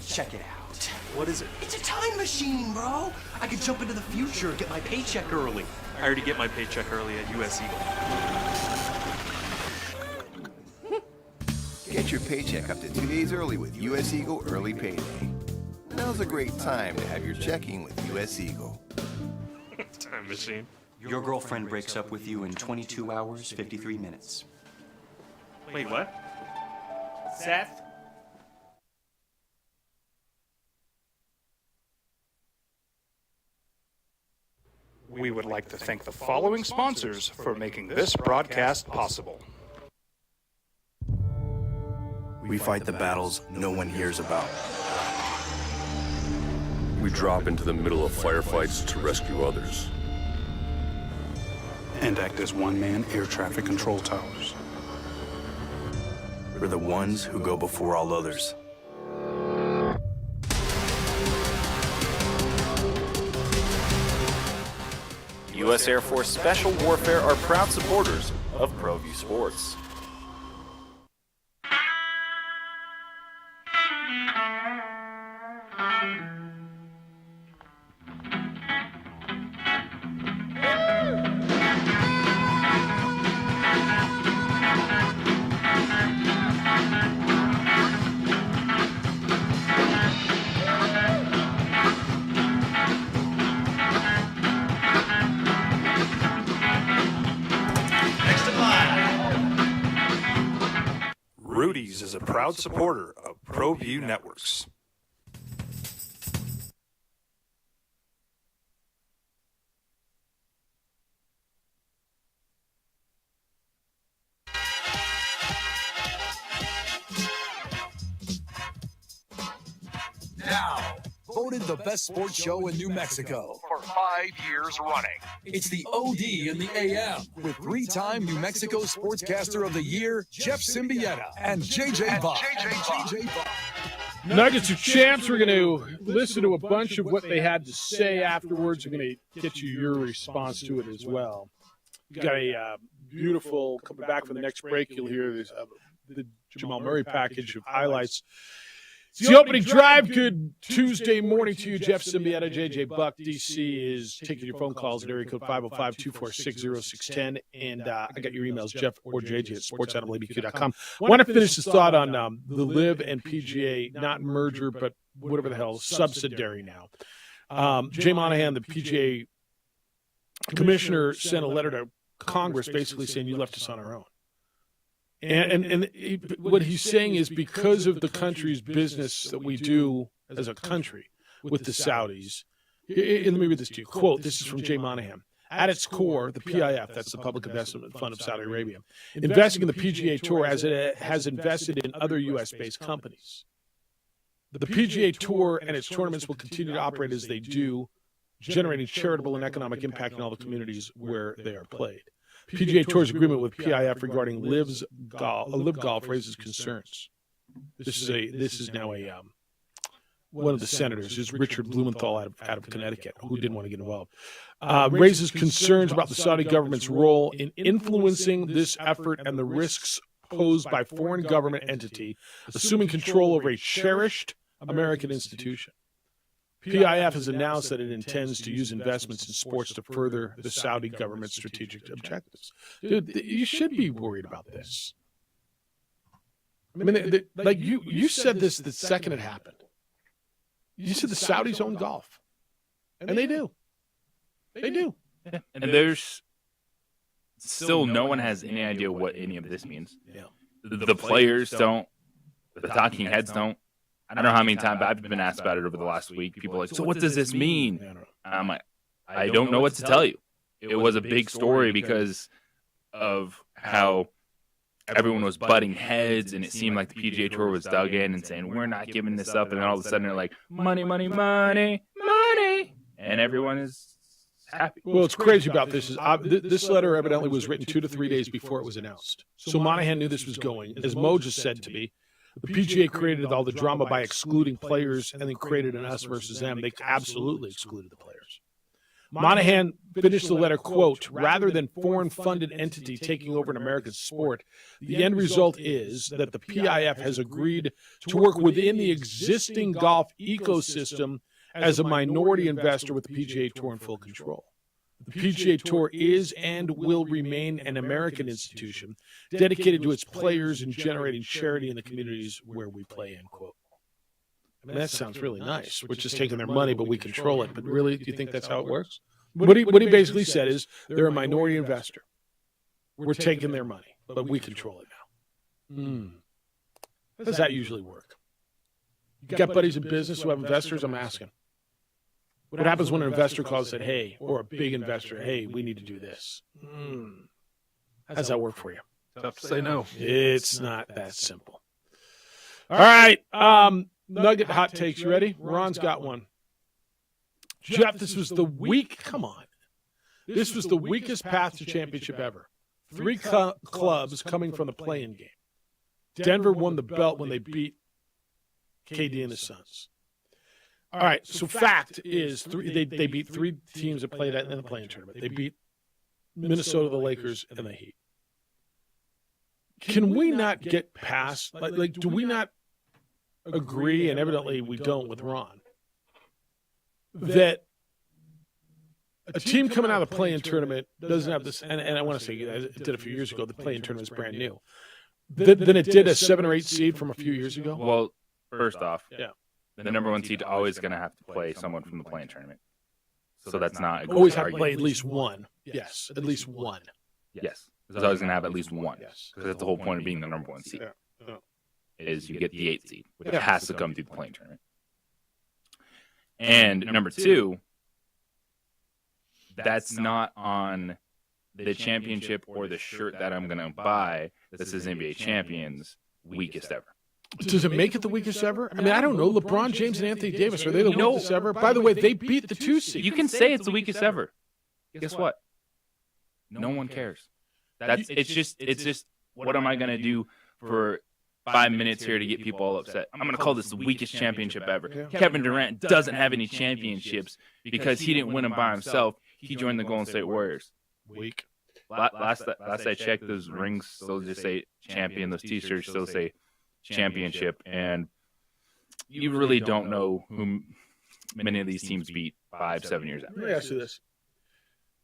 Check it out. What is it? It's a time machine, bro. I could jump into the future, get my paycheck early. I already get my paycheck early at US Eagle. Get your paycheck up to 2 days early with US Eagle Early Payday. Now's a great time to have your checking with US Eagle. Time machine. Your girlfriend breaks up with you in 22 hours, 53 minutes. Wait, what? Seth? We would like to thank the following sponsors for making this broadcast possible. We fight the battles no one hears about. We drop into the middle of firefights to rescue others. And act as one-man air traffic control towers. We're the ones who go before all others. U.S. Air Force Special Warfare are proud supporters of ProView Sports. Rudy's is a proud supporter of ProView Networks. Now, voted the best sports show in New Mexico for 5 years running. It's the OD in the AM with three-time New Mexico Sportscaster of the Year, Jeff Symbieta and JJ Bach. Nuggets are champs. We're going to listen to a bunch of what they had to say afterwards. We're going to get you your response to it as well. We've got a beautiful, coming back for the next break, you'll hear this, the Jamal Murray package of highlights. It's the opening drive. Good Tuesday morning to you. Jeff Symbieta, JJ Buck, DC is taking your phone calls at area code 505-246-0610. And I got your emails, Jeff or JJ at sports@WBQ.com. I want to finish this thought on the LIV and PGA, not merger, but whatever the hell, subsidiary now. Jay Monahan, the PGA commissioner, sent a letter to Congress basically saying you left us on our own. And what he's saying is because of the country's business that we do as a country with the Saudis, and let me read this to you. Quote, this is from Jay Monahan. At its core, the PIF, that's the Public Investment Fund of Saudi Arabia, investing in the PGA Tour as it has invested in other U.S.-based companies. The PGA Tour and its tournaments will continue to operate as they do, generating charitable and economic impact in all the communities where they are played. PGA Tour's agreement with PIF regarding LIV Golf raises concerns. This is now one of the senators, is Richard Blumenthal out of Connecticut, who didn't want to get involved. Raises concerns about the Saudi government's role in influencing this effort and the risks posed by foreign government entity assuming control over a cherished American institution. PIF has announced that it intends to use investments in sports to further the Saudi government's strategic objectives. Dude, you should be worried about this. I mean, like you said this the second it happened. You said the Saudis own golf, and they do. They do. Yeah. And there's still no one has any idea what any of this means. Yeah. The players don't. The talking heads don't. I don't know how many times I've been asked about it over the last week. People are like, so what does this mean? I'm like, I don't know what to tell you. It was a big story because of how everyone was butting heads, and it seemed like the PGA Tour was dug in and saying, we're not giving this up. And then all of a sudden they're like, money, money, money, money. And everyone is happy. Well, what's crazy about this is this letter evidently was written 2 to 3 days before it was announced. So Monahan knew this was going. As Mo just said to me, the PGA created all the drama by excluding players and then created an us versus them. They absolutely excluded the players. Monahan finished the letter, quote, rather than foreign-funded entity taking over an American sport, the end result is that the PIF has agreed to work within the existing golf ecosystem as a minority investor with the PGA Tour in full control. The PGA Tour is and will remain an American institution dedicated to its players and generating charity in the communities where we play, end quote. I mean, that sounds really nice. We're just taking their money, but we control it. But really, do you think that's how it works? What he basically said is they're a minority investor. We're taking their money, but we control it now. How does that usually work? You got buddies in business who have investors? I'm asking. What happens when an investor calls and said, hey, or a big investor, hey, we need to do this? How does that work for you? Tough to say no. It's not that simple. All right. Nugget hot takes. You ready? Ron's got one. Jeff, this was the week. Come on. This was the weakest path to championship ever. 3 clubs coming from the play-in game. Denver won the belt when they beat KD and the Suns. All right, so fact is they beat 3 teams that played in the play-in tournament. They beat Minnesota, the Lakers, and the Heat. Can we not get past, like do we not agree, and evidently we don't with Ron, that a team coming out of the play-in tournament doesn't have this, and I want to say it did a few years ago, the play-in tournament is brand new, than it did a 7 or 8 seed from a few years ago? Well, first off, the number 1 seed always going to have to play someone from the play-in tournament. So that's not a good always have to argument. play at least one. Yes, at least one. Yes. It's always going to have at least one. Because that's the whole point of being the number 1 seed. Is you get the 8th seed, which has to come through the play-in tournament. And number 2, that's not on the championship or the shirt that I'm going to buy that says NBA Champions weakest ever. Does it make it the weakest ever? I mean, I don't know. LeBron James and Anthony Davis, are they the weakest ever? By the way, they beat the 2 seed. You can say it's the weakest ever. Guess what? No one cares. It's just what am I going to do for 5 minutes here to get people all upset? I'm going to call this the weakest championship ever. Kevin Durant doesn't have any championships because he didn't win them by himself. He joined the Golden State Warriors. Weak. Last I checked, those rings still just say champion. Those T-shirts still say championship, and you really don't know who many of these teams beat 5-7 years after. Let me ask you this.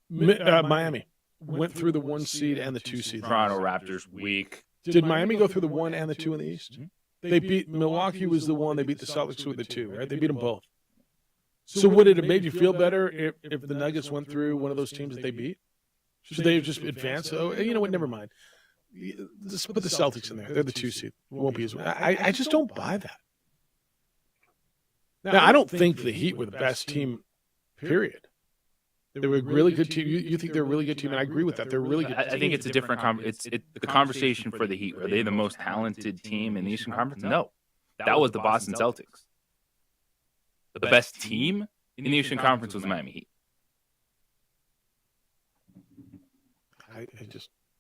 Miami went through the 1 seed and the 2 seed. Toronto Raptors, weak. Did Miami go through the 1 and the 2 in the East? They beat Milwaukee was the 1. They beat the Celtics with the 2, right? They beat them both. So would it have made you feel better if the Nuggets went through one of those teams that they beat? Should they have just advanced? Oh, you know what? Never mind. Just put the Celtics in there. They're the 2 seed. It won't be as well. I just don't buy that. Now, I don't think the Heat were the best team, period. They were a really good team. You think they're a really good team, and I agree with that. They're a really good team. I think it's a different the conversation for the Heat. Are they the most talented team in the Eastern Conference? No. That was the Boston Celtics. The best team in the Eastern Conference was the Miami Heat.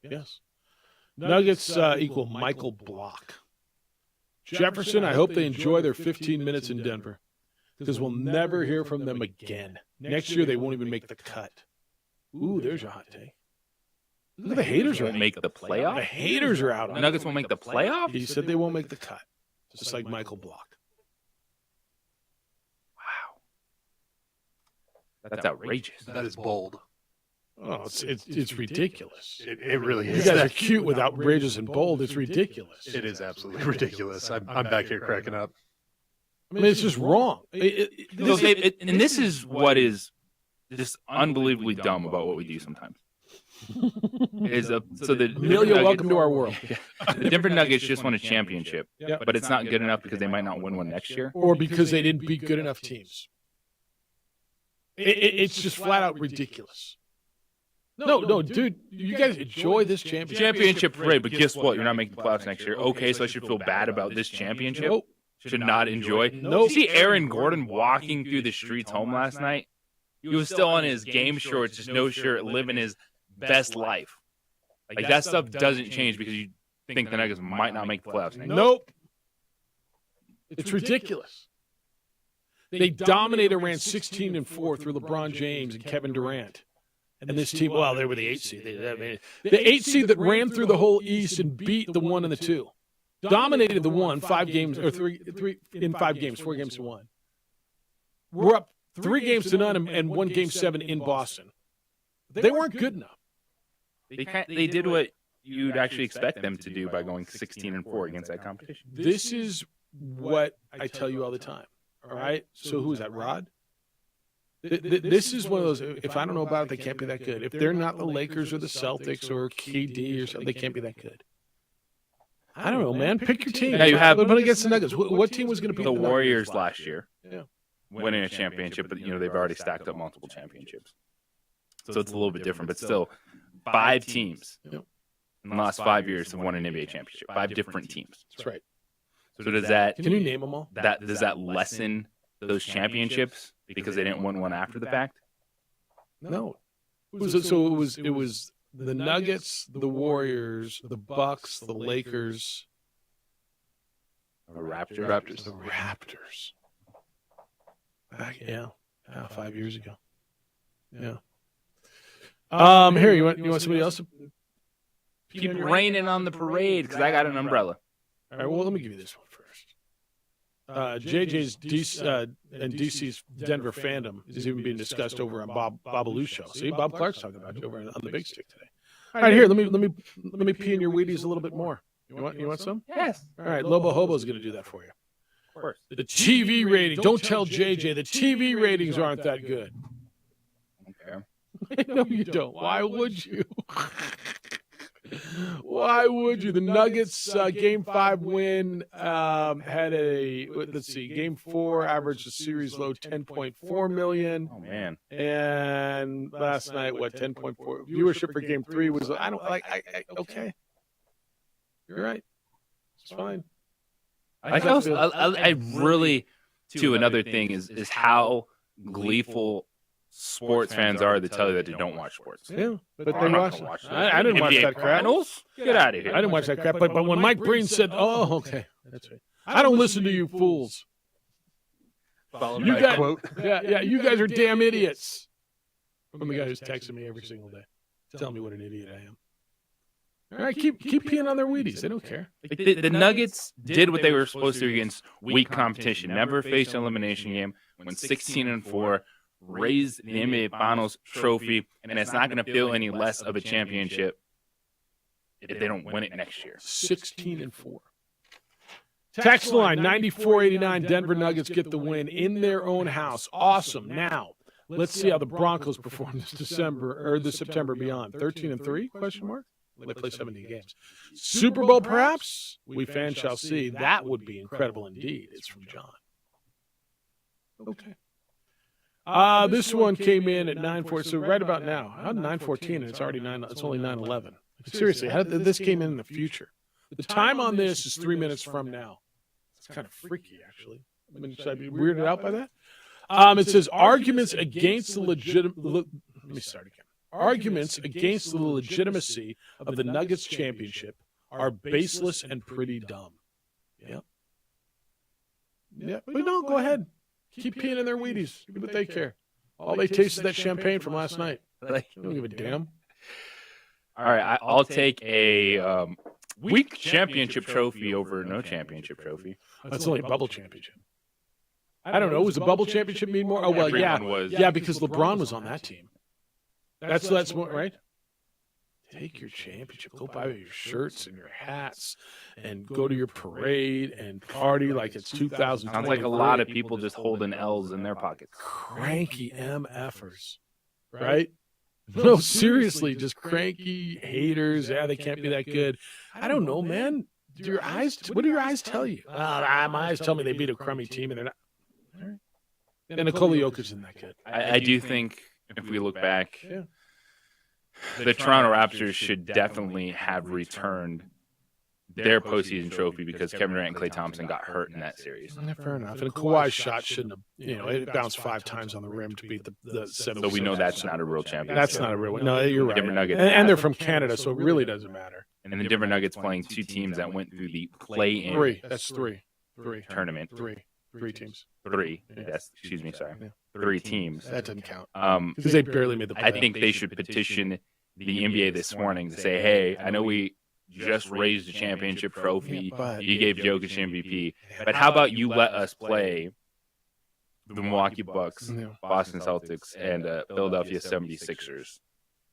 Yes. Nuggets equal Michael Block. Jefferson, I hope they enjoy their 15 minutes in Denver because we'll never hear from them again. Next year, they won't even make the cut. Ooh, there's your hot take. Look at the haters are out. Make the playoff? The haters are out. The Nuggets won't make the playoff? He said they won't make the cut, just like Michael Block. Wow. That's outrageous. That is bold. Oh, it's ridiculous. It really is. You guys are cute with outrageous and bold. It's ridiculous. It is absolutely ridiculous. I'm back here cracking up. I mean, it's just wrong. This is what is just unbelievably dumb about what we do sometimes. Emilio, welcome to our world. The Denver Nuggets just won a championship, but it's not good enough because they might not win one next year. Or because they didn't beat good enough teams. It's just flat out ridiculous. No, dude, you guys enjoy this championship. Championship parade, but guess what? You're not making the playoffs next year. Okay, so I should feel bad about this championship? Nope. Should not enjoy? Nope. You see Aaron Gordon walking through the streets home last night? He was still on his game shorts, just no shirt, living his best life. Like, that stuff doesn't change because you think the Nuggets might not make the playoffs next year. Nope. It's ridiculous. They dominated, ran 16-4 through LeBron James and Kevin Durant. And this team, well, they were the 8 seed. The 8 seed that ran through the whole East and beat the 1 and the 2. Dominated the 1, 5 games, or 3 in 5 games, 4 games to 1. We're up 3 games to none and 1 game 7 in Boston. They weren't good enough. They did what you'd actually expect them to do by going 16-4 against that competition. This is what I tell you all the time. All right? So who is that, Rod? This is one of those, if I don't know about it, they can't be that good. If they're not the Lakers or the Celtics or KD or something, they can't be that good. I don't know, man. Pick your team. Now you have but against the Nuggets. What team was going to beat the Warriors last year? Yeah. Winning a championship, but they've already stacked up multiple championships. So it's a little bit different, but still 5 teams in the last 5 years have won an NBA championship. 5 different teams. That's right. So does that? Can you name them all? Does that lessen those championships because they didn't win one after the fact? No. It was the Nuggets, the Warriors, the Bucks, the Lakers, the Raptors. The Raptors. Yeah, 5 years ago. Yeah. Here, you want somebody else to keep raining on the parade because I got an umbrella. All right, well, let me give you this one first. JJ's and DC's Denver fandom is even being discussed over on Bob Babalu's show. See, Bob Clark's talking about you over on the Big Stick today. All right, here, let me pee in your Wheaties a little bit more. You want some? Yes. All right, Lobo Hobo's going to do that for you. Of course. The TV rating. Don't tell JJ the TV ratings aren't that good. Okay. No, you don't. Why would you? Why would you? The Nuggets Game 5 win had Game 4 averaged a series low 10.4 million. Oh man! And last night, 10.4 viewership for Game 3 was. Okay. You're right. It's fine. I really, too. Another thing is how gleeful sports fans are to tell you that they don't watch sports. Yeah, but they watch. I didn't watch that crap. Get out of here. I didn't watch that crap. But when Mike Breen said, "Oh, okay, that's right," I don't listen to you fools. You guys, quote. Yeah. You guys are damn idiots. From the guy who's texting me every single day, telling me what an idiot I am. All right, keep peeing on their Wheaties. They don't care. The Nuggets did what they were supposed to against weak competition. Never faced an elimination game. Went 16-4. Raised the NBA Finals trophy, and it's not going to feel any less of a championship if they don't win it next year. 16-4. Text line 9489. Denver Nuggets get the win in their own house. Awesome. Now let's see how the Broncos perform this September beyond. 13-3? Question mark. They play 17 games. Super Bowl, perhaps? We fans shall see. That would be incredible indeed. It's from John. Okay. This one came in at 9:40. So right about now, 9:14, and it's already 9. It's only 9:11. Seriously, this came in the future. The time on this is 3 minutes from now. It's kind of freaky, actually. I mean, should I be weirded out by that? It says arguments against the Let me start again. Arguments against the legitimacy of the Nuggets championship are baseless and pretty dumb. Yeah. Yeah, but no, go ahead. Keep peeing in their Wheaties. But they care. All they taste is that champagne from last night. They don't give a damn. All right, I'll take a weak championship trophy over no championship trophy. That's only a bubble championship. I don't know. Was the bubble championship mean more? Oh, well, yeah, because LeBron was on that team. That's more, right? Take your championship. Go buy your shirts and your hats and go to your parade and party like it's 2000. Sounds like a lot of people just holding L's in their pockets. Cranky MFers, right? No, seriously, just cranky haters. Yeah, they can't be that good. I don't know, man. What do your eyes tell you? My eyes tell me they beat a crummy team and they're not. All right. And Nikola Jokic isn't that good. I do think if we look back, the Toronto Raptors should definitely have returned their postseason trophy because Kevin Durant and Klay Thompson got hurt in that series. Yeah, fair enough. And Kawhi's shot shouldn't have, it bounced 5 times on the rim to beat the 7. So we know that's not a real championship. That's not a real one. No, you're right. Denver Nuggets and they're from Canada, so it really doesn't matter. And the Denver Nuggets playing 2 teams that went through the play-in. 3. That's 3. Tournament. 3 teams. 3. That's, excuse me, sorry. 3 teams. That doesn't count. Because they barely made the play. I think they should petition the NBA this morning to say, hey, I know we just raised the championship trophy. You gave Jokic MVP. But how about you let us play the Milwaukee Bucks, Boston Celtics, and Philadelphia 76ers?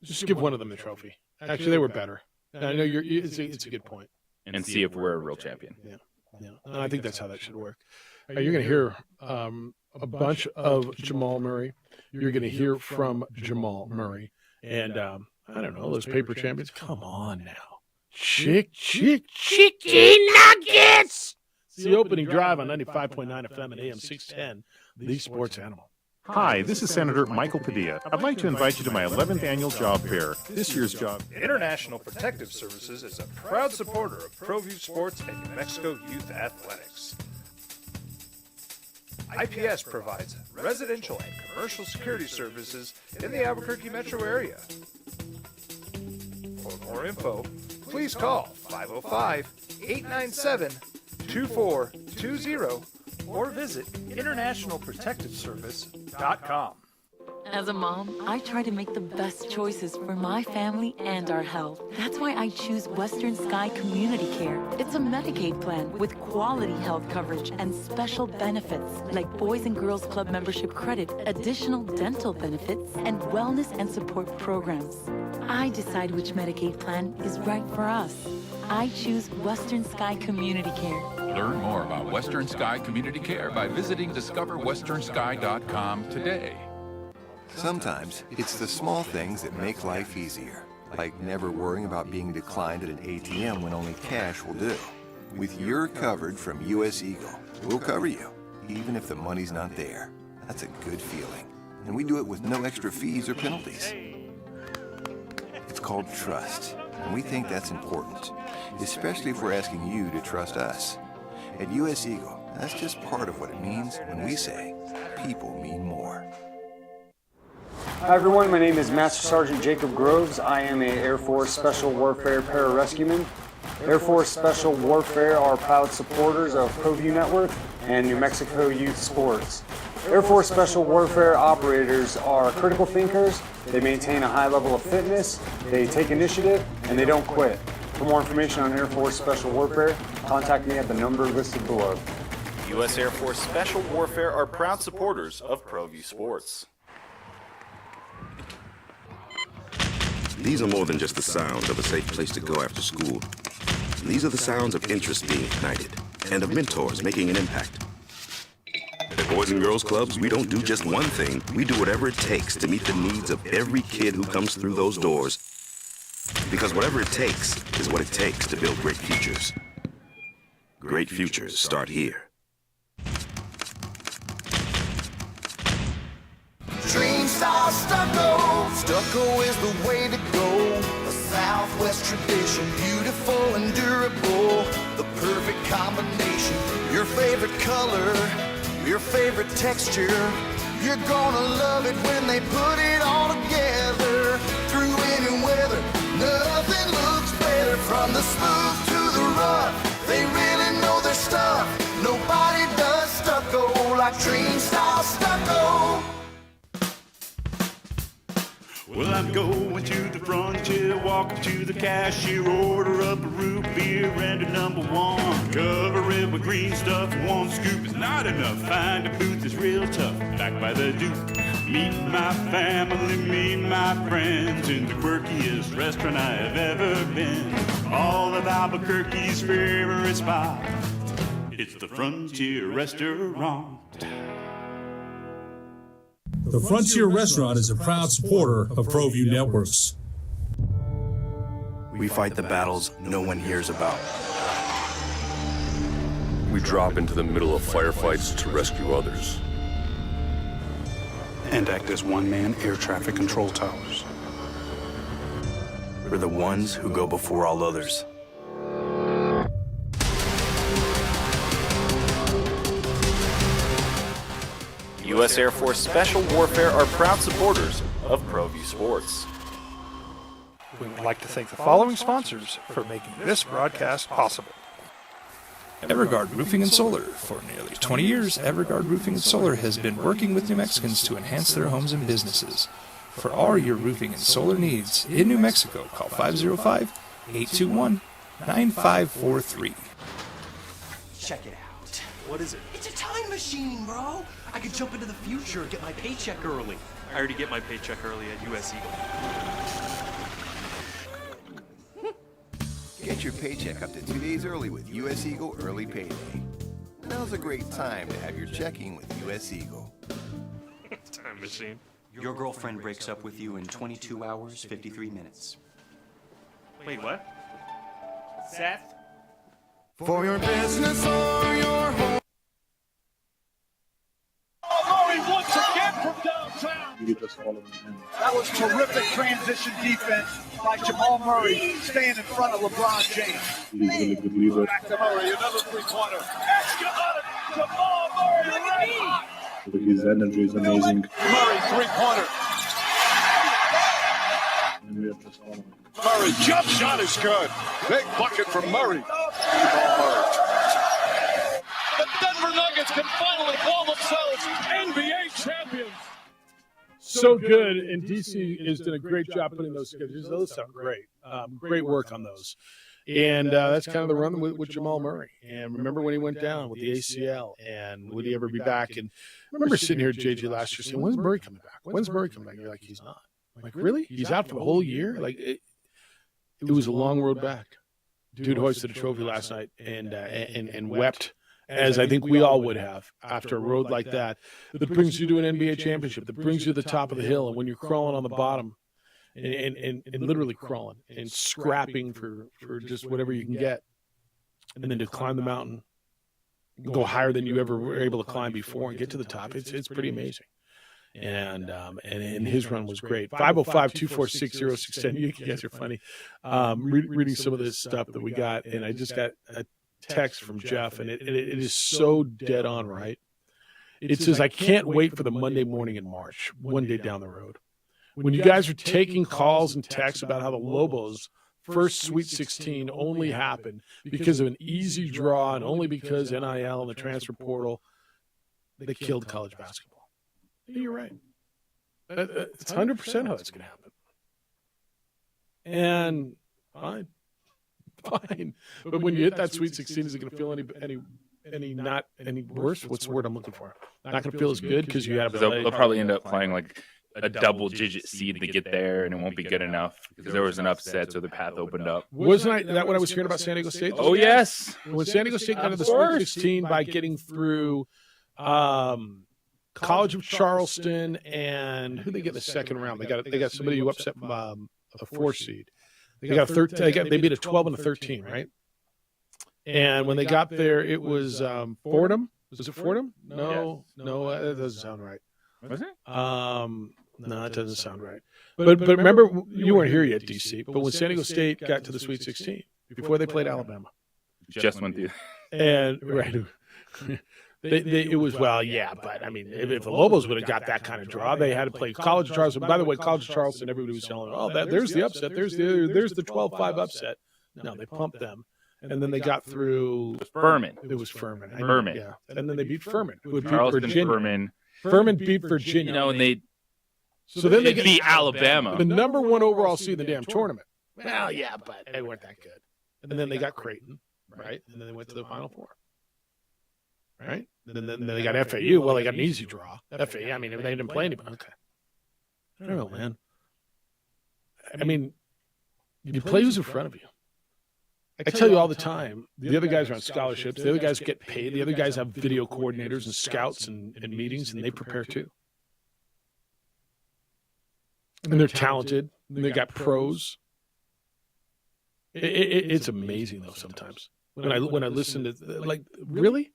Just give one of them the trophy. Actually, they were better. I know it's a good point. And see if we're a real champion. Yeah. And I think that's how that should work. You're going to hear a bunch of Jamal Murray. You're going to hear from Jamal Murray. And I don't know, those paper champions. Come on now. Chicken nuggets. It's the opening drive on 95.9 FM and AM 610, the sports animal. Hi, this is Senator Michael Padilla. I'd like to invite you to my 11th annual job fair. This year's job. International Protective Services is a proud supporter of ProView Sports and New Mexico Youth Athletics. IPS provides residential and commercial security services in the Albuquerque metro area. For more info, please call 505-897-2420 or visit internationalprotectiveservice.com. As a mom, I try to make the best choices for my family and our health. That's why I choose Western Sky Community Care. It's a Medicaid plan with quality health coverage and special benefits like Boys and Girls Club membership credit, additional dental benefits, and wellness and support programs. I decide which Medicaid plan is right for us. I choose Western Sky Community Care. Learn more about Western Sky Community Care by visiting discoverwesternsky.com today. Sometimes it's the small things that make life easier, like never worrying about being declined at an ATM when only cash will do. With your coverage from US Eagle, we'll cover you, even if the money's not there. That's a good feeling. And we do it with no extra fees or penalties. It's called trust, and we think that's important, especially if we're asking you to trust us. At US Eagle, that's just part of what it means when we say people mean more. Hi everyone, my name is Master Sergeant Jacob Groves. I am a Air Force Special Warfare Pararescueman. Air Force Special Warfare are proud supporters of ProView Network and New Mexico Youth Sports. Air Force Special Warfare operators are critical thinkers. They maintain a high level of fitness, they take initiative, and they don't quit. For more information on Air Force Special Warfare, contact me at the number listed below. U.S. Air Force Special Warfare are proud supporters of ProView Sports. These are more than just the sounds of a safe place to go after school. These are the sounds of interest being ignited and of mentors making an impact. At Boys and Girls Clubs, we don't do just one thing. We do whatever it takes to meet the needs of every kid who comes through those doors. Because whatever it takes is what it takes to build great futures. Great futures start here. Dream style stucco. Stucco is the way to go. A Southwest tradition, beautiful and durable. The perfect combination. Your favorite color, your favorite texture. You're gonna love it when they put it all together. Through any weather, nothing looks better. From the smooth to the rough, they really know their stuff. Nobody does stucco like Dream style stucco. Well, I'm going to the frontier, walking to the cashier, order up a root beer and a number 1. Cover it with green stuff, 1 scoop is not enough. Find a booth that's real tough, back by the Duke. Meet my family, meet my friends in the quirkiest restaurant I have ever been. All of Albuquerque's favorite spot, it's the Frontier Restaurant. The Frontier Restaurant is a proud supporter of ProView Networks. We fight the battles no one hears about. We drop into the middle of firefights to rescue others. And act as one-man air traffic control towers. We're the ones who go before all others. U.S. Air Force Special Warfare are proud supporters of ProView Sports. We would like to thank the following sponsors for making this broadcast possible. Everguard Roofing and Solar. For nearly 20 years, Everguard Roofing and Solar has been working with New Mexicans to enhance their homes and businesses. For all your roofing and solar needs in New Mexico, call 505-821-9543. Check it out. What is it? It's a time machine, bro. I could jump into the future, get my paycheck early. I already get my paycheck early at US Eagle. Get your paycheck up to 2 days early with US Eagle Early Payday. Now's a great time to have your checking with US Eagle. Time machine. Your girlfriend breaks up with you in 22 hours, 53 minutes. Wait, what? Seth? For your business or your home. Murray once again from downtown. That was terrific transition defense by Jamal Murray, staying in front of LeBron James. Back to Murray, another three-pointer. Jamal Murray, red hot. His energy is amazing. Murray, three-pointer. And we are just following. Murray, jump shot is good. Big bucket from Murray. The Denver Nuggets can finally call themselves NBA champions. So good, and DC has done a great job putting those together. Those sound great. Great work on those. And that's kind of the run with Jamal Murray. And remember when he went down with the ACL, and would he ever be back? And I remember sitting here at JJ last year saying, when's Murray coming back? When's Murray coming back? You're like, he's not. I'm like, really? He's out for the whole year? Like, it was a long road back. Dude hoisted a trophy last night and wept, as I think we all would have after a road like that brings you to an NBA championship, that brings you to the top of the hill. And when you're crawling on the bottom and literally crawling and scrapping for just whatever you can get, and then to climb the mountain, go higher than you ever were able to climb before and get to the top, it's pretty amazing. And his run was great. 505-246-0610. You guys are funny. Reading some of this stuff that we got, and I just got a text from Jeff, and it is so dead on right. It says, I can't wait for the Monday morning in March, one day down the road, when you guys are taking calls and texts about how the Lobos' first Sweet 16 only happened because of an easy draw and only because NIL and the transfer portal, they killed college basketball. You're right. It's 100% how that's going to happen. And fine. But when you hit that Sweet 16, is it going to feel any worse? What's the word I'm looking for? Not going to feel as good because you had they'll probably end up playing like a double-digit seed to get there, and it won't be good enough because there was an upset, so the path opened up. Wasn't that what I was hearing about San Diego State? Oh, yes. When San Diego State got to the Sweet 16 by getting through College of Charleston, and who they get in the second round? They got somebody who upset a 4 seed. They got a 13. They beat a 12 and a 13, right? And when they got there, it was Fordham. Was it Fordham? No, that doesn't sound right. Was it? No, it doesn't sound right. But remember, you weren't here yet, DC. But when San Diego State got to the Sweet 16, before they played Alabama, just went through. And right. It was, well, yeah, but I mean, if the Lobos would have got that kind of draw, they had to play College of Charleston. By the way, College of Charleston, everybody was telling, there's the upset, there's the 12-5 upset. No, they pumped them, and then they got through Furman. It was Furman. Furman. Yeah, and then they beat Furman, who had beat Charleston, Virginia. Furman beat Virginia. And they then they beat Alabama, the number 1 overall seed in the damn tournament. Well, yeah, but they weren't that good. And then they got Creighton, right? And then they went to the Final Four. Right? And then they got FAU. Well, they got an easy draw. FAU, I mean, they didn't play anybody. Okay. I don't know, man. I mean, you play who's in front of you. I tell you all the time, the other guys are on scholarships. The other guys get paid. The other guys have video coordinators and scouts and meetings, and they prepare too. And they're talented. And they got pros. It's amazing, though, sometimes. When I listen to, like, really?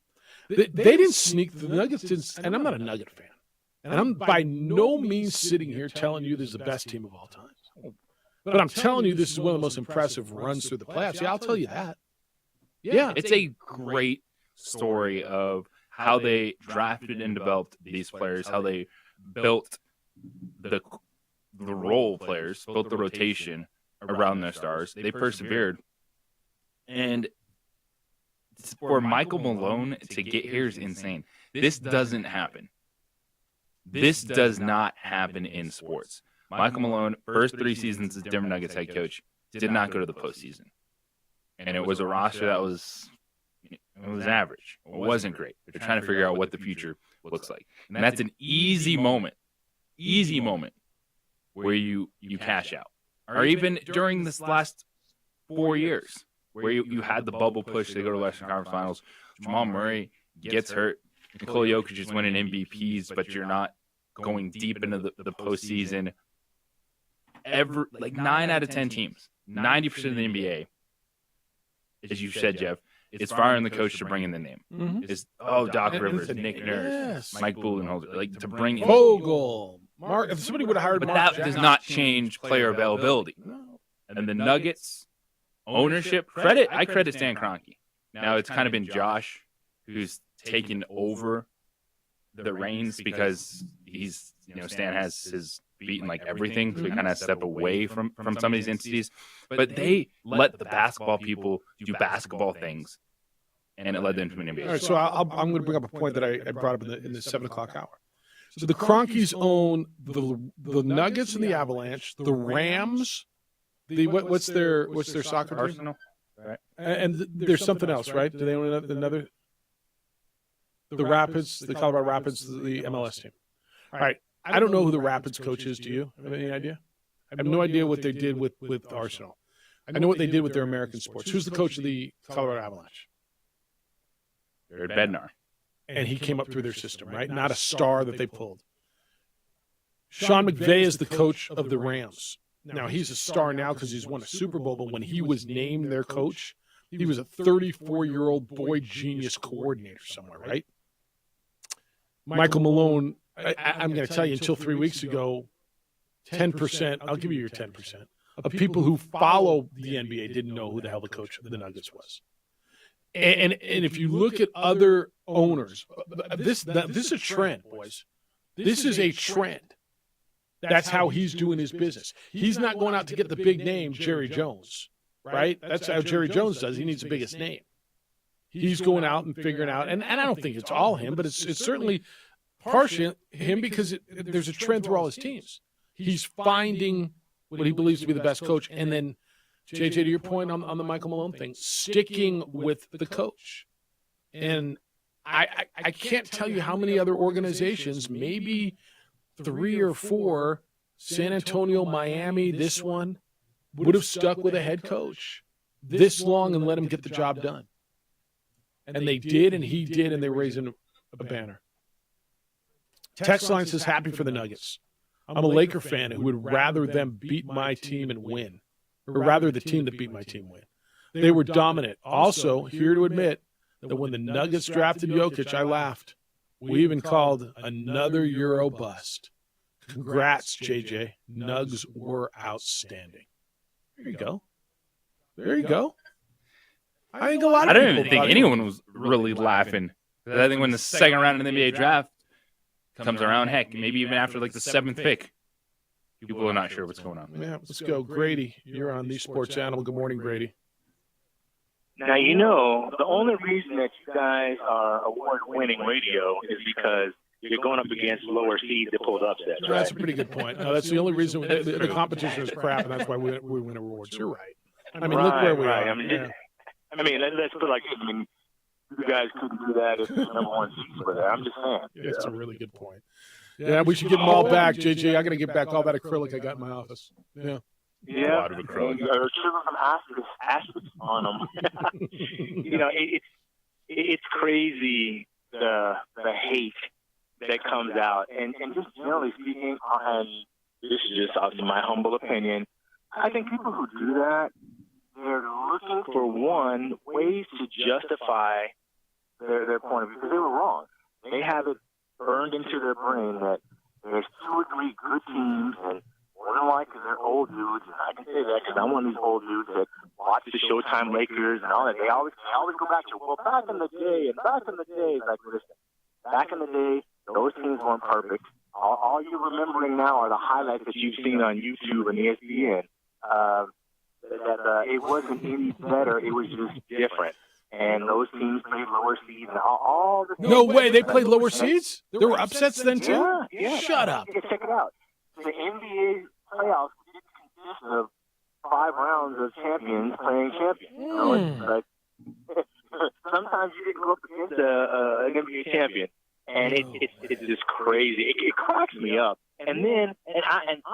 They didn't sneak. The Nuggets didn't, and I'm not a Nugget fan. And I'm by no means sitting here telling you this is the best team of all time. But I'm telling you, this is one of the most impressive runs through the playoffs. Yeah, I'll tell you that. Yeah. It's a great story of how they drafted and developed these players, how they built the role players, built the rotation around their stars. They persevered. And for Michael Malone to get here is insane. This doesn't happen. This does not happen in sports. Michael Malone, first 3 seasons as Denver Nuggets head coach, did not go to the postseason. And it was a roster that was average. It wasn't great. They're trying to figure out what the future looks like. And that's an easy moment where you cash out. Or even during this last 4 years where you had the bubble push, they go to Western Conference Finals, Jamal Murray gets hurt, Nikola Jokic is winning MVPs, but you're not going deep into the postseason. 9 out of 10 teams, 90% of the NBA, as you said, Jeff, is firing the coach to bring in the name. Doc Rivers, Nick Nurse, Mike Budenholzer, to bring in Vogel. Mark, if somebody would have hired but Mark that does not change player availability. And the Nuggets ownership I credit Stan Kroenke. Now it's kind of been Josh who's taken over the reins because Stan has his feet in everything, so he kind of step away from some of these entities. But they let the basketball people do basketball things, and it led them to an NBA. All right, so I'm going to bring up a point that I brought up in the 7 o'clock hour. So the Kroenkes own the Nuggets and the Avalanche, the Rams. What's their soccer team? Arsenal, right? And there's something else, right? Do they own another? The Rapids, the Colorado Rapids, the MLS team. All right. I don't know who the Rapids coach is. Do you have any idea? I have no idea what they did with Arsenal. I know what they did with their American sports. Who's the coach of the Colorado Avalanche? Jared Bednar. And he came up through their system, right? Not a star that they pulled. Sean McVay is the coach of the Rams. Now, he's a star now because he's won a Super Bowl, but when he was named their coach, he was a 34-year-old boy genius coordinator somewhere, right? Michael Malone, I'm going to tell you, until 3 weeks ago, 10%, I'll give you your 10%, of people who follow the NBA didn't know who the hell the coach of the Nuggets was. And if you look at other owners, this is a trend, boys. This is a trend. That's how he's doing his business. He's not going out to get the big name, Jerry Jones, right? That's how Jerry Jones does. He needs the biggest name. He's going out and figuring out, and I don't think it's all him, but it's certainly partially him because there's a trend through all his teams. He's finding what he believes to be the best coach, and then, JJ, to your point on the Michael Malone thing, sticking with the coach. And I can't tell you how many other organizations, maybe 3 or 4, San Antonio, Miami, this one, would have stuck with a head coach this long and let him get the job done. And they did, and he did, and they were raising a banner. Text line says, happy for the Nuggets. I'm a Laker fan who would rather them beat my team and win, or rather the team that beat my team win. They were dominant. Also, here to admit that when the Nuggets drafted Jokic, I laughed. We even called another Euro bust. Congrats, JJ. Nugs were outstanding. There you go. There you go. I think a lot of I don't even think anyone was really laughing. I think when the second round of the NBA draft comes around, heck, maybe even after the 7th pick, people are not sure what's going on. Yeah, let's go. Grady, you're on the Sports Animal. Good morning, Grady. Now, the only reason that you guys are award-winning radio is because you're going up against lower seeds that pulled upsets. Right? That's a pretty good point. No, that's the only reason. The competition is crap, and that's why we win awards. You're right. I mean, look where we are. Let's put it like this. You guys couldn't do that if the number 1 seed were there. I'm just saying. That's a really good point. Yeah, we should get them all back, JJ. I got to get back all that acrylic I got in my office. Yeah. Yeah, a lot of acrylic. Or some asterisks on them. It's crazy the hate that comes out, and just generally speaking, and this is just obviously my humble opinion, I think people who do that, they're looking for ways to justify their point of view because they were wrong. They have it burned into their brain that there's 2 or 3 good teams and more than likely they're old dudes, and I can say that because I'm one of these old dudes that watch the Showtime Lakers and all that. They always go back to, well, back in the day, like, listen, back in the day, those teams weren't perfect. All you're remembering now are the highlights that you've seen on YouTube and ESPN. It wasn't any better. It was just different. And those teams played lower seeds and all the things. No way, they played lower seeds? There were upsets then too? Yeah. Shut up. Check it out. The NBA playoffs didn't consist of 5 rounds of champions playing champions. You know, it's like sometimes you didn't go up against an NBA champion, and it's just crazy. It cracks me up. And I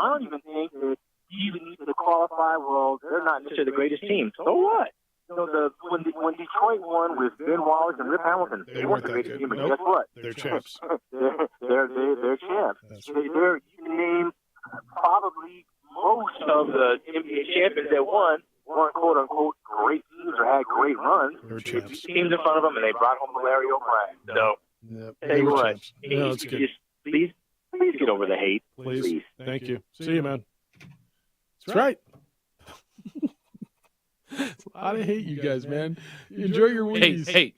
don't even think that you even need to qualify. Well, they're not necessarily the greatest team. So what? You know, when Detroit won with Ben Wallace and Rip Hamilton, they weren't the greatest team, but guess what? They're champs. they're champs. You can name probably most of the NBA champions that won weren't quote unquote great teams or had great runs. They're champs. Teams in front of them, and they brought home Larry O'Brien. So tell you what, no, it's good. Please get over the hate. Please. Thank you. See you, man. That's right. It's a lot of hate, you guys, man. Enjoy your Wheaties. Hate.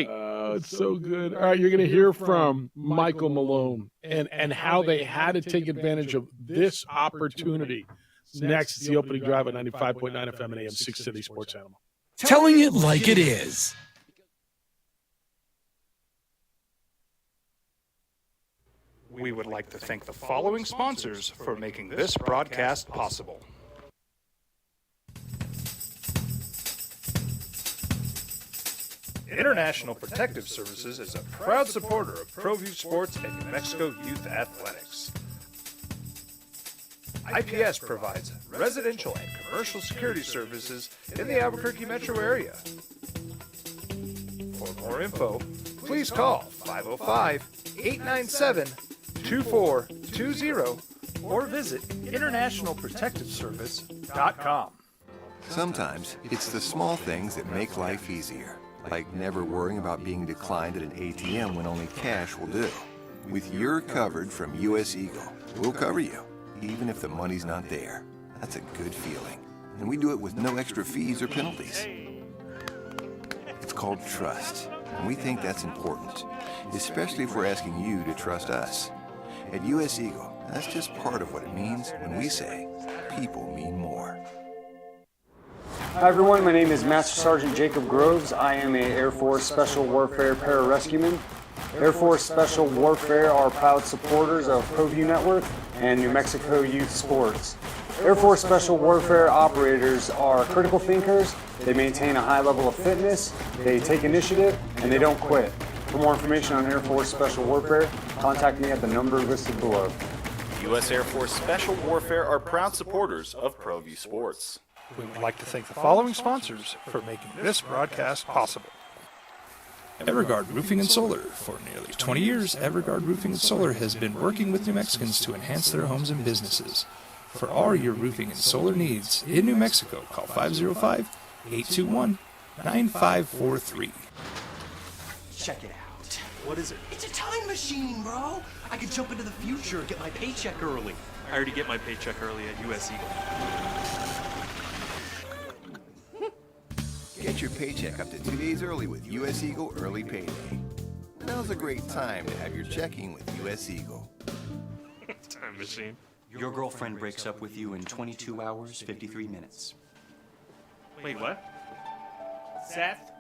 Oh, it's so good. All right, you're going to hear from Michael Malone and how they had to take advantage of this opportunity. Next, it's the opening drive at 95.9 FM and AM 670 Sports Animal. Telling it like it is. We would like to thank the following sponsors for making this broadcast possible. International Protective Services is a proud supporter of ProView Sports and New Mexico Youth Athletics. IPS provides residential and commercial security services in the Albuquerque metro area. For more info, please call 505-897-2420 or visit internationalprotectiveservice.com. Sometimes it's the small things that make life easier, like never worrying about being declined at an ATM when only cash will do. With your covered from US Eagle, we'll cover you, even if the money's not there. That's a good feeling. And we do it with no extra fees or penalties. It's called trust, and we think that's important, especially if we're asking you to trust us. At US Eagle, that's just part of what it means when we say people mean more. Hi everyone, my name is Master Sergeant Jacob Groves. I am a Air Force Special Warfare Pararescueman. Air Force Special Warfare are proud supporters of ProView Network and New Mexico Youth Sports. Air Force Special Warfare operators are critical thinkers. They maintain a high level of fitness, they take initiative, and they don't quit. For more information on Air Force Special Warfare, contact me at the number listed below. U.S. Air Force Special Warfare are proud supporters of ProView Sports. We would like to thank the following sponsors for making this broadcast possible. Everguard Roofing and Solar. For nearly 20 years, Everguard Roofing and Solar has been working with New Mexicans to enhance their homes and businesses. For all your roofing and solar needs in New Mexico, call 505-821-9543. Check it out. What is it? It's a time machine, bro. I could jump into the future, get my paycheck early. I already get my paycheck early at US Eagle. Get your paycheck up to 2 days early with US Eagle Early Payday. Now's a great time to have your checking with US Eagle. Time machine. Your girlfriend breaks up with you in 22 hours, 53 minutes. Wait, what? Seth?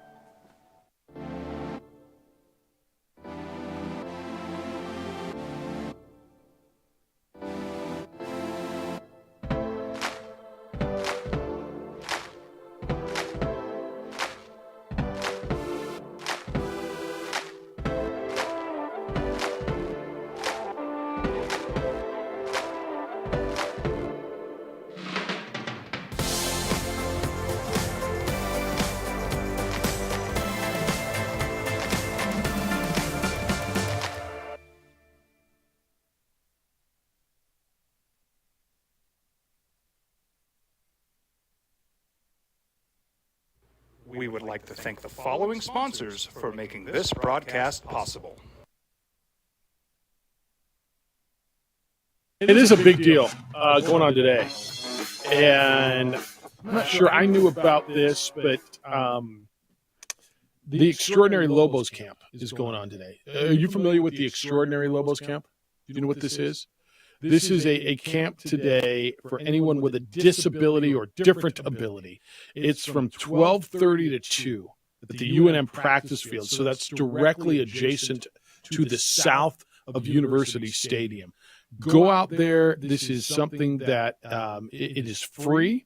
We would like to thank the following sponsors for making this broadcast possible. It is a big deal going on today. And I'm not sure I knew about this, but the Extraordinary Lobos Camp is going on today. Are you familiar with the Extraordinary Lobos Camp? Do you know what this is? This is a camp today for anyone with a disability or different ability. It's from 12:30 to 2 at the UNM practice field. So that's directly adjacent to the south of University Stadium. Go out there. This is something that it is free.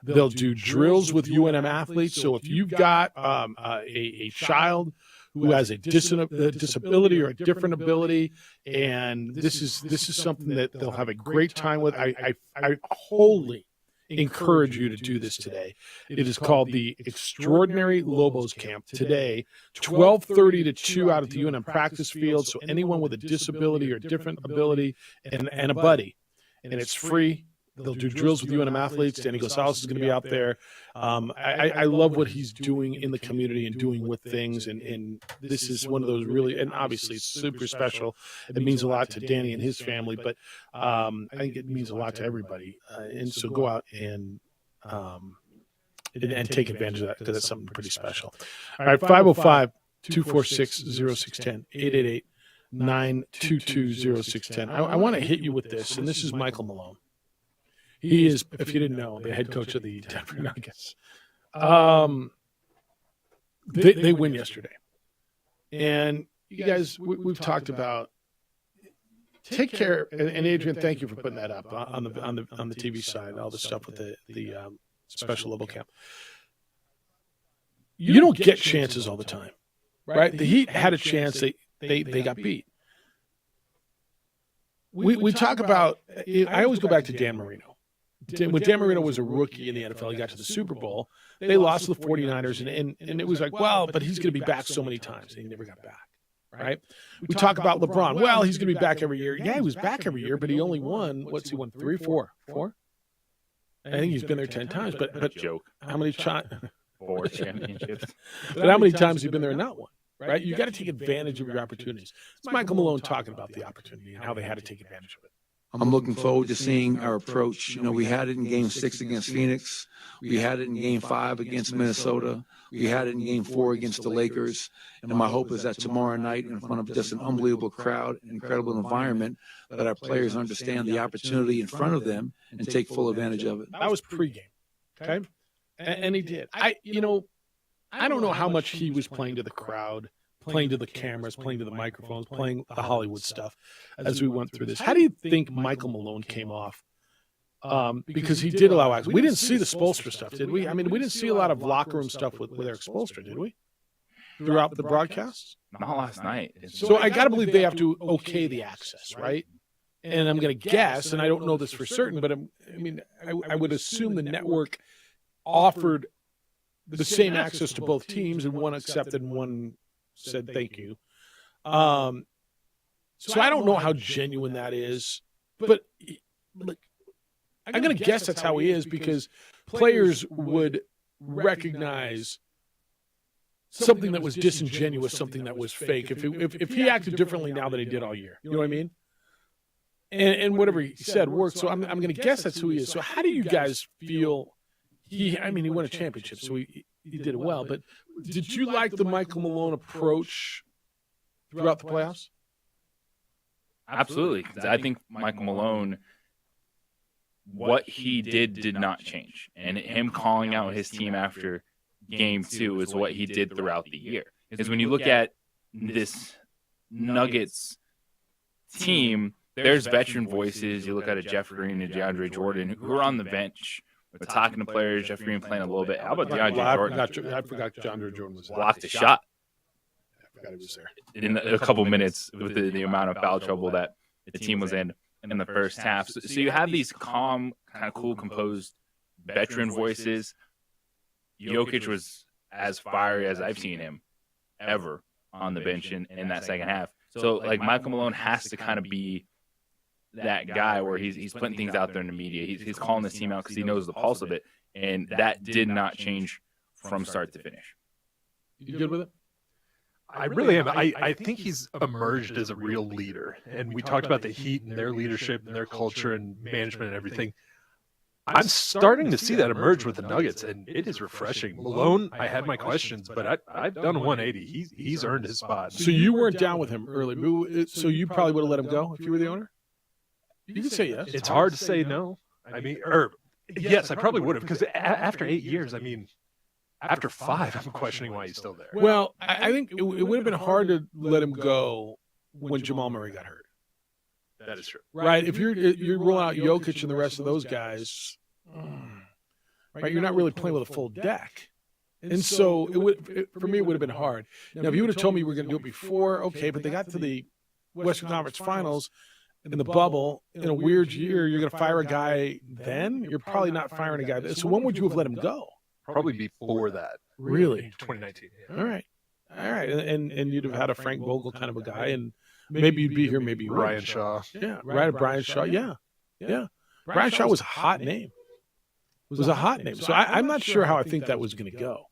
They'll do drills with UNM athletes. So if you've got a child who has a disability or a different ability, and this is something that they'll have a great time with, I wholly encourage you to do this today. It is called the Extraordinary Lobos Camp today, 12:30 to 2 out at the UNM practice field. So anyone with a disability or different ability and a buddy, and it's free. They'll do drills with UNM athletes. Danny Gonzalez is going to be out there. I love what he's doing in the community and doing with things. And this is one of those really, and obviously it's super special. It means a lot to Danny and his family, but I think it means a lot to everybody. And so go out and take advantage of that, because it's something pretty special. All right, 505-246-0610, 888-922-0610. I want to hit you with this, and this is Michael Malone. He is, if you didn't know, the head coach of the Denver Nuggets. They win yesterday. And you guys, we've talked about, take care, and Adrian, thank you for putting that up on the TV side, all the stuff with the special level camp. You don't get chances all the time, right? The Heat had a chance. They got beat. We talk about, I always go back to Dan Marino. When Dan Marino was a rookie in the NFL, he got to the Super Bowl. They lost to the 49ers, and it was like, well, but he's going to be back so many times, and he never got back, right? We talk about LeBron. Well, he's going to be back every year. Yeah, he was back every year, but he only won, he won 3, 4? I think he's been there 10 times, but joke. How many times? 4 championships. But how many times have you been there and not won? Right? You got to take advantage of your opportunities. It's Michael Malone talking about the opportunity and how they had to take advantage of it. I'm looking forward to seeing our approach. You know, we had it in Game 6 against Phoenix. We had it in Game 5 against Minnesota. We had it in Game 4 against the Lakers. And my hope is that tomorrow night, in front of just an unbelievable crowd, incredible environment, that our players understand the opportunity in front of them and take full advantage of it. That was pregame, okay? And he did. I don't know how much he was playing to the crowd, playing to the cameras, playing to the microphones, playing the Hollywood stuff as we went through this. How do you think Michael Malone came off? Because he did allow access. We didn't see the Spoelstra stuff, did we? I mean, we didn't see a lot of locker room stuff with Eric Spoelstra, did we? Throughout the broadcasts? Not last night. So I got to believe they have to okay the access, right? And I'm going to guess, and I don't know this for certain, but I would assume the network offered the same access to both teams, and one accepted and one said thank you. So I don't know how genuine that is, but look, I'm going to guess that's how he is, because players would recognize something that was disingenuous, something that was fake, if he acted differently now than he did all year. You know what I mean? And whatever he said worked. So I'm going to guess that's who he is. So how do you guys feel? He won a championship, so he did it well. But did you like the Michael Malone approach throughout the playoffs? Absolutely. I think Michael Malone, what he did not change. And him calling out his team after Game 2 is what he did throughout the year. Because when you look at this Nuggets team, there's veteran voices. You look at a Jeff Green and DeAndre Jordan who are on the bench. We're talking to players. Jeff Green playing a little bit. How about DeAndre Jordan? I forgot DeAndre Jordan was there. Blocked a shot. I forgot he was there. In a couple minutes with the amount of foul trouble that the team was in the first half. So you have these calm, kind of cool, composed veteran voices. Jokic was as fiery as I've seen him ever on the bench in that second half. So, like, Michael Malone has to kind of be that guy where he's putting things out there in the media. He's calling this team out because he knows the pulse of it, and that did not change from start to finish. You good with it? I really am. I think he's emerged as a real leader. And we talked about the Heat and their leadership and their culture and management and everything. I'm starting to see that emerge with the Nuggets, and it is refreshing. Malone, I had my questions, but I've done a 180. He's earned his spot. So you weren't down with him early. So you probably would have let him go if you were the owner? You could say yes. It's hard to say no. I mean, yes, I probably would have, because after 8 years, I mean, after 5, I'm questioning why he's still there. Well, I think it would have been hard to let him go when Jamal Murray got hurt. That is true. Right? If you're rolling out Jokic and the rest of those guys, right? You're not really playing with a full deck. And so for me, it would have been hard. Now, if you would have told me we were going to do it before, okay, but they got to the Western Conference Finals in the bubble in a weird year, you're going to fire a guy then? You're probably not firing a guy then. So when would you have let him go? Probably before that. Really? 2019. Yeah. All right. And you'd have had a Frank Vogel kind of a guy, and maybe you'd be here, maybe you Ryan Shaw. Yeah, right. Brian Shaw. Yeah. Brian Shaw was a hot name. Was a hot name. So I'm not sure how I think that was going to go.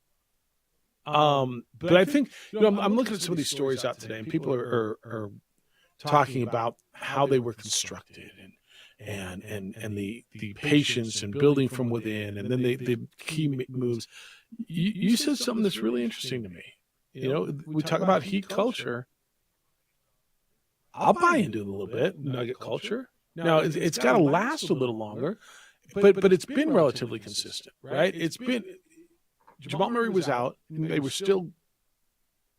But I think, I'm looking at some of these stories out today, and people are talking about how they were constructed and the patience and building from within, and then the key moves. You said something that's really interesting to me. We talk about Heat culture. I'll buy into it a little bit, Nugget culture. Now, it's got to last a little longer, but it's been relatively consistent, right? It's been Jamal Murray was out, and they were still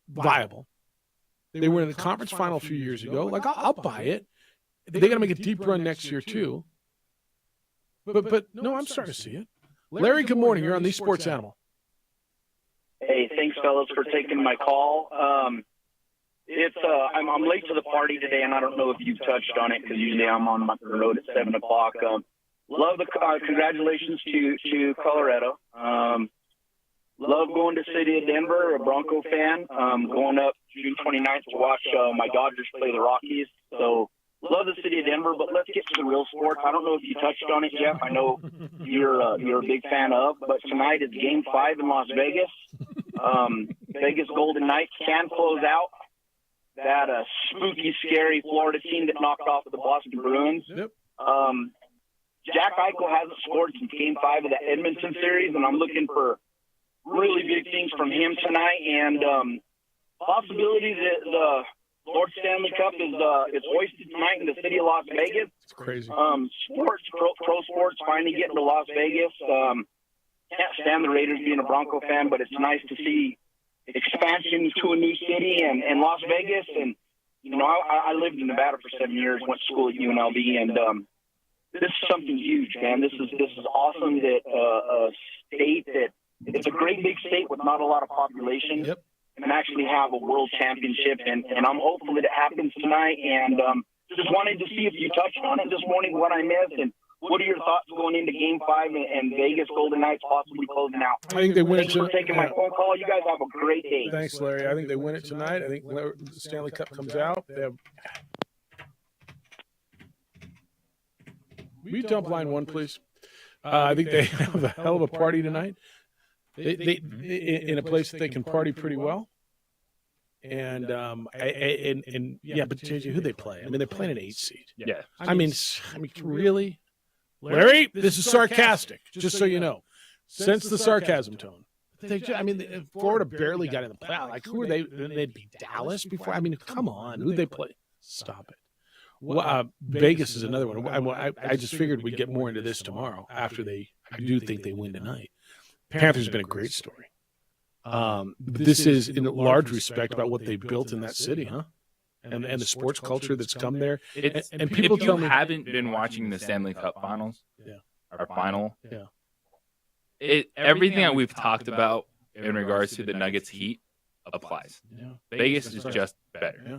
viable. They were in the conference final a few years ago. Like, I'll buy it. They got to make a deep run next year too. But no, I'm starting to see it. Larry, good morning. You're on the Sports Animal. Hey, thanks, fellas, for taking my call. I'm late to the party today, and I don't know if you've touched on it because usually I'm on my road at 7 o'clock. Love the congratulations to Colorado. Love going to City of Denver, a Bronco fan. Going up June 29th to watch my Dodgers play the Rockies. So love the City of Denver, but let's get to the real sports. I don't know if you touched on it, Jeff. I know you're a big fan of, but tonight is Game 5 in Las Vegas. Vegas Golden Knights can close out that spooky, scary Florida team that knocked off the Boston Bruins. Yep. Jack Eichel hasn't scored since Game 5 of the Edmonton series, and I'm looking for really big things from him tonight, and possibilities that the Lord Stanley Cup is hoisted tonight in the city of Las Vegas. It's crazy. Pro sports finally getting to Las Vegas. Can't stand the Raiders being a Bronco fan, but it's nice to see expansion to a new city and Las Vegas. And I lived in Nevada for 7 years, went to school at UNLV, and this is something huge, man. This is awesome that a state that it's a great big state with not a lot of population. Yep. And actually have a world championship, and I'm hopeful that it happens tonight. And just wanted to see if you touched on it this morning, what I missed, and what are your thoughts going into Game 5 and Vegas Golden Knights possibly closing out? I think they win Thanks it. for taking my phone call. You guys have a great day. Thanks, Larry. I think they win it tonight. I think the Stanley Cup comes out. Will you dump line 1, please? I think they have a hell of a party tonight. They in a place that they can party pretty well. And but JJ, who they play? I mean, they're playing an 8 seed. Yeah. I mean, really, Larry, this is sarcastic. Just so you know, sense the sarcasm tone. Florida barely got in the playoff. Like, who are they? They'd be Dallas before. I mean, come on, who'd they play? Stop it. Well, Vegas is another one. I just figured we'd get more into this tomorrow after I do think they win tonight. Panthers have been a great story. This is in large respect about what they built in that city, huh? And the sports culture that's come there. And people if you haven't been watching the Stanley Cup Finals, our final, everything that we've talked about in regards to the Nuggets Heat applies. Yeah. Vegas is just better. Yeah.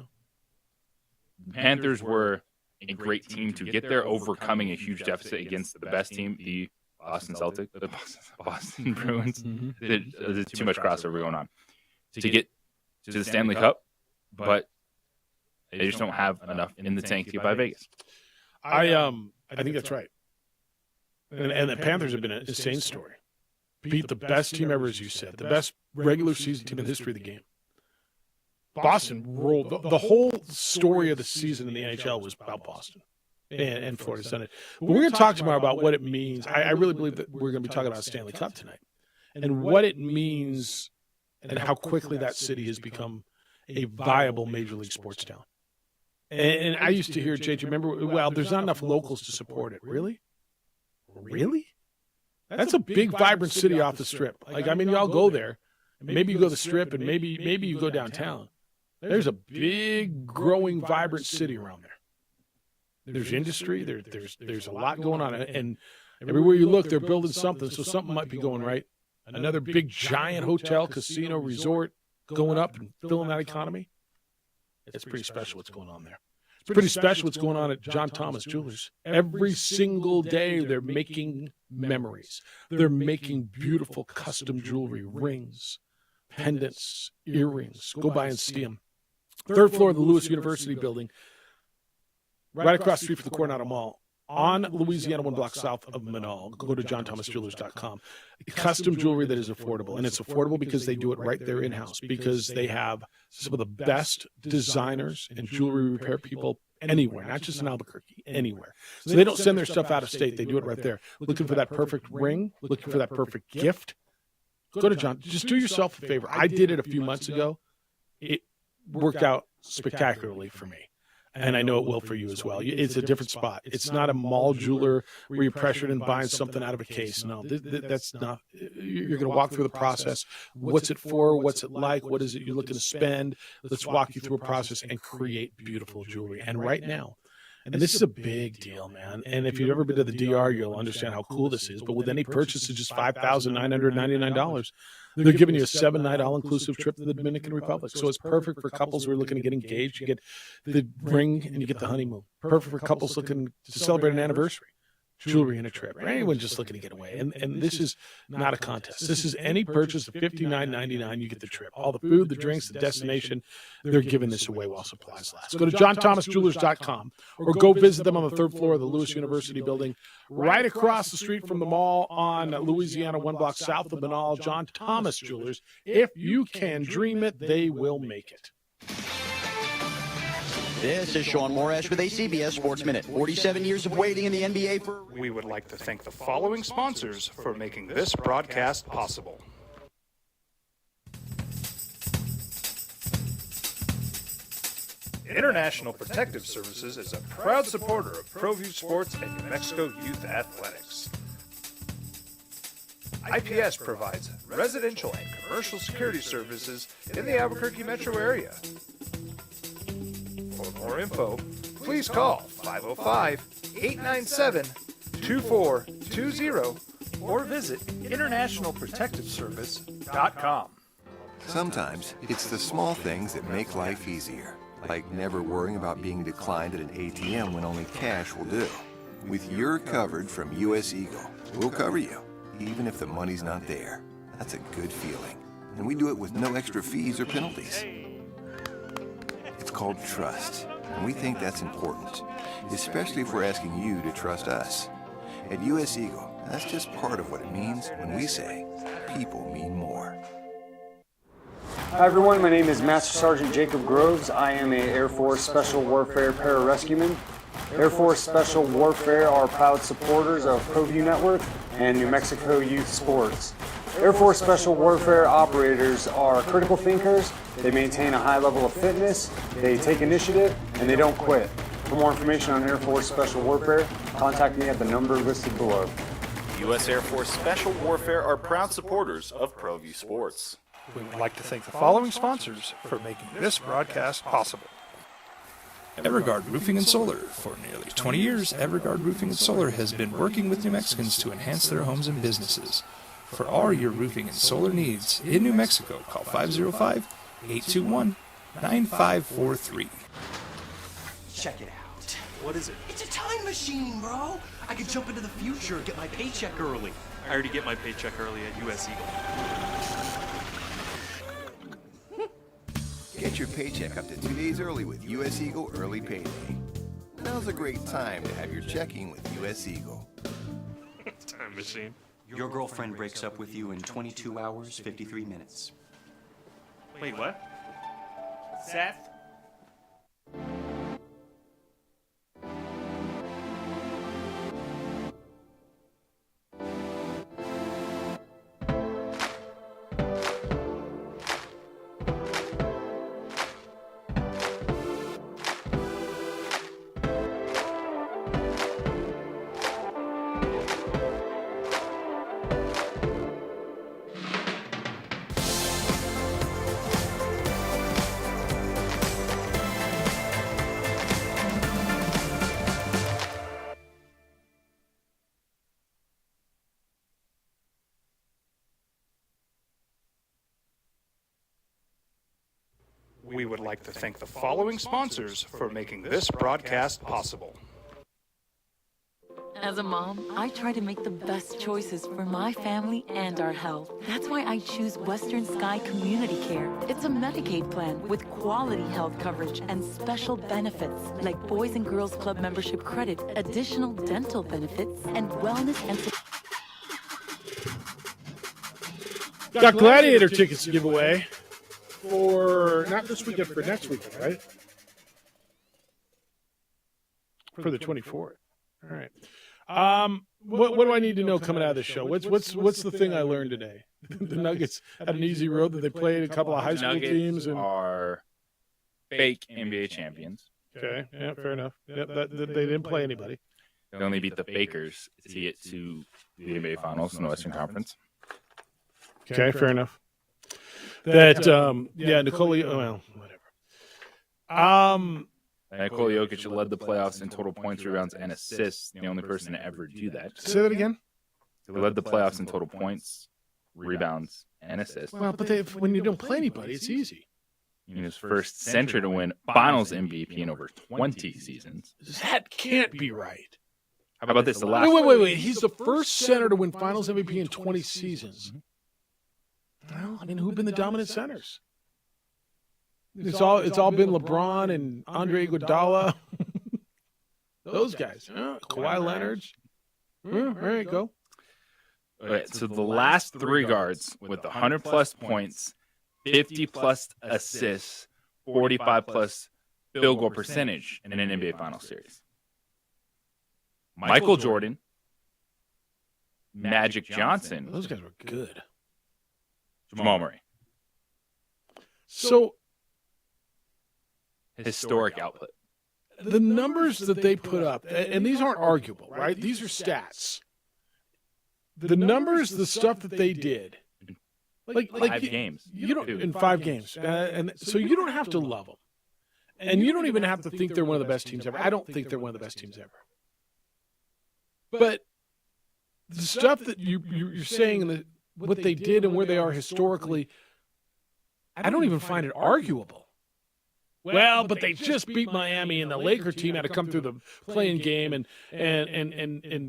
The Panthers were a great team to get there, overcoming a huge deficit against the best team, the Boston Celtics, the Boston Bruins. There's too much crossover going on to get to the Stanley Cup, but they just don't have enough in the tank to get by Vegas. I think that's right. And the Panthers have been an insane story. Beat the best team ever, as you said, the best regular season team in the history of the game. Boston rolled. The whole story of the season in the NHL was about Boston and Florida Senate. But we're going to talk tomorrow about what it means. I really believe that we're going to be talking about Stanley Cup tonight and what it means and how quickly that city has become a viable Major League sports town. And I used to hear, JJ, remember, well, there's not enough locals to support it. Really? Really? That's a big, vibrant city off the Strip. Like, I mean, y'all go there. Maybe you go to the Strip and maybe you go downtown. There's a big, growing, vibrant city around there. There's industry. There's a lot going on. And everywhere you look, they're building something. So something might be going right. Another big, giant hotel, casino, resort going up and filling that economy. It's pretty special what's going on there. It's pretty special what's going on at John Thomas Jewelers. Every single day they're making memories. They're making beautiful custom jewelry, rings, pendants, earrings. Go by and see them. Third floor of the Lewis University building, right across the street from the Coronado Mall, on Louisiana, 1 block south of Menaul. Go to johnthomasjewelers.com. Custom jewelry that is affordable. And it's affordable because they do it right there in-house, because they have some of the best designers and jewelry repair people anywhere, not just in Albuquerque, anywhere. So they don't send their stuff out of state. They do it right there. Looking for that perfect ring, looking for that perfect gift, go to John. Just do yourself a favor. I did it a few months ago. It worked out spectacularly for me. And I know it will for you as well. It's a different spot. It's not a mall jeweler where you're pressured and buying something out of a case. No, that's not. You're going to walk through the process. What's it for? What's it like? What is it you're looking to spend? Let's walk you through a process and create beautiful jewelry. And right now, and this is a big deal, man. And if you've ever been to the DR, you'll understand how cool this is. But with any purchase of just $5,999, they're giving you a 7-night all-inclusive trip to the Dominican Republic. So it's perfect for couples who are looking to get engaged. You get the ring and you get the honeymoon. Perfect for couples looking to celebrate an anniversary. Jewelry and a trip. Or anyone just looking to get away. And this is not a contest. This is any purchase of $59.99, you get the trip. All the food, the drinks, the destination, they're giving this away while supplies last. Go to johnthomasjewelers.com or go visit them on the third floor of the Lewis University building, right across the street from the mall on Louisiana, 1 block south of Menaul. John Thomas Jewelers. If you can dream it, they will make it. This is Sean Morash with a CBS Sports Minute. 47 years of waiting in the NBA for... We would like to thank the following sponsors for making this broadcast possible. International Protective Services is a proud supporter of ProView Sports and New Mexico Youth Athletics. IPS provides residential and commercial security services in the Albuquerque metro area. For more info, please call 505-897-2420 or visit internationalprotectiveservice.com. Sometimes it's the small things that make life easier, like never worrying about being declined at an ATM when only cash will do. With your coverage from US Eagle, we'll cover you, even if the money's not there. That's a good feeling. And we do it with no extra fees or penalties. It's called trust, and we think that's important, especially if we're asking you to trust us. At US Eagle, that's just part of what it means when we say people mean more. Hi everyone, my name is Master Sergeant Jacob Groves. I am a Air Force Special Warfare Pararescueman. Air Force Special Warfare are proud supporters of ProView Network and New Mexico Youth Sports. Air Force Special Warfare operators are critical thinkers. They maintain a high level of fitness, they take initiative, and they don't quit. For more information on Air Force Special Warfare, contact me at the number listed below. U.S. Air Force Special Warfare are proud supporters of ProView Sports. We would like to thank the following sponsors for making this broadcast possible. Everguard Roofing and Solar. For nearly 20 years, Everguard Roofing and Solar has been working with New Mexicans to enhance their homes and businesses. For all your roofing and solar needs in New Mexico, call 505-821-9543. Check it out. What is it? It's a time machine, bro. I could jump into the future, get my paycheck early. I already get my paycheck early at US Eagle. Get your paycheck up to 2 days early with US Eagle Early Payday. Now's a great time to have your checking with US Eagle. Time machine. Your girlfriend breaks up with you in 22 hours, 53 minutes. Wait, what? Seth. We would like to thank the following sponsors for making this broadcast possible. As a mom, I try to make the best choices for my family and our health. That's why I choose Western Sky Community Care. It's a Medicaid plan with quality health coverage and special benefits like Boys and Girls Club membership credit, additional dental benefits, and wellness and Got Gladiator tickets to give away for not this weekend, for next weekend, right? For the 24th. All right. What do I need to know coming out of this show? What's the thing I learned today? The Nuggets had an easy road that they played a couple of high school Nuggets teams and are fake NBA champions. Okay, yeah, fair enough. Yeah, they didn't play anybody. They only beat the Fakers to get to the NBA Finals in the Western Conference. Okay, fair enough. That Nikola, well, whatever. Nikola Jokic led the playoffs in total points, rebounds, and assists. The only person to ever do that. Say that again. He led the playoffs in total points, rebounds, and assists. Well, but when you don't play anybody, it's easy. He was first center to win Finals MVP in over 20 seasons. That can't be right. How about this? The last. Wait. He's the first center to win Finals MVP in 20 seasons. Well, I mean, who've been the dominant centers? It's all been LeBron and Andre Iguodala. Those guys. Kawhi Leonard. All right, go. Okay, so the last three guards with 100-plus points, 50-plus assists, 45-plus field goal percentage in an NBA Finals series. Michael Jordan, Magic Johnson. Those guys were good. Jamal Murray. So, historic output. The numbers that they put up, and these aren't arguable, right? These are stats. The numbers, the stuff that they did, like 5 games. You don't in 5 games, and so you don't have to love them, and you don't even have to think they're one of the best teams ever. I don't think they're one of the best teams ever. But the stuff that you're saying, and what they did and where they are historically, I don't even find it arguable. Well, but they just beat Miami, and the Laker team had to come through the playing game, and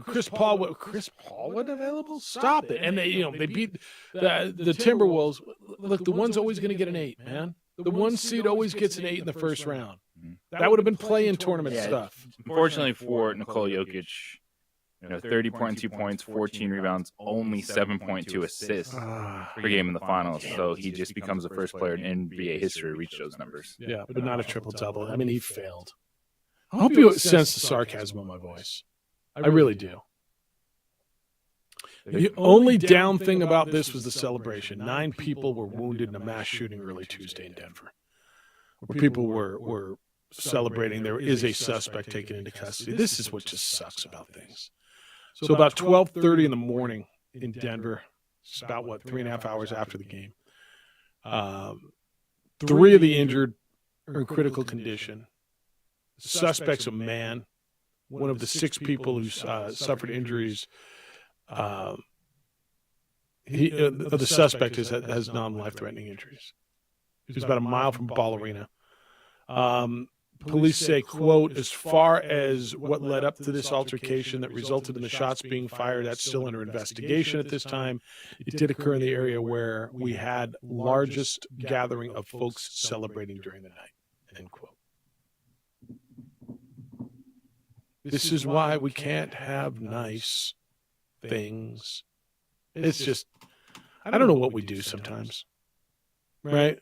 Chris Paul wasn't available. Stop it! And they beat the Timberwolves. Look, the one's always going to get an 8, man. The 1 seed always gets an 8 in the first round. That would have been play-in tournament stuff. Unfortunately for Nikola Jokic, 30.2 points, 14 rebounds, only 7.2 assists per game in the finals. So he just becomes the first player in NBA history to reach those numbers. Yeah, but not a triple-double. I mean, he failed. I hope you sense the sarcasm in my voice. I really do. The only down thing about this was the celebration. 9 people were wounded in a mass shooting early Tuesday in Denver, where people were celebrating there is a suspect taken into custody. This is what just sucks about things. So about 12:30 in the morning in Denver, it's about, 3.5 hours after the game, 3 of the injured are in critical condition. The suspect's a man. One of the 6 people who suffered injuries, the suspect has non-life-threatening injuries. He was about a mile from Ball Arena. Police say, quote, as far as what led up to this altercation that resulted in the shots being fired, that's still under investigation at this time. It did occur in the area where we had largest gathering of folks celebrating during the night, end quote. This is why we can't have nice things. It's just, I don't know what we do sometimes, right?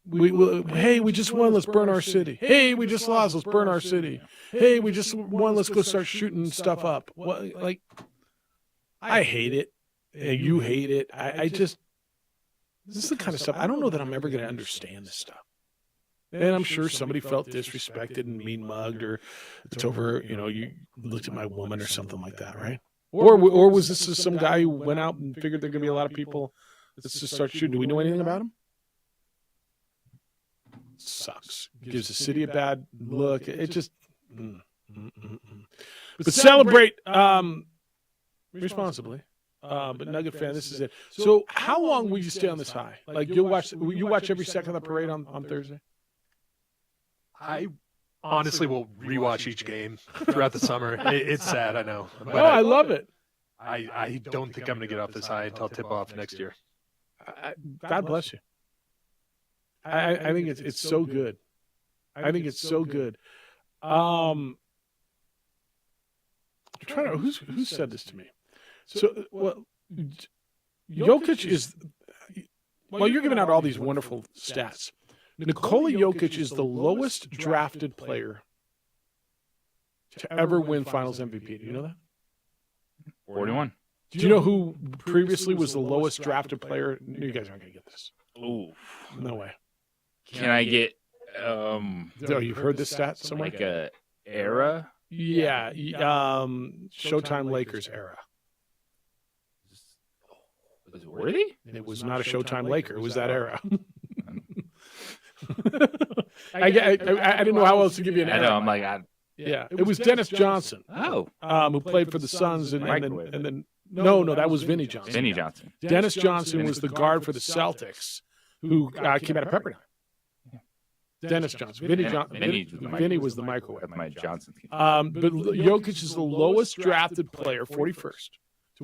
Hey, we just won. Let's burn our city. Hey, we just lost. Let's burn our city. Hey, we just won. Let's go start shooting stuff up. What? Like, I hate it. You hate it. I just, this is the kind of stuff. I don't know that I'm ever going to understand this stuff. And I'm sure somebody felt disrespected and mean mugged, or it's over, you looked at my woman or something like that, right? Or was this just some guy who went out and figured there are going to be a lot of people? Let's just start shooting. Do we know anything about him? Sucks. Gives the city a bad look. It just. But celebrate responsibly. But Nugget fan, this is it. So how long will you stay on this high? Like you watch every second of the parade on Thursday? I honestly will rewatch each game throughout the summer. It's sad, I know. But I love it. I don't think I'm going to get off this high until tip-off next year. God bless you. I think it's so good. I think it's so good. I'm trying to who said this to me. So Jokic is, while you're giving out all these wonderful stats, Nikola Jokic is the lowest drafted player to ever win Finals MVP. Do you know that? 41. Do you know who previously was the lowest drafted player? You guys aren't going to get this. Ooh. No way. Can I get you've heard this stat somewhere? Like a era? Yeah. Showtime Lakers era. Was it Worthy? It was not a Showtime Laker. It was that era. I didn't know how else to give you an era. I know. I'm like, yeah. It was Dennis Johnson. Oh. Who played for the Suns and then no, that was Vinnie Johnson. Vinnie Johnson. Dennis Johnson was the guard for the Celtics who came out of Pepperdine. Dennis Johnson. Vinny was the microwave. My Johnson team. But Jokic is the lowest drafted player, 41st,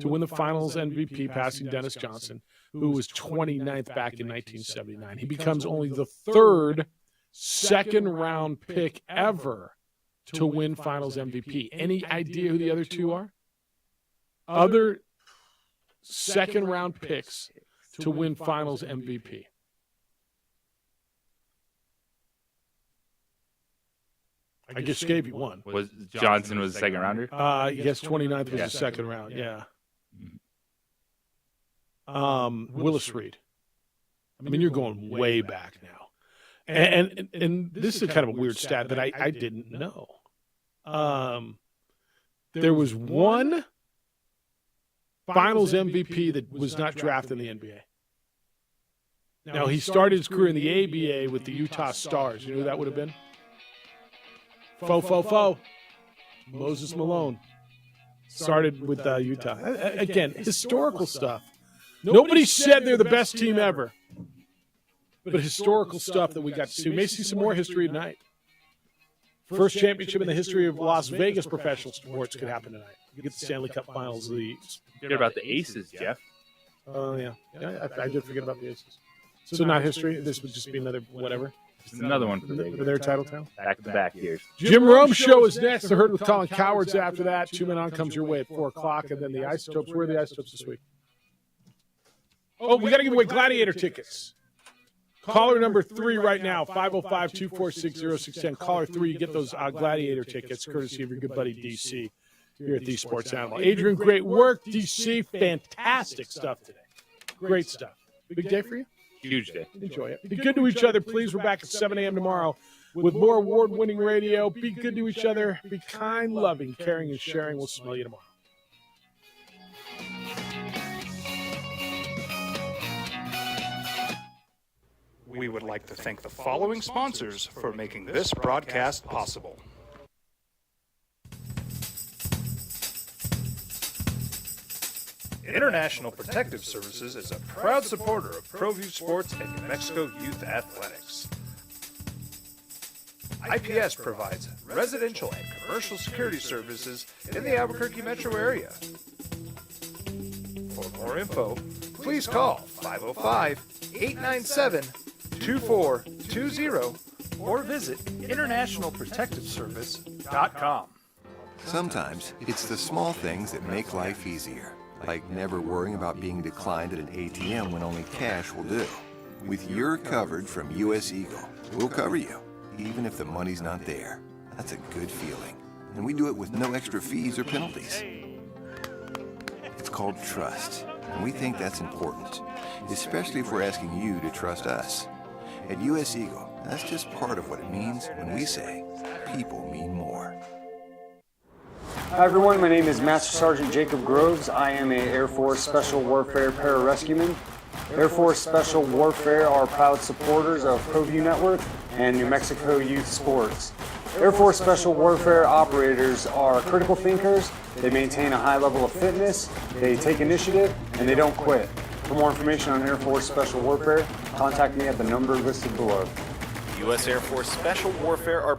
to win the Finals MVP, passing Dennis Johnson, who was 29th back in 1979. He becomes only the third second-round pick ever to win Finals MVP. Any idea who the other two are? Other second-round picks to win Finals MVP. I just gave you one. Was Johnson was the second rounder? Yes, 29th was the second round. Yeah. Willis Reed. I mean, you're going way back now, and this is kind of a weird stat that I didn't know. There was one Finals MVP that was not drafted in the NBA. Now he started his career in the ABA with the Utah Stars. You know who that would have been? Moses Malone. Started with Utah. Again, historical stuff. Nobody said they're the best team ever. But historical stuff that we got to see. We may see some more history tonight. First championship in the history of Las Vegas professional sports could happen tonight. You get the Stanley Cup Finals. Forget about the Aces, Jeff. Oh, yeah. I did forget about the Aces. So not history. This would just be another whatever. Just another one for their title town. Back to back years. Jim Rome show is next. The Herd with Colin Cowards after that. 2 Men On comes your way at 4 o'clock. And then the Isotopes. Where are the Isotopes this week? Oh, we got to give away Gladiator tickets. Caller number 3 right now, 505-246-0610. Caller 3, you get those Gladiator tickets, courtesy of your good buddy DC here at The Sports Animal. Adrian, great work. DC, fantastic stuff today. Great stuff. Big day for you? Huge day. Enjoy it. Be good to each other, please. We're back at 7 a.m. tomorrow with more award-winning radio. Be good to each other. Be kind, loving, caring, and sharing. We'll smell you tomorrow. We would like to thank the following sponsors for making this broadcast possible. International Protective Services is a proud supporter of ProView Sports and New Mexico Youth Athletics. IPS provides residential and commercial security services in the Albuquerque metro area. For more info, please call 505-897-2420 or visit internationalprotectiveservice.com. Sometimes it's the small things that make life easier, like never worrying about being declined at an ATM when only cash will do. With your covered from U.S. Eagle, we'll cover you, even if the money's not there. That's a good feeling. And we do it with no extra fees or penalties. It's called trust, and we think that's important, especially if we're asking you to trust us. At U.S. Eagle, that's just part of what it means when we say people mean more. Hi everyone, my name is Master Sergeant Jacob Groves. I am a Air Force Special Warfare Pararescueman. Air Force Special Warfare are proud supporters of ProView Network and New Mexico Youth Sports. Air Force Special Warfare operators are critical thinkers. They maintain a high level of fitness, they take initiative, and they don't quit. For more information on Air Force Special Warfare, contact me at the number listed below. U.S. Air Force Special Warfare are